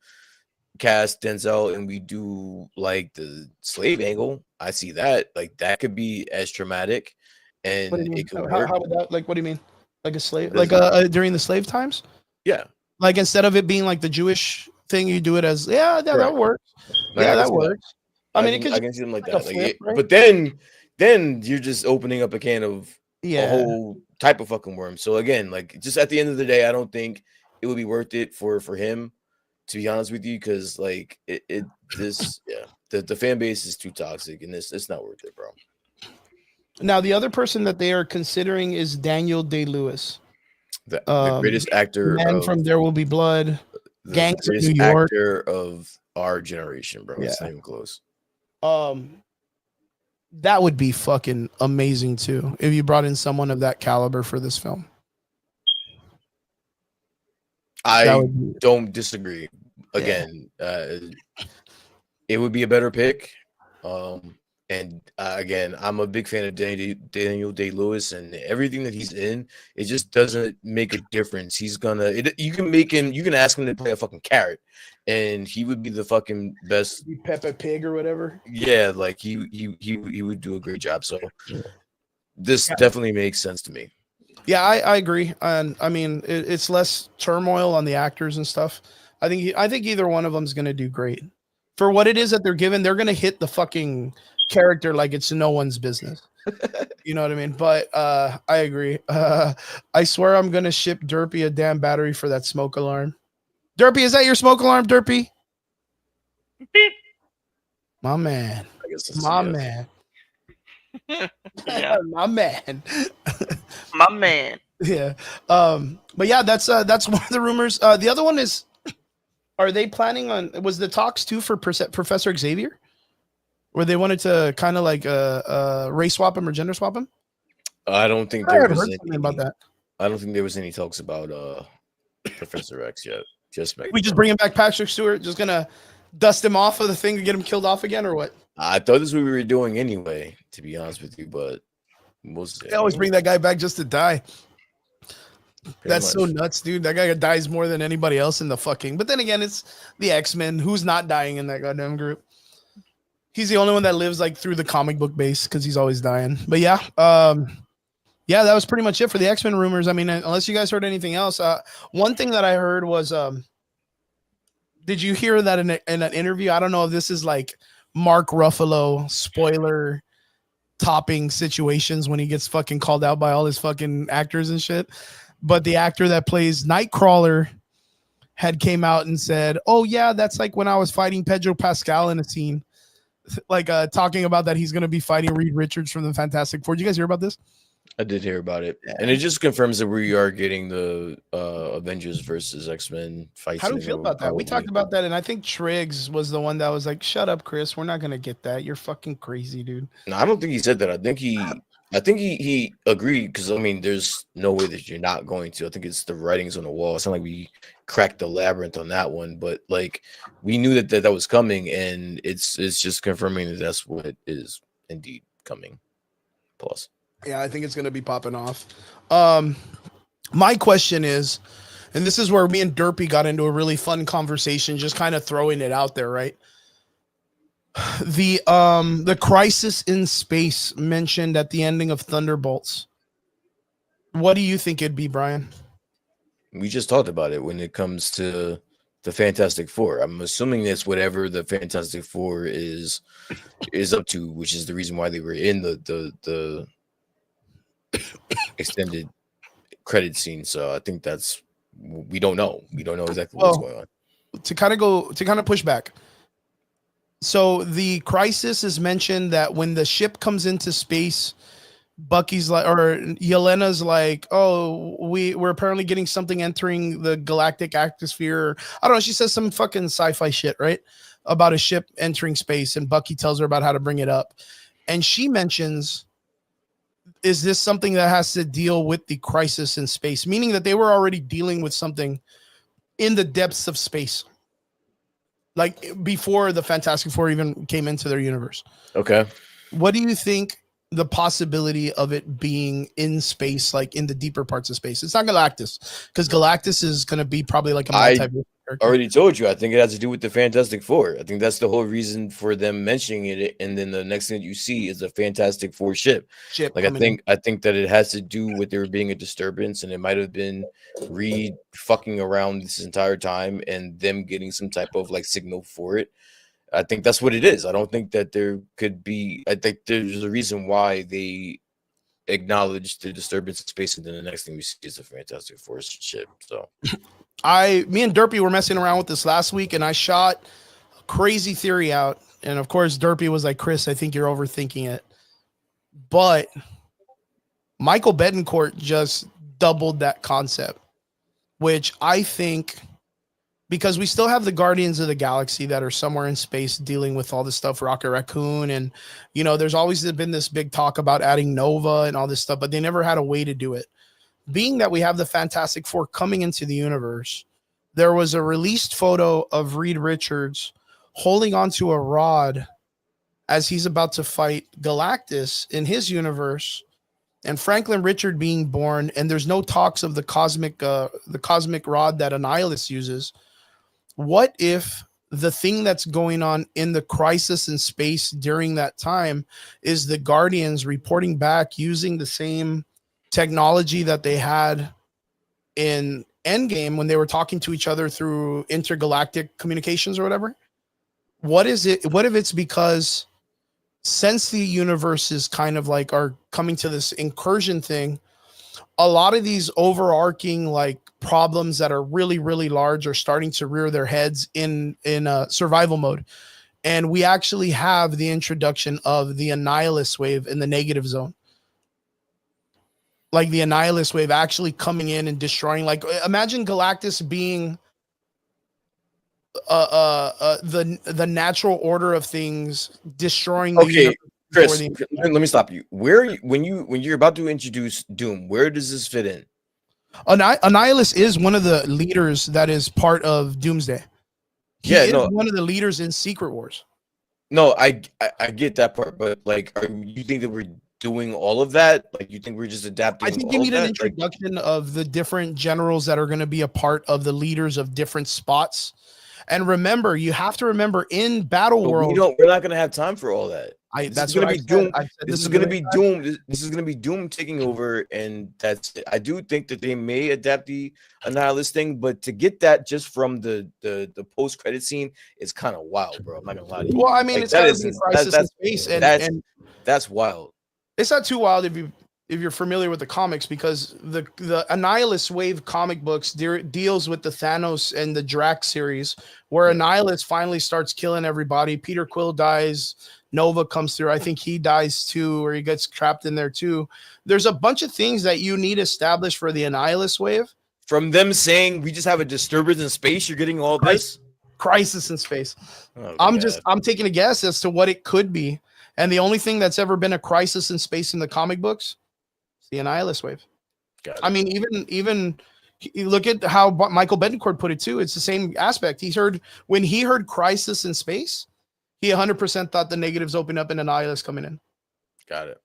cast Denzel and we do like the slave angle, I see that. Like that could be as traumatic, and What do you mean? it could work. How would that, like, what do you mean? Like a slave, There's like during the slave times? Yeah. Like instead of it being like the Jewish thing, you do it as that works. Like, yeah, I can that see works. I mean, I can see them like like that. a Like, flip, right? But then you're just opening up a can of a Yeah. whole type of fucking worm. So again, like just at the end of the day, I don't think it would be worth it for him, to be honest with you, because like the fan base is too toxic and it's not worth it, bro. Now the other person that they are considering is Daniel Day-Lewis, The greatest actor man from There Will Be Blood, the Gangs of greatest New York. actor of our generation, bro. It's Yeah. not even close. That would be fucking amazing too if you brought in someone of that caliber for this film. I don't disagree. Again, it would be a better pick. And again, I'm a big fan of Daniel Day-Lewis, and everything that he's in, it just doesn't make a difference. You can ask him to play a fucking carrot, and he would be the fucking best. Peppa Pig or whatever. Yeah, like he would do a great job. So this definitely makes sense to me. Yeah, I agree. And I mean, it's less turmoil on the actors and stuff. I think either one of them is going to do great for what it is that they're given. They're going to hit the fucking character like it's no one's business. You know what I mean? But I agree. I swear I'm going to ship Derpy a damn battery for that smoke alarm. Derpy, is that your smoke alarm, Derpy? Beep. My man. I guess that's My man. Yeah. My man. My man. Yeah. But yeah, that's one of the rumors. The other one is, are they planning on, was the talks too for Professor Xavier, where they wanted to kind of like race swap him or gender swap him? I don't think I there heard was something about that. I don't think there was any talks about Professor X yet. We just bring him back, Patrick Stewart, just gonna dust him off of the thing to get him killed off again, or what? I thought this was what we were doing anyway, to be honest with you, but we'll see. They always bring that guy back just to die. Pretty That's much. so nuts, dude. That guy dies more than anybody else in the fucking. But then again, it's the X-Men. Who's not dying in that goddamn group? He's the only one that lives like through the comic book base because he's always dying. But yeah, Yeah, that was pretty much it for the X-Men rumors. I mean, unless you guys heard anything else, one thing that I heard was, did you hear that in an interview? I don't know if this is like Mark Ruffalo spoiler topping situations when he gets fucking called out by all his fucking actors and shit. But the actor that plays Nightcrawler had came out and said, "Oh yeah, that's like when I was fighting Pedro Pascal in a scene." Like talking about that he's going to be fighting Reed Richards from the Fantastic Four. Did you guys hear about this? I did hear about it, and it just confirms that we are getting the Avengers versus X-Men fight. How do you feel about that? We talked about that, and I think Triggs was the one that was like, "Shut up, Chris. We're not gonna get that. You're fucking crazy, dude." No, I don't think he said that. I think he agreed, because I mean, there's no way that you're not going to. I think it's the writings on the wall. It's not like we cracked the labyrinth on that one, but like we knew that was coming, and it's just confirming that that's what is indeed coming. Plus. Yeah, I think it's going to be popping off. My question is, and this is where me and Derpy got into a really fun conversation, just kind of throwing it out there, right? The crisis in space mentioned at the ending of Thunderbolts. What do you think it'd be, Brian? We just talked about it when it comes to the Fantastic Four. I'm assuming it's whatever the Fantastic Four is up to, which is the reason why they were in the extended credit scene. So I think we don't know exactly what's going on. To kind of push back. So the crisis is mentioned that when the ship comes into space, Bucky's like, or Yelena's like, "Oh, we're apparently getting something entering the galactic atmosphere." I don't know. She says some fucking sci-fi shit, right? About a ship entering space, and Bucky tells her about how to bring it up. And she mentions, is this something that has to deal with the crisis in space? Meaning that they were already dealing with something in the depths of space, like before the Fantastic Four even came into their universe. Okay. What do you think the possibility of it being in space, like in the deeper parts of space? It's not Galactus, because Galactus is going to be probably like a multiverse character. Already told you. I think it has to do with the Fantastic Four. I think that's the whole reason for them mentioning it. And then the next thing that you see is a Fantastic Four ship. Like I think that it has to do with there being a disturbance, and it might have been Reed fucking around this entire time and them getting some type of like signal for it. I think that's what it is. I don't think that there could be. I think there's a reason why they acknowledge the disturbance in space, and then the next thing we see is a Fantastic Four ship. So, me and Derpy were messing around with this last week, and I shot a crazy theory out, and of course, Derpy was like, "Chris, I think you're overthinking it," but Michael Betancourt just doubled that concept, which I think, because we still have the Guardians of the Galaxy that are somewhere in space dealing with all this stuff, Rocket Raccoon. And, you know, there's always been this big talk about adding Nova and all this stuff, but they never had a way to do it. Being that we have the Fantastic Four coming into the universe, there was a released photo of Reed Richards holding onto a rod as he's about to fight Galactus in his universe, and Franklin Richard being born. And there's no talks of the cosmic rod that Annihilus uses. What if the thing that's going on in the crisis in space during that time is the Guardians reporting back using the same technology that they had in Endgame when they were talking to each other through intergalactic communications or whatever? What if it's because since the universe is kind of like are coming to this incursion thing, a lot of these overarching like problems that are really, really large are starting to rear their heads in survival mode. And we actually have the introduction of the Annihilus wave in the negative zone. Like the Annihilus wave actually coming in and destroying, like imagine Galactus being the natural order of things destroying the universe. Chris, let me stop you. When you're about to introduce Doom, where does this fit in? Annihilus is one of the leaders that is part of Doomsday. He is one of the leaders in Secret Wars. No, I get that part, but like, you think that we're doing all of that? Like, you think we're just adapting? I think you need an introduction of the different generals that are going to be a part of the leaders of different spots. And remember, you have to remember in Battle World, we're not going to have time for all that. This is gonna be Doom. This is gonna be Doom. This is gonna be Doom taking over, and that's it. I do think that they may adapt the Annihilus thing, but to get that just from the post credit scene is kind of wild, bro. I'm not gonna lie to you. Well, I mean, it's gotta be Crisis in Space, and that's wild. It's not too wild if you're familiar with the comics, because the Annihilus Wave comic books deals with the Thanos and the Drax series, where Annihilus finally starts killing everybody. Peter Quill dies. Nova comes through. I think he dies too, or he gets trapped in there too. There's a bunch of things that you need established for the Annihilus Wave. From them saying we just have a disturbance in space, you're getting all this? Crisis in Space. I'm taking a guess as to what it could be. And the only thing that's ever been a crisis in space in the comic books is the Annihilus Wave. I mean, even you look at how Michael Betancourt put it too. It's the same aspect. When he heard crisis in space, he 100% thought the negatives opened up and Annihilus coming in. Got it.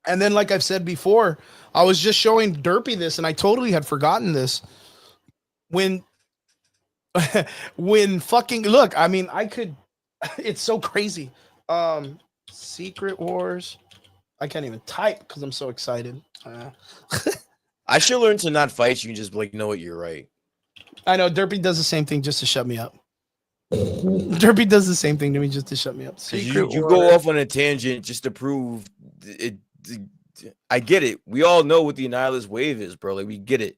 And then, like I've said before, I was just showing Derpy this, and I totally had forgotten this. When fucking look, I mean, I could. It's so crazy. Secret Wars. I can't even type because I'm so excited. I should learn to not fight you and just know what, you're right. I know Derpy does the same thing just to shut me up. Derpy does the same thing to me just to shut me up. You go off on a tangent just to prove it. I get it. We all know what the Annihilus Wave is, bro. We get it.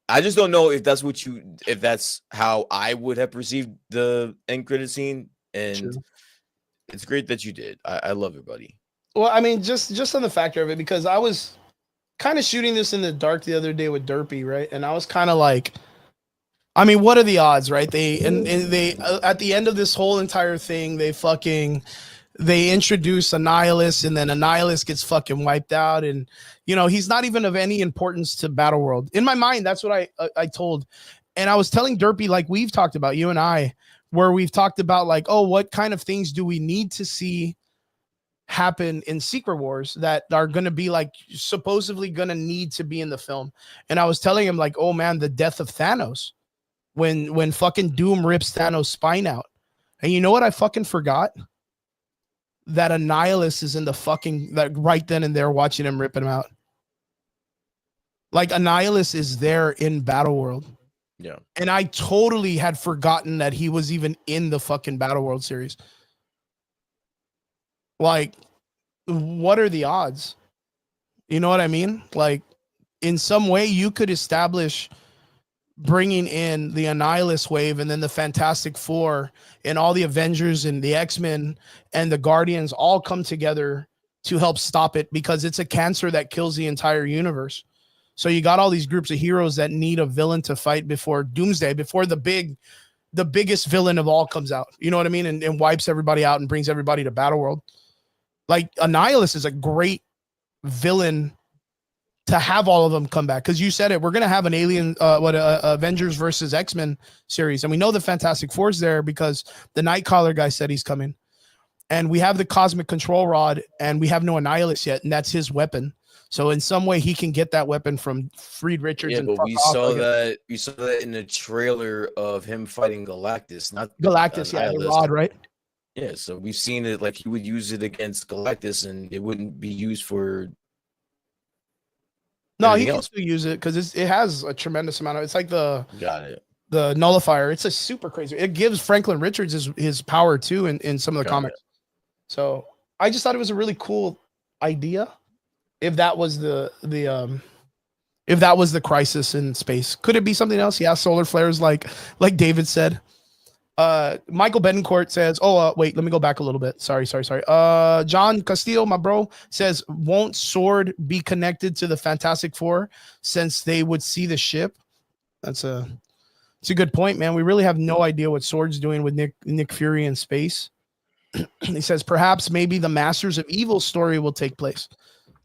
I just don't know if that's how I would have perceived the end credit scene. And it's great that you did. I love it, buddy. Well, I mean, just on the factor of it, because I was kind of shooting this in the dark the other day with Derpy, right? And I was kind of like, I mean, what are the odds, right? They at the end of this whole entire thing, they introduce Annihilus, and then Annihilus gets fucking wiped out, and he's not even of any importance to Battleworld. In my mind, that's what I told, and I was telling Derpy, like we've talked about, you and I, where we've talked about what kind of things do we need to see happen in Secret Wars that are going to be supposedly going to need to be in the film. And I was telling him oh man, the death of Thanos, when fucking Doom rips Thanos' spine out. And you know what I fucking forgot? That Annihilus is in the fucking right then and there watching him rip him out. Annihilus is there in Battleworld. Yeah. And I totally had forgotten that he was even in the fucking Battleworld series. What are the odds? You know what I mean? In some way you could establish bringing in the Annihilus Wave and then the Fantastic Four and all the Avengers and the X-Men and the Guardians all come together to help stop it, because it's a cancer that kills the entire universe. So you got all these groups of heroes that need a villain to fight before Doomsday, before the biggest villain of all comes out. You know what I mean? And wipes everybody out and brings everybody to Battleworld. Annihilus is a great villain to have all of them come back, because you said it. We're gonna have an Avengers versus X-Men series, and we know the Fantastic Four's there because the Nightcrawler guy said he's coming, and we have the Cosmic Control Rod, and we have no Annihilus yet, and that's his weapon. So in some way, he can get that weapon from Reed Richards. Yeah, but we saw that in the trailer of him fighting Galactus, not Galactus. Yeah, the rod, right? Yeah, so we've seen it he would use it against Galactus, and it wouldn't be used for. No, he can still use it because it has a tremendous amount of. It's the nullifier. It's a super crazy. It gives Franklin Richards his power too in some of the comics. So I just thought it was a really cool idea. If that was the crisis in space, could it be something else? Yeah, solar flares, like David said. Michael Betancourt says, wait, let me go back a little bit. Sorry. John Castillo, my bro, says, won't Sword be connected to the Fantastic Four since they would see the ship? It's a good point, man. We really have no idea what Sword's doing with Nick Fury in space. He says, maybe the Masters of Evil story will take place.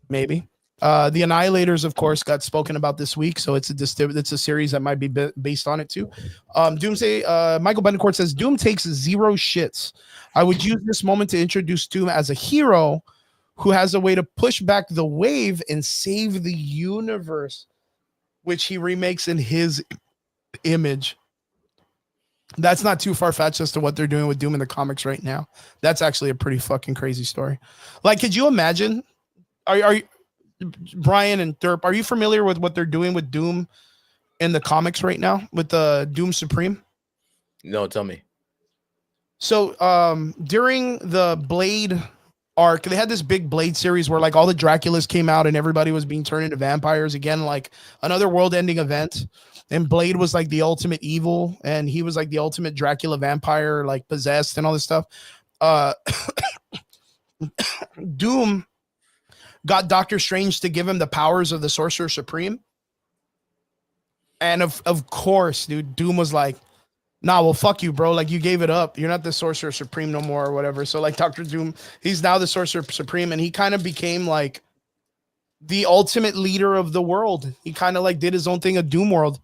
Maybe. The Annihilators, of course, got spoken about this week, so it's a series that might be based on it too. Doomsday, Michael Betancourt says, Doom takes zero shits. I would use this moment to introduce Doom as a hero who has a way to push back the wave and save the universe, which he remakes in his image. That's not too far-fetched as to what they're doing with Doom in the comics right now. That's actually a pretty fucking crazy story. Like, could you imagine? Are you, Brian and Derp, are you familiar with what they're doing with Doom in the comics right now with the Doom Supreme? No, tell me. So during the Blade arc, they had this big Blade series where like all the Draculas came out and everybody was being turned into vampires again, like another world-ending event. And Blade was like the ultimate evil, and he was like the ultimate Dracula vampire, like possessed and all this stuff. Doom got Doctor Strange to give him the powers of the Sorcerer Supreme. And of course, dude, Doom was like, nah, well, fuck you, bro. Like, you gave it up. You're not the Sorcerer Supreme no more or whatever. So, like, Dr. Doom, he's now the Sorcerer Supreme, and he kind of became, like, the ultimate leader of the world. He kind of, like, did his own thing of Doom World.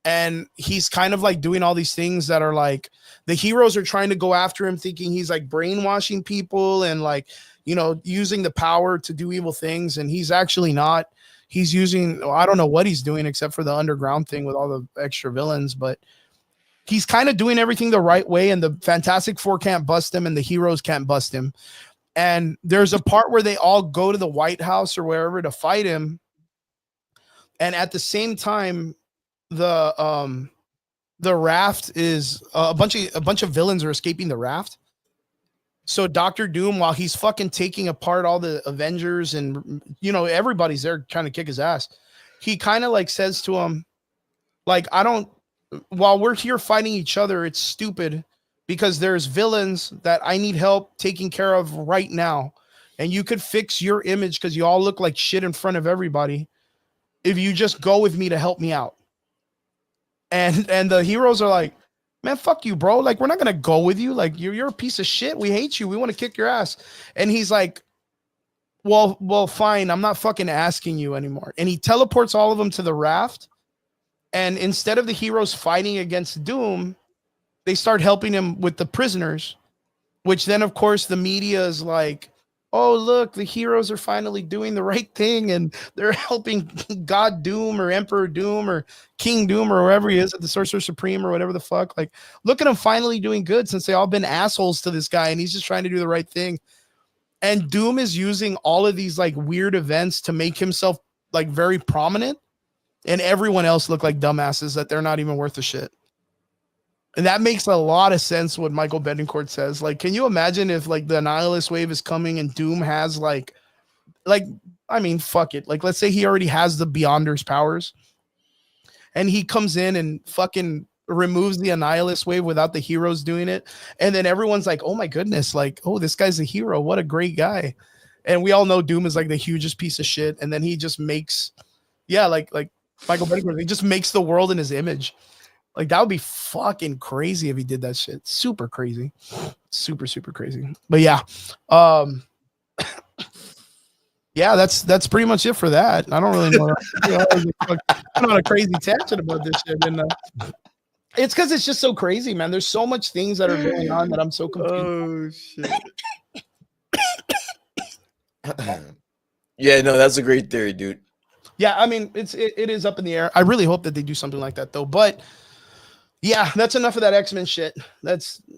And he's kind of, like, doing all these things that are, like, the heroes are trying to go after him, thinking he's, like, brainwashing people and, like, you know, using the power to do evil things. And he's actually not. He's using, I don't know what he's doing except for the underground thing with all the extra villains, but he's kind of doing everything the right way, and the Fantastic Four can't bust him and the heroes can't bust him. And there's a part where they all go to the White House or wherever to fight him. And at the same time, the raft is a bunch of villains are escaping the raft. So Dr. Doom, while he's fucking taking apart all the Avengers and, you know, everybody's there trying to kick his ass, he kind of like says to him, like, while we're here fighting each other, it's stupid because there's villains that I need help taking care of right now. And you could fix your image because you all look like shit in front of everybody if you just go with me to help me out. And the heroes are like, man, fuck you, bro. Like, we're not going to go with you. Like, you're a piece of shit. We hate you. We want to kick your ass. And he's like, well, fine. I'm not fucking asking you anymore. And he teleports all of them to the raft. And instead of the heroes fighting against Doom, they start helping him with the prisoners, which then, of course, the media is like, oh, look, the heroes are finally doing the right thing, and they're helping God Doom or Emperor Doom or King Doom or wherever he is at the Sorcerer Supreme or whatever the fuck. Like, look at him finally doing good since they all been assholes to this guy, and he's just trying to do the right thing. And Doom is using all of these like weird events to make himself like very prominent, and everyone else look like dumbasses that they're not even worth a shit. And that makes a lot of sense what Michael Betancourt says. Like, can you imagine if like the Annihilus wave is coming and Doom has like, I mean, fuck it. Like, let's say he already has the Beyonders powers and he comes in and fucking removes the Annihilus wave without the heroes doing it. And then everyone's like, oh my goodness, like, oh, this guy's a hero. What a great guy. And we all know Doom is like the hugest piece of shit. And then he just makes, like Michael Betancourt, he just makes the world in his image. Like, that would be fucking crazy if he did that shit. Super crazy. Super, super crazy. But yeah. Yeah, that's pretty much it for that. I don't really know. I'm on a crazy tangent about this shit. And it's because it's just so crazy, man. There's so much things that are going on that I'm so confused. Oh, shit. Yeah, no, that's a great theory, dude. Yeah, I mean, it is up in the air. I really hope that they do something like that, though. But yeah, that's enough of that X-Men shit.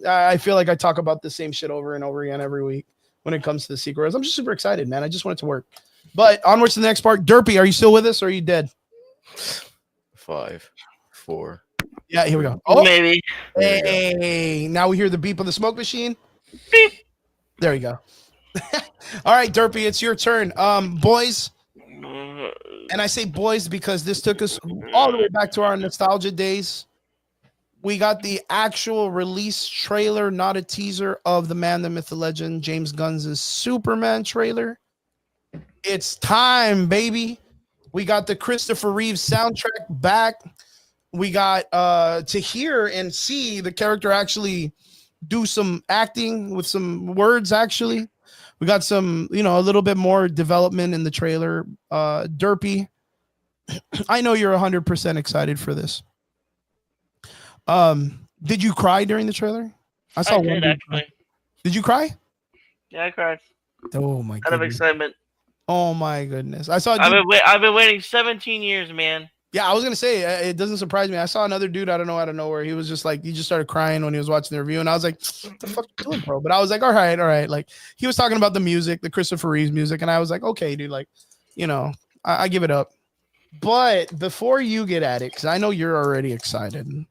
I feel like I talk about the same shit over and over again every week when it comes to the sequels. I'm just super excited, man. I just want it to work. But onwards to the next part. Derpy, are you still with us or are you dead? 5, 4. Yeah, here we go. Oh, maybe. Hey, now we hear the beep of the smoke machine. Beep. There you go. All right, Derpy, it's your turn. Boys. And I say boys because this took us all the way back to our nostalgia days. We got the actual release trailer, not a teaser, of the man, the myth, the legend, James Gunn's Superman trailer. It's time, baby. We got the Christopher Reeve soundtrack back. We got to hear and see the character actually do some acting with some words, actually. We got some, a little bit more development in the trailer. Derpy, I know you're 100% excited for this. Did you cry during the trailer? I did, actually. Did you cry? Yeah, I cried. Oh my god! Out of excitement. Oh my goodness! I saw. I've been waiting 17 years, man. Yeah, I was gonna say it doesn't surprise me. I saw another dude I don't know out of nowhere. He was just like he just started crying when he was watching the review, and I was like, "What the fuck you doing, bro?" But I was like, "All right." Like he was talking about the music, the Christopher Reeves music, and I was like, "Okay, dude. Like, I give it up." But before you get at it, because I know you're already excited,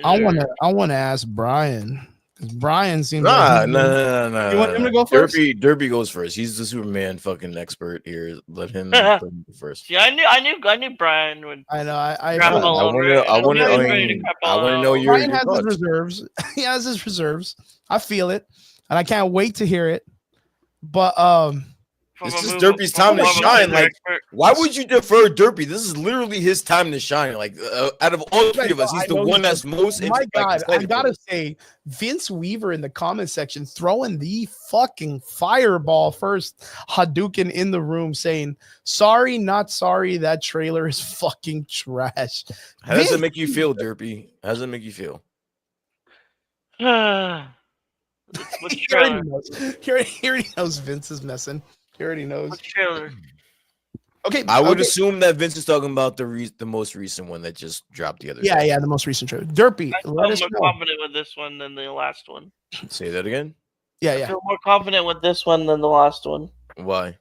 I wanna ask Brian. Because Brian seems like Nah. You want him to go first? Derpy goes first. He's the Superman fucking expert here. Let him go first. Yeah, I knew Brian would. I know. I Crap feel- all over it. I want Ready to know your Brian has his thoughts. reserves. He has his reserves. I feel it, and I can't wait to hear it. But This is Derpy's time to shine. Like, why would you defer Derpy? This is literally his time to shine. Like, out of all three of us, he's the one that's most. My God, I gotta say, Vince Weaver in the comment section throwing the fucking fireball first, Hadouken in the room, saying, "Sorry, not sorry. That trailer is fucking trash." How does it make you feel, Derpy? How does it make you feel? Which trailer? He already knows Vince is messing. He already knows. Which trailer? Okay, I would assume that Vince is talking about the most recent one that just dropped the other day. Yeah, the most recent trailer. Derpy, I feel more confident with this one than the last one. Say that again? Yeah. I feel more confident with this one than the last one. Why?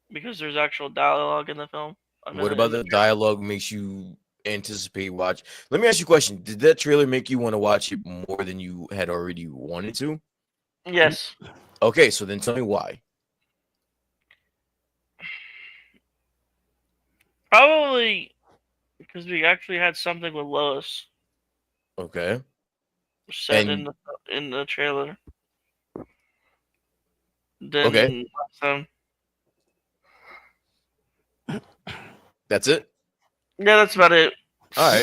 Because there's actual dialogue in the film. What about the dialogue makes you anticipate watch? Let me ask you a question. Did that trailer make you want to watch it more than you had already wanted to? Yes. Okay, so then tell me why. Probably because we actually had something with Lois. Okay. Said in the trailer. Okay. That's it? Yeah, that's about it. All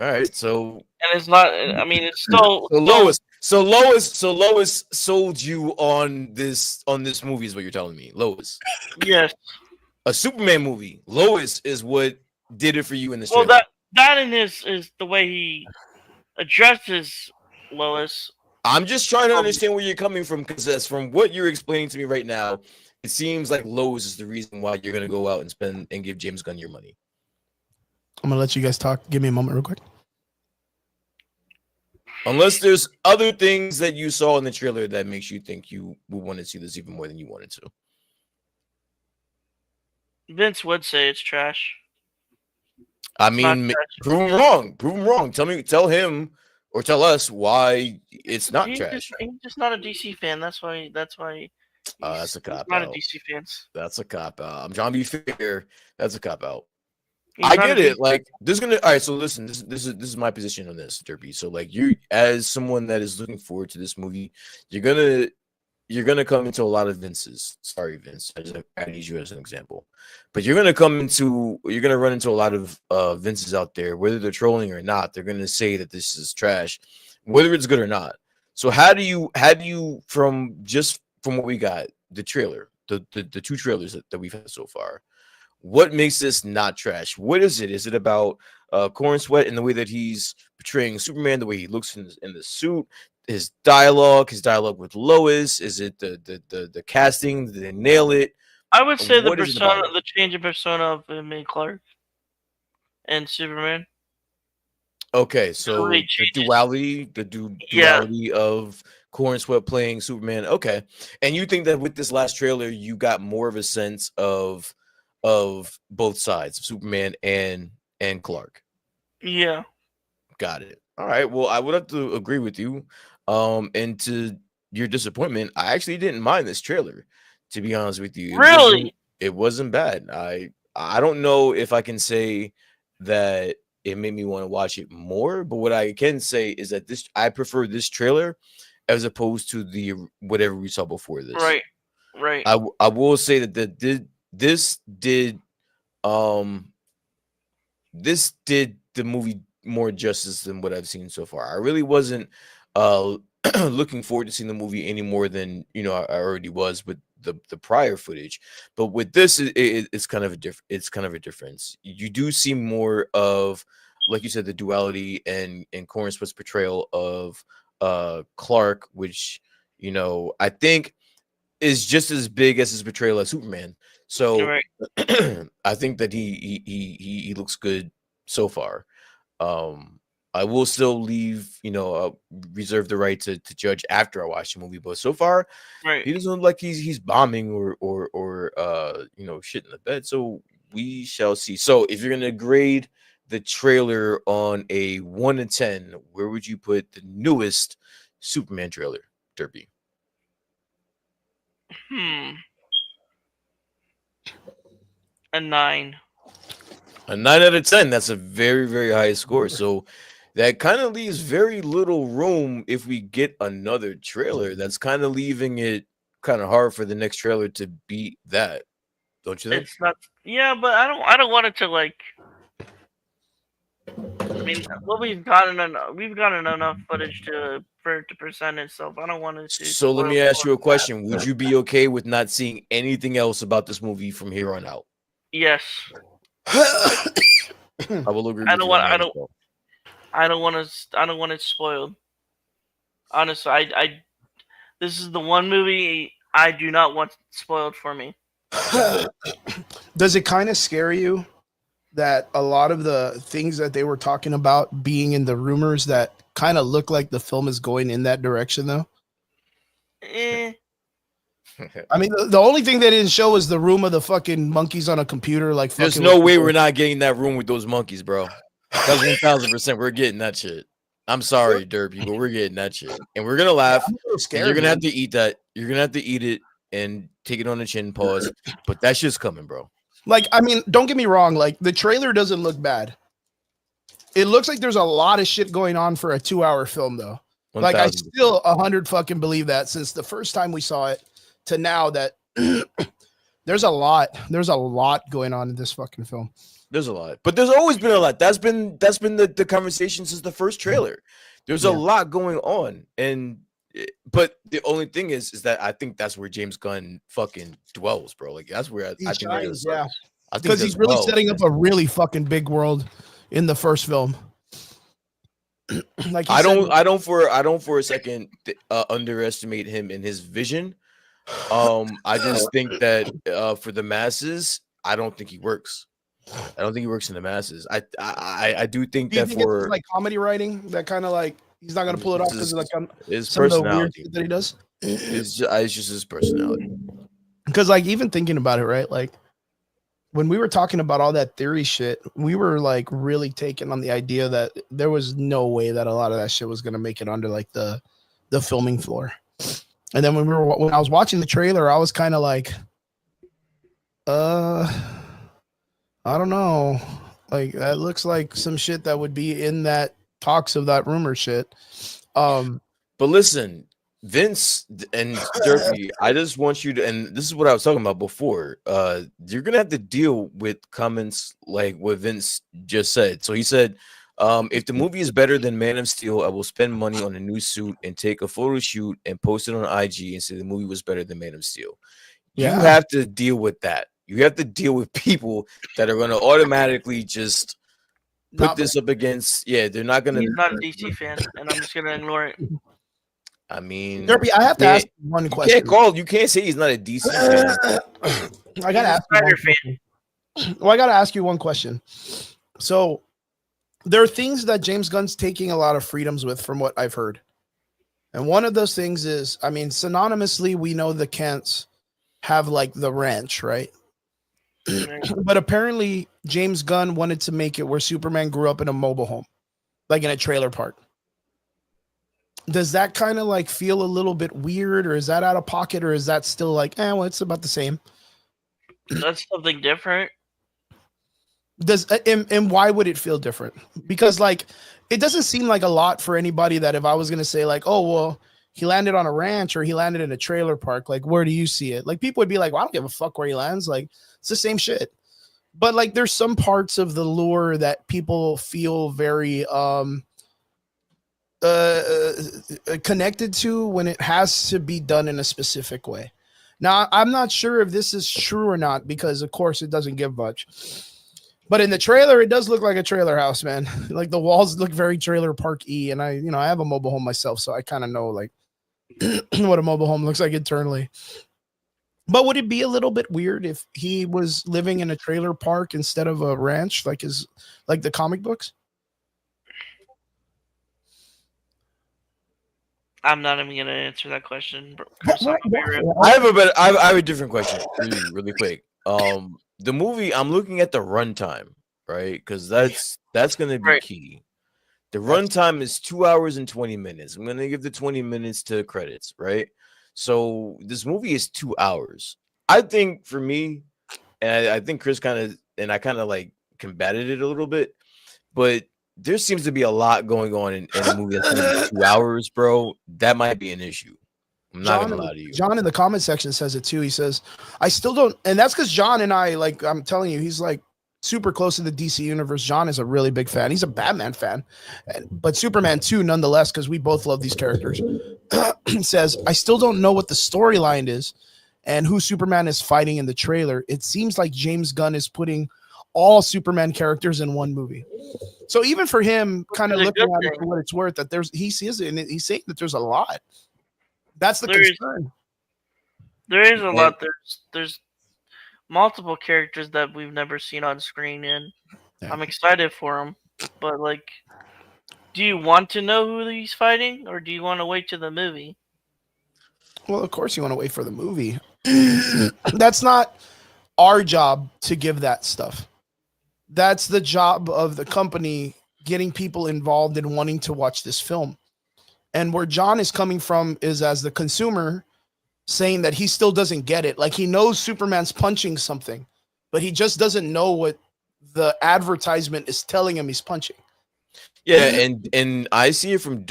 right. So and it's not. I mean, it's still. So Lois sold you on this movie is what you're telling me, Lois. Yes. A Superman movie. Lois is what did it for you in this. Well, trailer. that in his is the way he addresses Lois. I'm just trying to understand where you're coming from, because from what you're explaining to me right now, it seems like Lois is the reason why you're gonna go out and spend and give James Gunn your money. I'm gonna let you guys talk. Give me a moment, real quick. Unless there's other things that you saw in the trailer that makes you think you would want to see this even more than you wanted to. Vince would say it's trash. I mean, prove him wrong. Prove him wrong. Tell him or tell us why it's not trash. He's just not a DC fan. That's why. That's a cop out. Not a DC fan. That's a cop out. I'm trying to be fair. That's a cop out. I get it. Like, this gonna. All right. So listen. This is my position on this, Derpy. So like, you as someone that is looking forward to this movie, you're gonna come into a lot of Vince's. Sorry, Vince. I use you as an example. But you're gonna run into a lot of Vince's out there, whether they're trolling or not. They're gonna say that this is trash, whether it's good or not. So how do you from what we got, the trailer, the two trailers that we've had so far, what makes this not trash? What is it? Is it about Corn Sweat and the way that he's portraying Superman, the way he looks in the suit? His dialogue with Lois? Is it the casting? Did they nail it? I would say the change of persona of him and Clark and Superman. Okay, so the duality of Corn Sweat playing Superman. Okay, and you think that with this last trailer, you got more of a sense of both sides, of Superman and Clark. Yeah, got it. All right. Well, I would have to agree with you. And to your disappointment, I actually didn't mind this trailer, to be honest with you. It wasn't bad. I don't know if I can say that it made me want to watch it more, but what I can say is that I prefer this trailer as opposed to the whatever we saw before this. Right. I will say that this did the movie more justice than what I've seen so far. I really wasn't looking forward to seeing the movie any more than I already was with the prior footage. But with this, it's kind of a difference. You do see more of, like you said, the duality and Corn Sweat's portrayal of Clark, which I think is just as big as his portrayal as Superman. So Right. I think that he looks good so far. I will still reserve the right to judge after I watch the movie, but so far Right. he doesn't look like he's bombing or shit in the bed. So we shall see. So if you're gonna grade the trailer on a 1 to 10, where would you put the newest Superman trailer, Derpy? A 9. A 9 out of 10. That's a very, very high score. So that kind of leaves very little room if we get another trailer. That's kind of leaving it kind of hard for the next trailer to beat that. Don't you think? It's not. Yeah, but I don't want it to like. I mean, what we've gotten enough footage for it to present itself. I don't want it to So let spoil me ask you a for that. question. Would you be okay with not seeing anything else about this movie from here on out? Yes. I will agree with I don't you want. on that I as don't. well. I don't want to. I don't want it spoiled. Honestly, I. This is the one movie I do not want spoiled for me. Does it kind of scare you that a lot of the things that they were talking about being in the rumors that kind of look like the film is going in that direction, though? I mean, the only thing they didn't show was the room of the fucking monkeys on a computer. Like, there's no way we're not getting that room with those monkeys, bro. That's 1,000%. We're getting that shit. I'm sorry, Derpy, but we're getting that shit, and we're gonna laugh. Scared, you're gonna have to eat that. You're gonna have to eat it and take it on the chin, pause. But that shit's coming, bro. Like, I mean, don't get me wrong. Like, the trailer doesn't look bad. It looks like there's a lot of shit going on for a 2-hour film, though. 1, like, I still 100 fucking believe that since the first time we saw it to now that there's a lot going on in this fucking film. There's a lot, but there's always been a lot. That's been the conversation since the first trailer. There's a lot going on, but the only thing is that I think that's where James Gunn fucking dwells, bro. Like that's where I think shines, because he's really setting up a really fucking big world in the first film. Like I don't for a second underestimate him in his vision. I just think that for the masses, I don't think he works. I don't think he works in the masses. I do think that for like comedy writing, that kind of like he's not gonna pull it off because like his some personality of the weird shit that he does. It's just his personality. Because like even thinking about it, right? Like when we were talking about all that theory shit, we were like really taken on the idea that there was no way that a lot of that shit was gonna make it under like the filming floor. And then when I was watching the trailer, I was kind of like, I don't know. Like that looks like some shit that would be in that talks of that rumor shit. But listen, Vince and Derpy, I just want you to, and this is what I was talking about before. You're gonna have to deal with comments like what Vince just said. So he said, if the movie is better than Man of Steel, I will spend money on a new suit and take a photo shoot and post it on IG and say the movie was better than Man of Steel. You have to deal with that. You have to deal with people that are going to automatically just put this up against. Yeah, they're not going to. He's not a DC fan, and I'm just going to ignore it. I mean, Derpy, I have to ask one question. You can't say he's not a DC fan. I got to ask you one question. Well, I got to ask you one question. So there are things that James Gunn's taking a lot of freedoms with, from what I've heard. And one of those things is, I mean, synonymously, we know the Kents have like the ranch, right? But apparently James Gunn wanted to make it where Superman grew up in a mobile home, like in a trailer park. Does that kind of like feel a little bit weird, or is that out of pocket, or is that still like, well, it's about the same? That's something different. And why would it feel different? Because like, it doesn't seem like a lot for anybody that if I was going to say like, oh, well, he landed on a ranch or he landed in a trailer park, like, where do you see it? Like, people would be like, well, I don't give a fuck where he lands. Like, it's the same shit. But like, there's some parts of the lore that people feel very connected to when it has to be done in a specific way. Now, I'm not sure if this is true or not, because of course it doesn't give much. But in the trailer, it does look like a trailer house, man. Like the walls look very trailer park-y, and I have a mobile home myself, so I kind of know like what a mobile home looks like internally. But would it be a little bit weird if he was living in a trailer park instead of a ranch, like the comic books? I'm not even gonna answer that question, Chris. I have a different question for you, really quick. The movie, I'm looking at the runtime, right? Because that's gonna be key. The runtime is 2 hours and 20 minutes. I'm gonna give the 20 minutes to credits, right? So this movie is 2 hours. I think for me, and I think Chris I kind of like combated it a little bit, but there seems to be a lot going on in a movie that's gonna be 2 hours, bro. That might be an issue. I'm not gonna lie to you. John in the comment section says it too. He says, I still don't, and that's because John and I, like, I'm telling you, he's like super close to the DC universe. John is a really big fan. He's a Batman fan, but Superman too, nonetheless, because we both love these characters. Says, I still don't know what the storyline is and who Superman is fighting in the trailer. It seems like James Gunn is putting all Superman characters in one movie. So even for him, kind of looking at it for what it's worth, that he sees it and he's saying that there's a lot. That's the concern. There is a lot. There's multiple characters that we've never seen on screen, and I'm excited for them. But like, do you want to know who he's fighting, or do you want to wait to the movie? Well, of course you want to wait for the movie. That's not our job to give that stuff. That's the job of the company getting people involved in wanting to watch this film. And where John is coming from is as the consumer saying that he still doesn't get it. Like, he knows Superman's punching something, but he just doesn't know what the advertisement is telling him he's punching. Yeah, and I see it from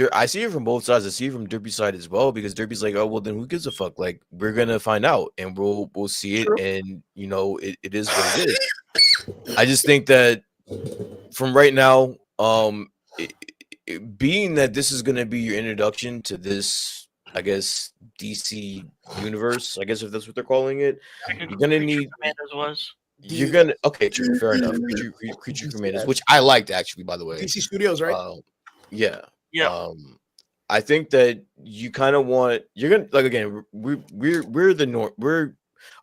both sides. I see it from Derpy's side as well, because Derpy's like, oh well, then who gives a fuck? Like, we're gonna find out and we'll see it, and you know, it is what it is. I just think that from right now, being that this is gonna be your introduction to this, I guess, DC universe, I guess, if that's what they're calling it, you're gonna need. You're gonna fair enough. Creature Commanders, which I liked actually, by the way. DC Studios, right? Yeah. I think that you kind of want, you're gonna, like, again, we're the norm.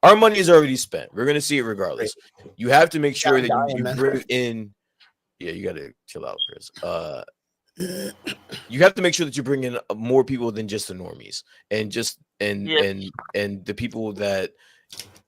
Our money is already spent. We're gonna see it regardless. You have to make sure that you bring in. Yeah, you gotta chill out, Chris. You have to make sure that you bring in more people than just the normies, and the people that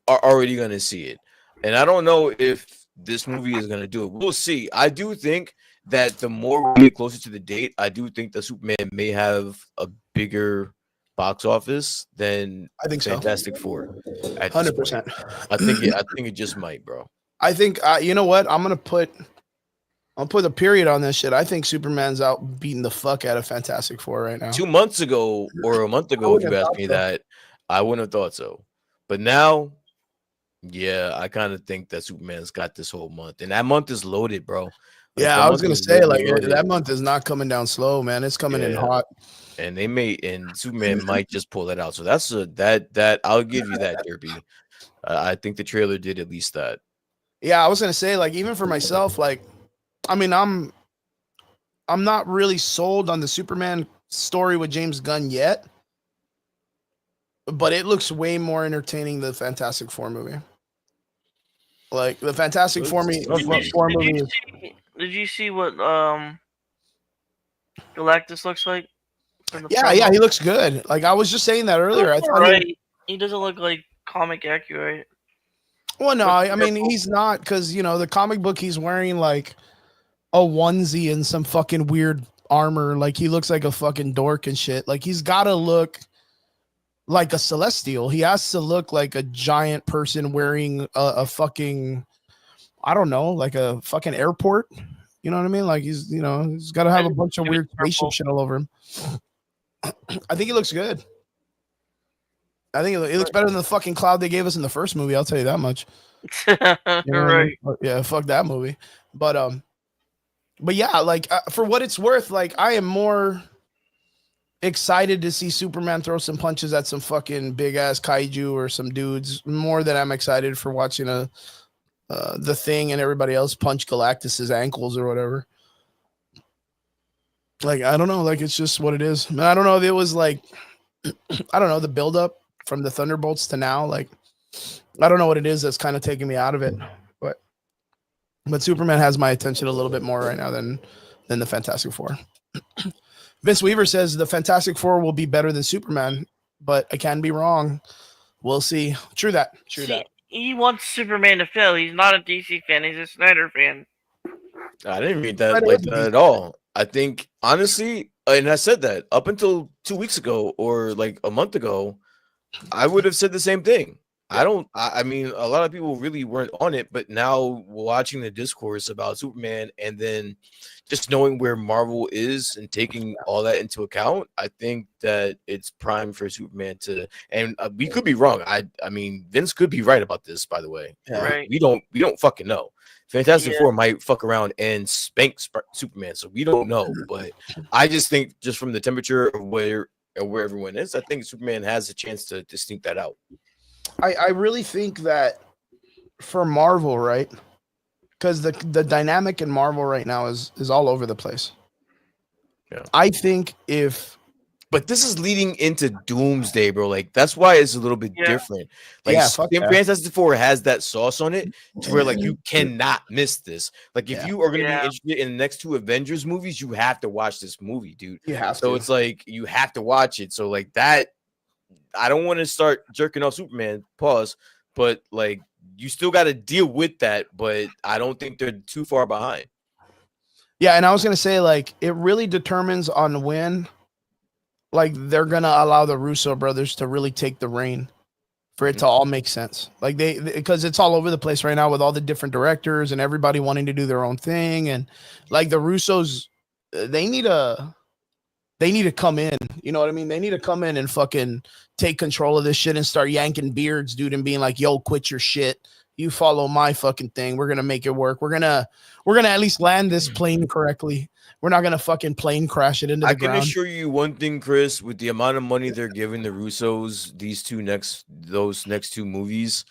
are already gonna see it. And I don't know if this movie is going to do it. We'll see. I do think that the more we get closer to the date, I do think that Superman may have a bigger box office than Fantastic Four. 100%. I think it just might, bro. I think you know what? I'll put a period on this shit. I think Superman's out beating the fuck out of Fantastic Four right now. 2 months ago or a month ago, if you asked me that, I wouldn't have thought so. But now, yeah, I kind of think that Superman's got this whole month, and that month is loaded, bro. Like, yeah, I was gonna say, like, that month is not coming down slow, man. It's coming in hot, and Superman might just pull that out. So that's that I'll give you that, Derpy. I think the trailer did at least that. Yeah, I was gonna say, like, even for myself, like, I mean, I'm not really sold on the Superman story with James Gunn yet, but it looks way more entertaining than the Fantastic Four movie. Like, the Fantastic Four movie. Did you see what Galactus looks like? Yeah, he looks good. Like, I was just saying that earlier. I thought he doesn't look like comic accurate. Well, no, I mean, he's not, because, you know, the comic book, he's wearing like a onesie and some fucking weird armor. Like, he looks like a fucking dork and shit. Like, he's got to look like a Celestial. He has to look like a giant person wearing a fucking, I don't know, like a fucking airport. You know what I mean? Like, he's got to have a bunch of weird spaceship shit all over him. I think he looks good. I think it looks better than the fucking cloud they gave us in the first movie. I'll tell you that much. You know, right? Yeah, fuck that movie. But yeah, like, for what it's worth, like, I am more excited to see Superman throw some punches at some fucking big ass kaiju or some dudes more than I'm excited for watching the Thing and everybody else punch Galactus's ankles or whatever. Like, I don't know, like, it's just what it is. I don't know if it was like, I don't know, the buildup from the Thunderbolts to now, like, I don't know what it is that's kind of taking me out of it, but Superman has my attention a little bit more right now than the Fantastic Four. Vince Weaver says the Fantastic Four will be better than Superman, but I can be wrong. We'll see. True that. He wants Superman to fail. He's not a DC fan. He's a Snyder fan. I didn't read that like that at all. I think honestly, and I said that up until 2 weeks ago or like a month ago, I would have said the same thing. I mean, a lot of people really weren't on it, but now watching the discourse about Superman and then just knowing where Marvel is and taking all that into account, I think that it's prime for Superman to. And we could be wrong. I mean, Vince could be right about this. By the way, Right? We don't fucking know. Fantastic Four might fuck around and spank Superman, so we don't know. But I just think, just from the temperature of where everyone is, I think Superman has a chance to sneak that out. I really think that for Marvel, right? Because the dynamic in Marvel right now is all over the place. Yeah. I think but this is leading into Doomsday, bro. Like that's why it's a little bit different. Like Fantastic Four has that sauce on it to where like you cannot miss this. Like if you are gonna be interested in the next 2 Avengers movies, you have to watch this movie, dude. You have to. It's like you have to watch it. So like that. I don't want to start jerking off Superman, but like you still got to deal with that, but I don't think they're too far behind. Yeah, and I was gonna say, like, it really determines on when, like, they're gonna allow the Russo brothers to really take the reign for it to all make sense. Like because it's all over the place right now with all the different directors and everybody wanting to do their own thing, and like the Russos, they need to come in. You know what I mean? They need to come in and fucking take control of this shit and start yanking beards, dude, and being like, yo, quit your shit. You follow my fucking thing. We're going to make it work. We're going to at least land this plane correctly. We're not going to fucking plane crash it into the ground. I can assure you one thing, Chris, with the amount of money they're giving the Russos, those next 2 movies,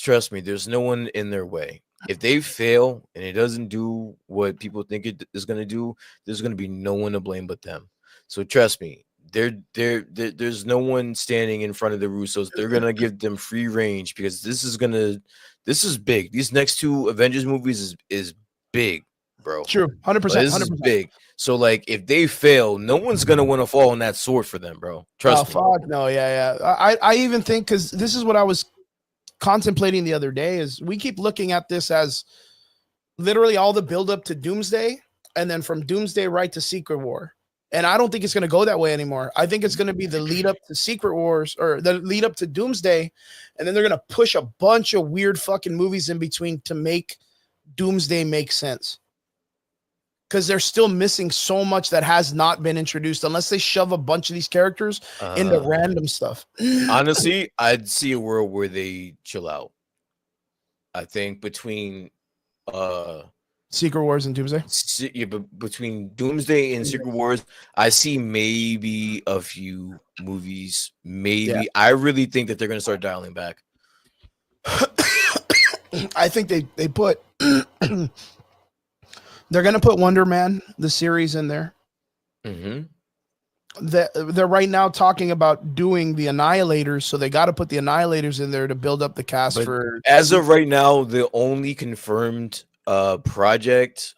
trust me, there's no one in their way. If they fail and it doesn't do what people think it is going to do, there's going to be no one to blame but them. So trust me, there's no one standing in front of the Russos. They're going to give them free range because this is big. These next 2 Avengers movies is big, bro. True, 100%. This is big. So like, if they fail, no one's going to want to fall on that sword for them, bro. Trust me. Fuck no, yeah. I even think, because this is what I was contemplating the other day, is we keep looking at this as literally all the build up to Doomsday and then from Doomsday right to Secret War. And I don't think it's going to go that way anymore. I think it's going to be the lead up to Secret Wars, or the lead up to Doomsday. And then they're going to push a bunch of weird fucking movies in between to make Doomsday make sense. Because they're still missing so much that has not been introduced unless they shove a bunch of these characters into random stuff. Honestly, I'd see a world where they chill out. I think between Secret Wars and Doomsday. But between Doomsday and Secret Wars, I see maybe a few movies. Maybe. Yeah. I really think that they're going to start dialing back. I think they put they're going to put Wonder Man, the series, in there. Mm-hmm. They're right now talking about doing the Annihilators, so they got to put the Annihilators in there to build up the cast. But for as of right now, the only confirmed project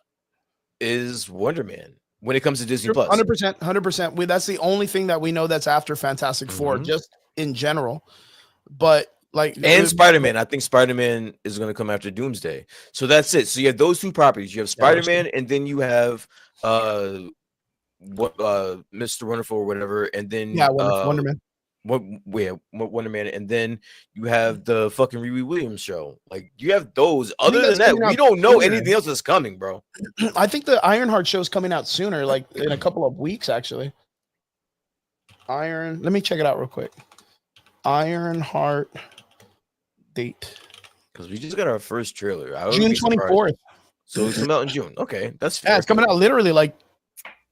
is Wonder Man when it comes to Disney Plus. 100%. That's the only thing that we know that's after Fantastic Four, just in general. But and Spider-Man. I think Spider-Man is going to come after Doomsday. So that's it. So you have those 2 properties. You have Spider-Man, and then you have Mr. Wonderful or whatever, and then Wonder Man. Wonder Man, and then you have the fucking Riri Williams show. Like, you have those. Other than that, we don't know anything else that's coming, bro. I think the Ironheart show is coming out sooner, like in a couple of weeks, actually. Let me check it out real quick. Ironheart date, because we just got our first trailer. June 24th. So it's coming out in June. Okay, that's fair. Yeah, it's coming out literally like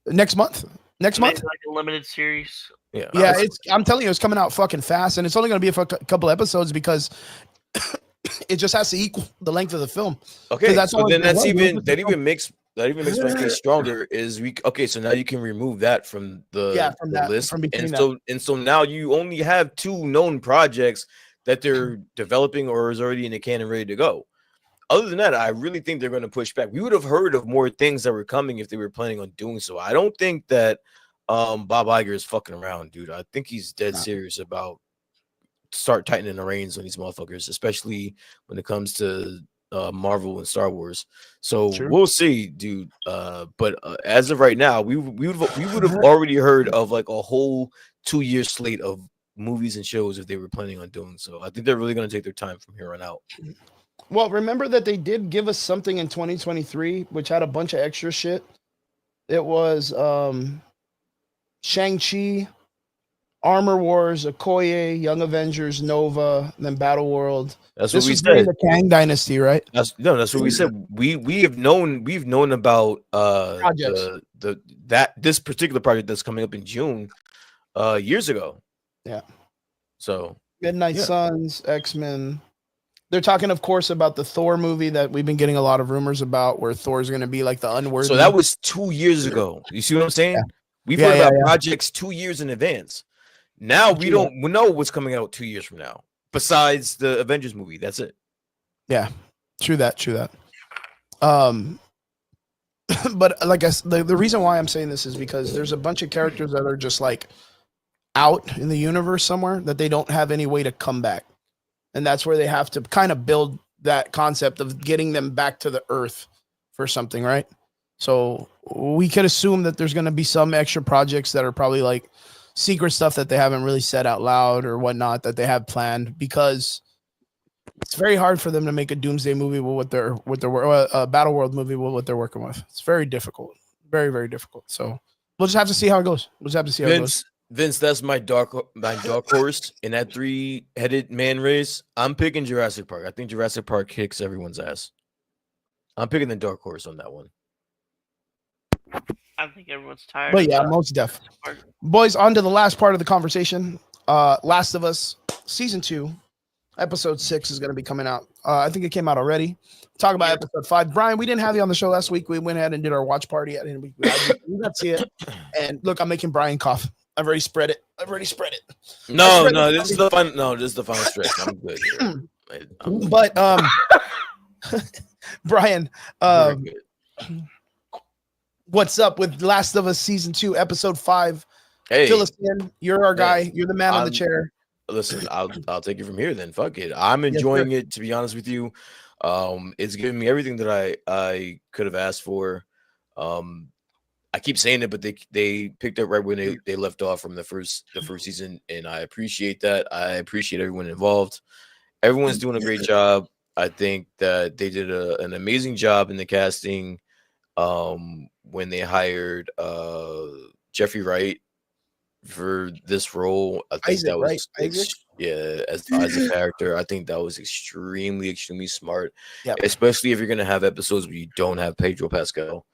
next month. Like a limited series. Yeah. I'm telling you, it's coming out fucking fast, and it's only going to be for a couple episodes because it just has to equal the length of the film. Okay, so then that even makes my case stronger. So now you can remove that from the list, and so now you only have 2 known projects that they're developing or is already in the can and ready to go. Other than that, I really think they're going to push back. We would have heard of more things that were coming if they were planning on doing so. I don't think that Bob Iger is fucking around, dude. I think he's dead serious about start tightening the reins on these motherfuckers, especially when it comes to Marvel and Star Wars. So we'll see, dude. But as of right now, we would have already heard of like a whole 2-year slate of movies and shows if they were planning on doing so. I think they're really going to take their time from here on out. Well, remember that they did give us something in 2023, which had a bunch of extra shit. It was Shang-Chi, Armor Wars, Okoye, Young Avengers, Nova, and then Battle World. That's what we said. The Kang Dynasty, right? That's what we said. We've known about this particular project that's coming up in June years ago. Yeah. So Midnight Suns, X-Men. They're talking, of course, about the Thor movie that we've been getting a lot of rumors about, where Thor's going to be like the unworthy. So that was 2 years ago. You see what I'm saying? Yeah. We've heard about projects 2 years in advance. Now we don't know what's coming out 2 years from now, besides the Avengers movie. That's it. Yeah, true that. But like I said, the reason why I'm saying this is because there's a bunch of characters that are just like out in the universe somewhere that they don't have any way to come back. And that's where they have to kind of build that concept of getting them back to the earth for something, right? So we could assume that there's going to be some extra projects that are probably like secret stuff that they haven't really said out loud or whatnot that they have planned, because it's very hard for them to make a Doomsday movie with their Battle World movie with what they're working with. It's very difficult, very, very difficult. So we'll just have to see how it goes. Vince, that's my dark horse in that 3-headed man race. I'm picking Jurassic Park. I think Jurassic Park kicks everyone's ass. I'm picking the dark horse on that one. I think everyone's tired. But yeah, most definitely. Boys, on to the last part of the conversation. Last of Us Season 2, Episode 6 is going to be coming out. I think it came out already. Talk about Episode 5. Brian, we didn't have you on the show last week. We went ahead and did our watch party. We got to see it. And look, I'm making Brian cough. I've already spread it. No, this is the final stretch. I'm good here. But Brian, what's up with Last of Us Season 2, Episode 5? Hey, fill us in. You're our guy. You're the man on the chair. Listen, I'll take it from here then. Fuck it. I'm enjoying it, to be honest with you. It's giving me everything that I could have asked for. I keep saying it, but they picked up right when they left off from the first season, and I appreciate that. I appreciate everyone involved. Everyone's doing a great job. I think that they did an amazing job in the casting when they hired Jeffrey Wright for this role. I think that was as a character. I think that was extremely smart, especially if you're gonna have episodes where you don't have Pedro Pascal.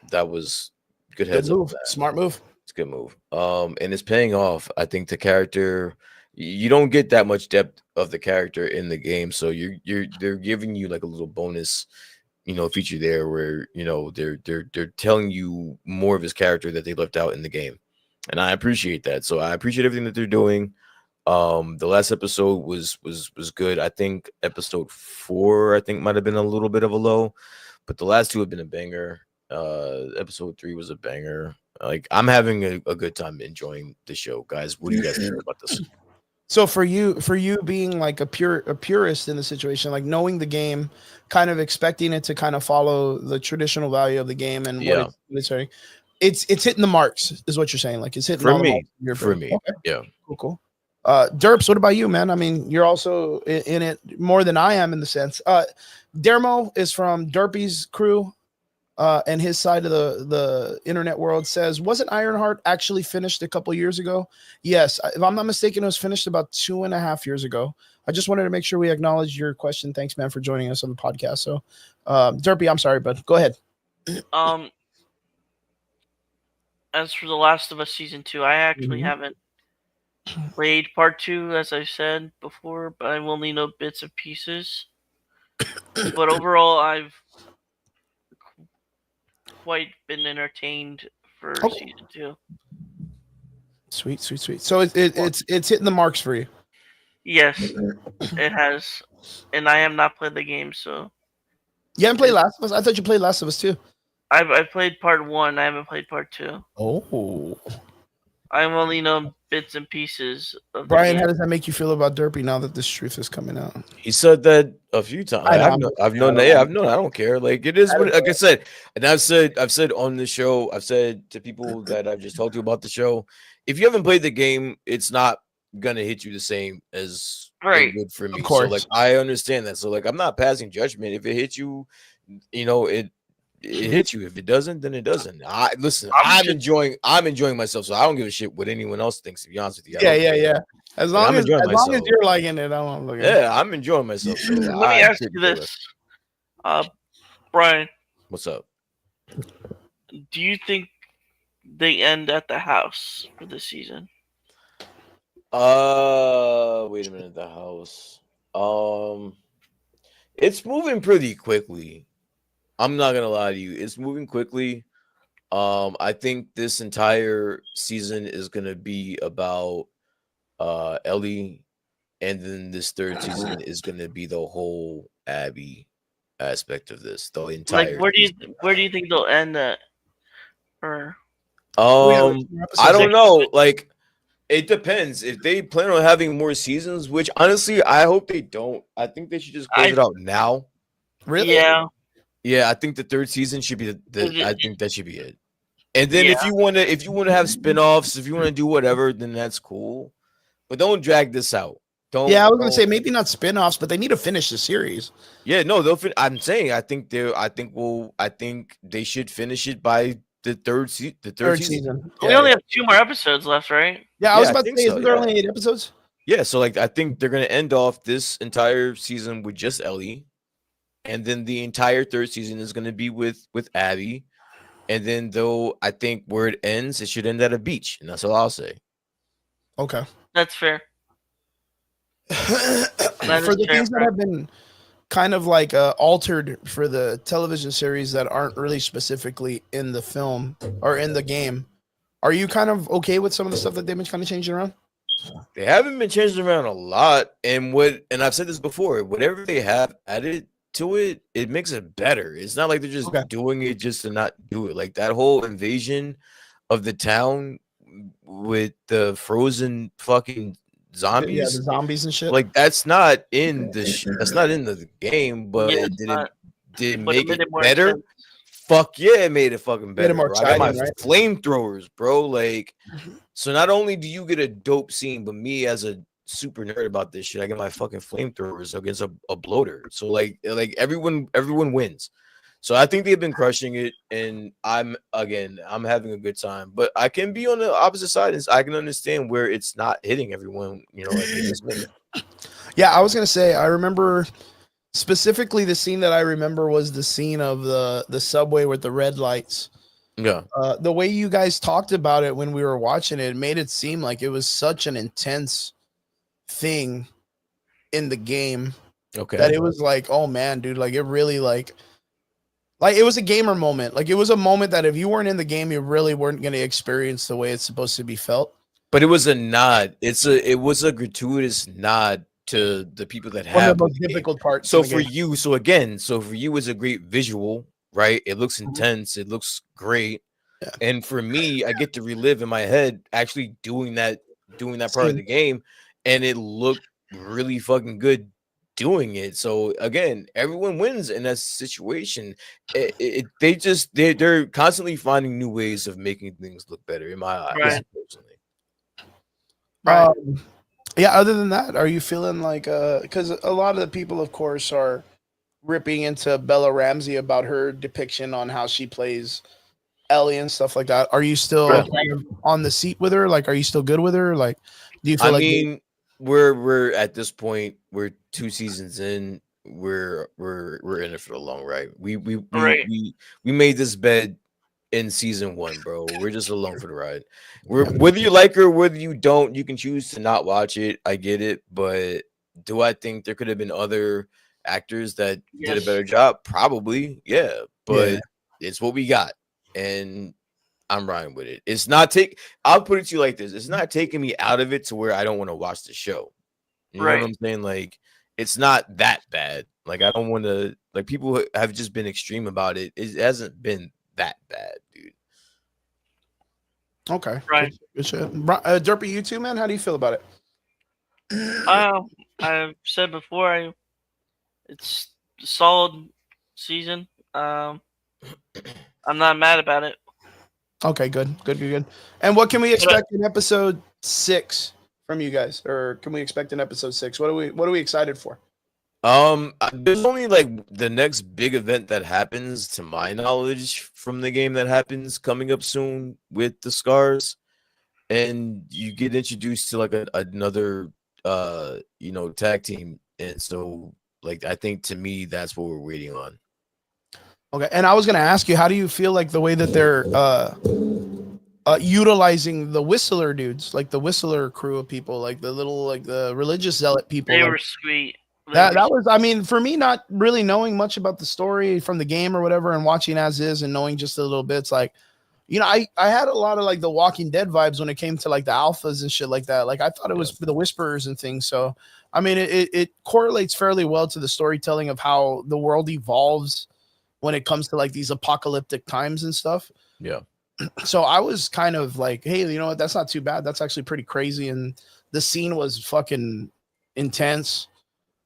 That was good move. Smart move. It's a good move. And it's paying off. I think the character, you don't get that much depth of the character in the game, so they're giving you like a little bonus, feature there where they're telling you more of his character that they left out in the game, and I appreciate that. So I appreciate everything that they're doing. The last episode was good. I think episode 4 might have been a little bit of a low, but the last 2 have been a banger. Episode 3 was a banger. Like, I'm having a good time enjoying the show, guys. What do you guys think about this? So for you being like a purist in the situation, like knowing the game, kind of expecting it to kind of follow the traditional value of the game and what it's hitting the marks, is what you're saying. Like, it's hitting for me. Okay. Yeah. Cool. Derps, what about you, man? I mean, you're also in it more than I am in the sense. Dermo is from Derpy's crew. And his side of the internet world says, wasn't Ironheart actually finished a couple years ago? Yes, if I'm not mistaken, it was finished about 2.5 years ago. I just wanted to make sure we acknowledge your question. Thanks, man, for joining us on the podcast. So, Derpy, I'm sorry, but go ahead. As for The Last of Us Season 2, I actually haven't played Part 2, as I said before, but I've only know bits and pieces. But overall, I've quite been entertained for Season 2. Sweet. So it's hitting the marks for you. Yes, it has, and I have not played the game, so You haven't played Last of Us? I thought you played Last of Us too. I've played part 1. I haven't played part 2. Oh, I've only known bits and pieces of the Brian, game. how does that make you feel about Derpy now that this truth is coming out? He said that a few times. I know, I've known that. Yeah, I've known. I don't care. Like it is what. Like I said, and I've said on the show. I've said to people that I've just talked to about the show. If you haven't played the game, it's not gonna hit you the same as Right. it would for me. Of course. So like I understand that. So like I'm not passing judgment. If it hits you, it hits you. If it doesn't, then it doesn't. I'm enjoying myself, so I don't give a shit what anyone else thinks. To be honest with you, Yeah. As long as myself. you're liking it, I'm looking. Yeah, I'm enjoying myself. So Let me ask you this, Brian. What's up? Do you think they end at the house for this season? Wait a minute. The house. It's moving pretty quickly. I'm not gonna lie to you. It's moving quickly. I think this entire season is gonna be about Ellie, and then this third season is gonna be the whole Abby aspect of this. The entire. Like, where do you think they'll end at? Or I don't know. Like, it depends. If they plan on having more seasons, which honestly, I hope they don't. I think they should just close it out now. Really? Yeah. Yeah, I think the third season should be I think that should be it. And then if you want to have spin-offs, if you want to do whatever, then that's cool. But don't drag this out. I was gonna say maybe not spin-offs, but they need to finish the series. Yeah, no, I'm saying I think they should finish it by the third season. We only have 2 more episodes left, right? Yeah, I was about to say, isn't there only 8 episodes? Yeah, so like I think they're gonna end off this entire season with just Ellie, and then the entire third season is gonna be with Abby. And then though I think where it ends, it should end at a beach, and that's all I'll say. Okay. That's fair. For the things that have been kind of like altered for the television series that aren't really specifically in the film or in the game, are you kind of okay with some of the stuff that they've been kind of changing around? They haven't been changing around a lot, and I've said this before, whatever they have added to it, it makes it better. It's not like they're just doing it just to not do it. Like that whole invasion of the town with the frozen fucking zombies, yeah, the zombies and shit. Like that's not in the game, but did it make it better? Intense. Fuck yeah, it made it fucking better. More exciting, I got my flamethrowers, bro. Like, so not only do you get a dope scene, but me as a super nerd about this shit, I get my fucking flamethrowers against a bloater. So like everyone wins. So I think they've been crushing it, and I'm having a good time. But I can be on the opposite side, and I can understand where it's not hitting everyone, like in this minute. Yeah, I was gonna say I remember specifically the scene that I remember was the scene of the subway with the red lights. Yeah. The way you guys talked about it when we were watching it made it seem like it was such an intense thing in the game. Okay. That it was like, oh man, dude, like it really like it was a gamer moment. Like it was a moment that if you weren't in the game, you really weren't going to experience the way it's supposed to be felt. But it was a nod. It was a gratuitous nod to the people that have the most difficult part. So for you, it's a great visual, right? It looks intense. It looks great. Yeah. And for me, I get to relive in my head actually doing that part of the game, and it looked really fucking good doing it. So again, everyone wins in that situation. They're constantly finding new ways of making things look better in my eyes. Right. Personally. Right. Yeah, other than that, are you feeling like because a lot of the people, of course, are ripping into Bella Ramsey about her depiction on how she plays Ellie and stuff like that. Are you still on the seat with her? Like, are you still good with her? Like, do you feel we're at this point, we're 2 seasons in, we're in it for the long ride. We made this bed in season 1, bro. We're just along for the ride. Whether you like her, whether you don't, you can choose to not watch it. I get it, but do I think there could have been other actors that did a better job? Probably, yeah. But it's what we got, and I'm riding with it. I'll put it to you like this: it's not taking me out of it to where I don't want to watch the show. You know what I'm saying? Like, it's not that bad. Like, I don't want to. Like, people have just been extreme about it. It hasn't been that bad, dude. Okay. Right. Good shit. Derpy, you too, man. How do you feel about it? I've said before, it's a solid season. I'm not mad about it. Okay, good. And what can we expect in episode 6 from you guys? Or can we expect in episode 6? What are we excited for? There's only like the next big event that happens, to my knowledge, from the game that happens coming up soon with the scars, and you get introduced to like another tag team, and so like I think to me that's what we're waiting on. Okay, and I was gonna ask you, how do you feel like the way that they're utilizing the Whistler dudes, like the Whistler crew of people, like the religious zealot people? They like, were sweet. That was, I mean, for me, not really knowing much about the story from the game or whatever, and watching as is and knowing just a little bits, like, I had a lot of like the Walking Dead vibes when it came to like the alphas and shit like that. Like, I thought it was the Whisperers and things. So, I mean, it correlates fairly well to the storytelling of how the world evolves when it comes to like these apocalyptic times and stuff. Yeah. So I was kind of like, hey, you know what? That's not too bad. That's actually pretty crazy. And the scene was fucking intense.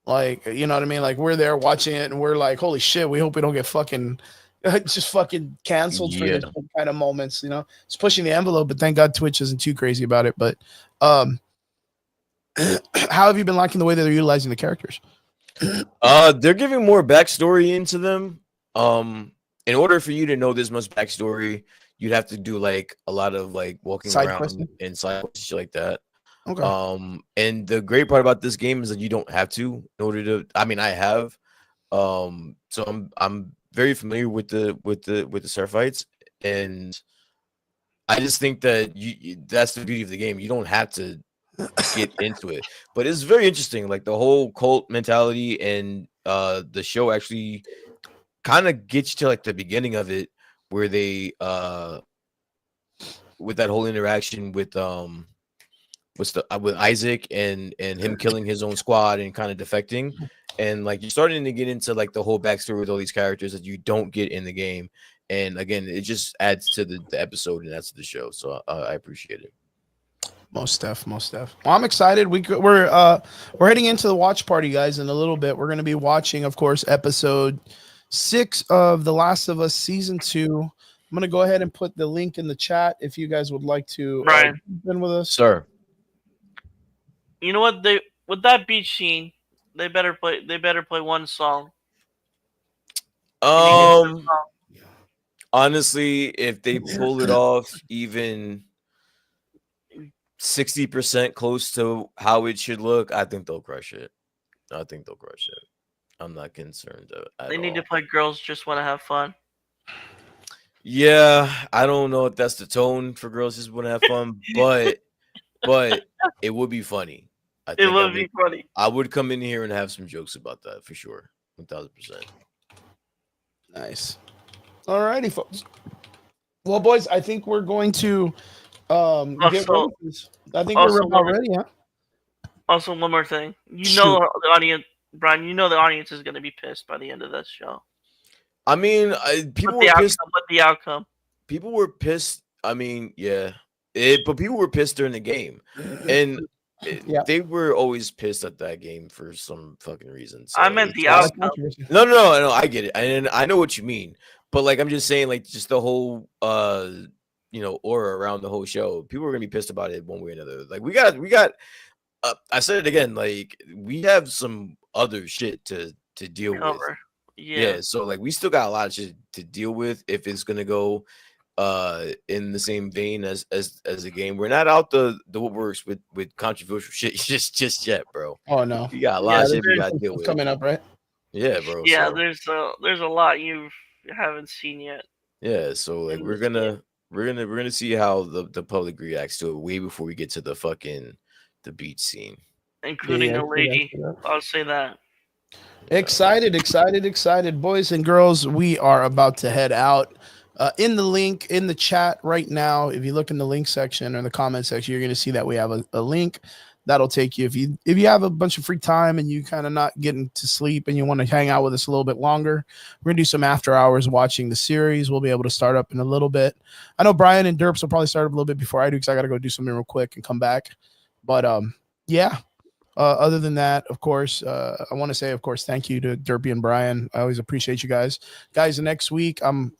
Like, you know what I mean? Like, we're there watching it and we're like, holy shit, we hope we don't get fucking just fucking canceled for this kind of moments, It's pushing the envelope, but thank God Twitch isn't too crazy about it. But how have you been liking the way that they're utilizing the characters? They're giving more backstory into them. In order for you to know this much backstory, you'd have to do like a lot of like walking around and side quests like that. Okay. And the great part about this game is that you don't have to in order to. I mean, I have. So I'm very familiar with the Surf fights, and I just think that that's the beauty of the game. You don't have to get into it, but it's very interesting. Like the whole cult mentality, and the show actually kind of gets to like the beginning of it, where they with that whole interaction with with Isaac and him killing his own squad and kind of defecting, and like you're starting to get into like the whole backstory with all these characters that you don't get in the game, and again it just adds to the episode and that's the show. So I appreciate it. Most def. Well, I'm excited. We're heading into the watch party, guys, in a little bit. We're going to be watching, of course, episode 6 of The Last of Us season 2. I'm going to go ahead and put the link in the chat if you guys would like to been with us, sir. You know what? With that beach scene, they better play one song. Honestly, if they pull it off even 60% close to how it should look, I think they'll crush it. I'm not concerned at They need all. to play Girls Just Want to Have Fun. Yeah, I don't know if that's the tone for Girls Just Want to Have Fun, but it would be funny. It would be funny. I would come in here and have some jokes about that for sure. 1000%. Nice. All righty, folks. Well, boys, I think we're going to get ready. I think we're about ready, huh? Also, one more thing. The audience, Brian, the audience is going to be pissed by the end of this show. I mean, people were pissed. What's the outcome? People were pissed. I mean, yeah. But people were pissed during the game. And they were always pissed at that game for some fucking reason. So I meant the outcome. No, I get it. And I know what you mean. But like I'm just saying, like just the whole aura around the whole show. People are gonna be pissed about it one way or another. Like we got I said it again, like we have some other shit to deal with. Yeah, so like we still got a lot of shit to deal with if it's gonna go in the same vein as a game. We're not out the woodworks with controversial shit just yet, bro. Oh no, you got a lot of shit we got to deal with coming up, right? Yeah, bro. Yeah, so there's a lot you haven't seen yet. Yeah, so like we're gonna see how the public reacts to it way before we get to the beach scene, including a lady. I'll say that. Excited, boys and girls. We are about to head out. In the link in the chat right now, if you look in the link section or the comment section, you're going to see that we have a link that'll take you. If you have a bunch of free time and you kind of not getting to sleep and you want to hang out with us a little bit longer, we're gonna do some after hours watching the series. We'll be able to start up in a little bit. I know Brian and Derps will probably start up a little bit before I do because I got to go do something real quick and come back. But yeah. Other than that, of course, I want to say, of course, thank you to Derpy and Brian. I always appreciate you guys. Guys, the next week, I'm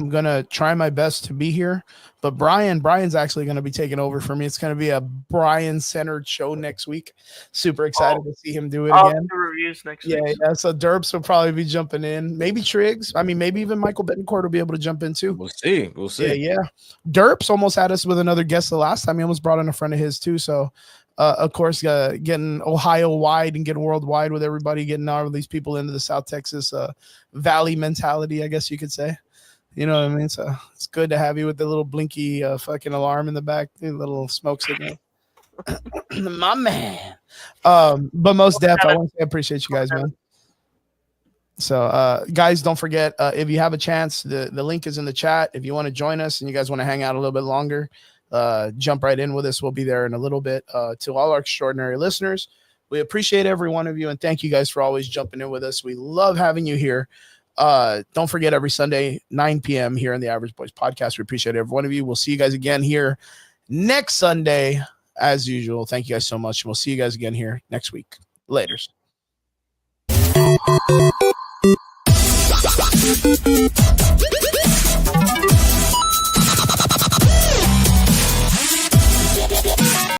gonna try my best to be here, but Brian's actually gonna be taking over for me. It's gonna be a Brian-centered show next week. Super excited to see him do it again. Do reviews next week. Yeah. So Derps will probably be jumping in. Maybe Triggs. I mean, maybe even Michael Betancourt will be able to jump in too. We'll see. Yeah. Derps almost had us with another guest the last time. He almost brought in a friend of his too. So. Of course, getting Ohio wide and getting worldwide with everybody, getting all of these people into the South Texas Valley mentality, I guess you could say. You know what I mean? So it's good to have you with the little blinky fucking alarm in the back, the little smoke signal. My man. But most def, I want to say I appreciate you guys, man. So, guys, don't forget, if you have a chance, the link is in the chat. If you want to join us and you guys want to hang out a little bit longer, jump right in with us. We'll be there in a little bit. To all our extraordinary listeners, we appreciate every one of you, and thank you guys for always jumping in with us. We love having you here. Don't forget, every Sunday 9 p.m. here in the Average Boys podcast. We appreciate every one of you. We'll see you guys again here next Sunday as usual. Thank you guys so much. We'll see you guys again here next week. Laters.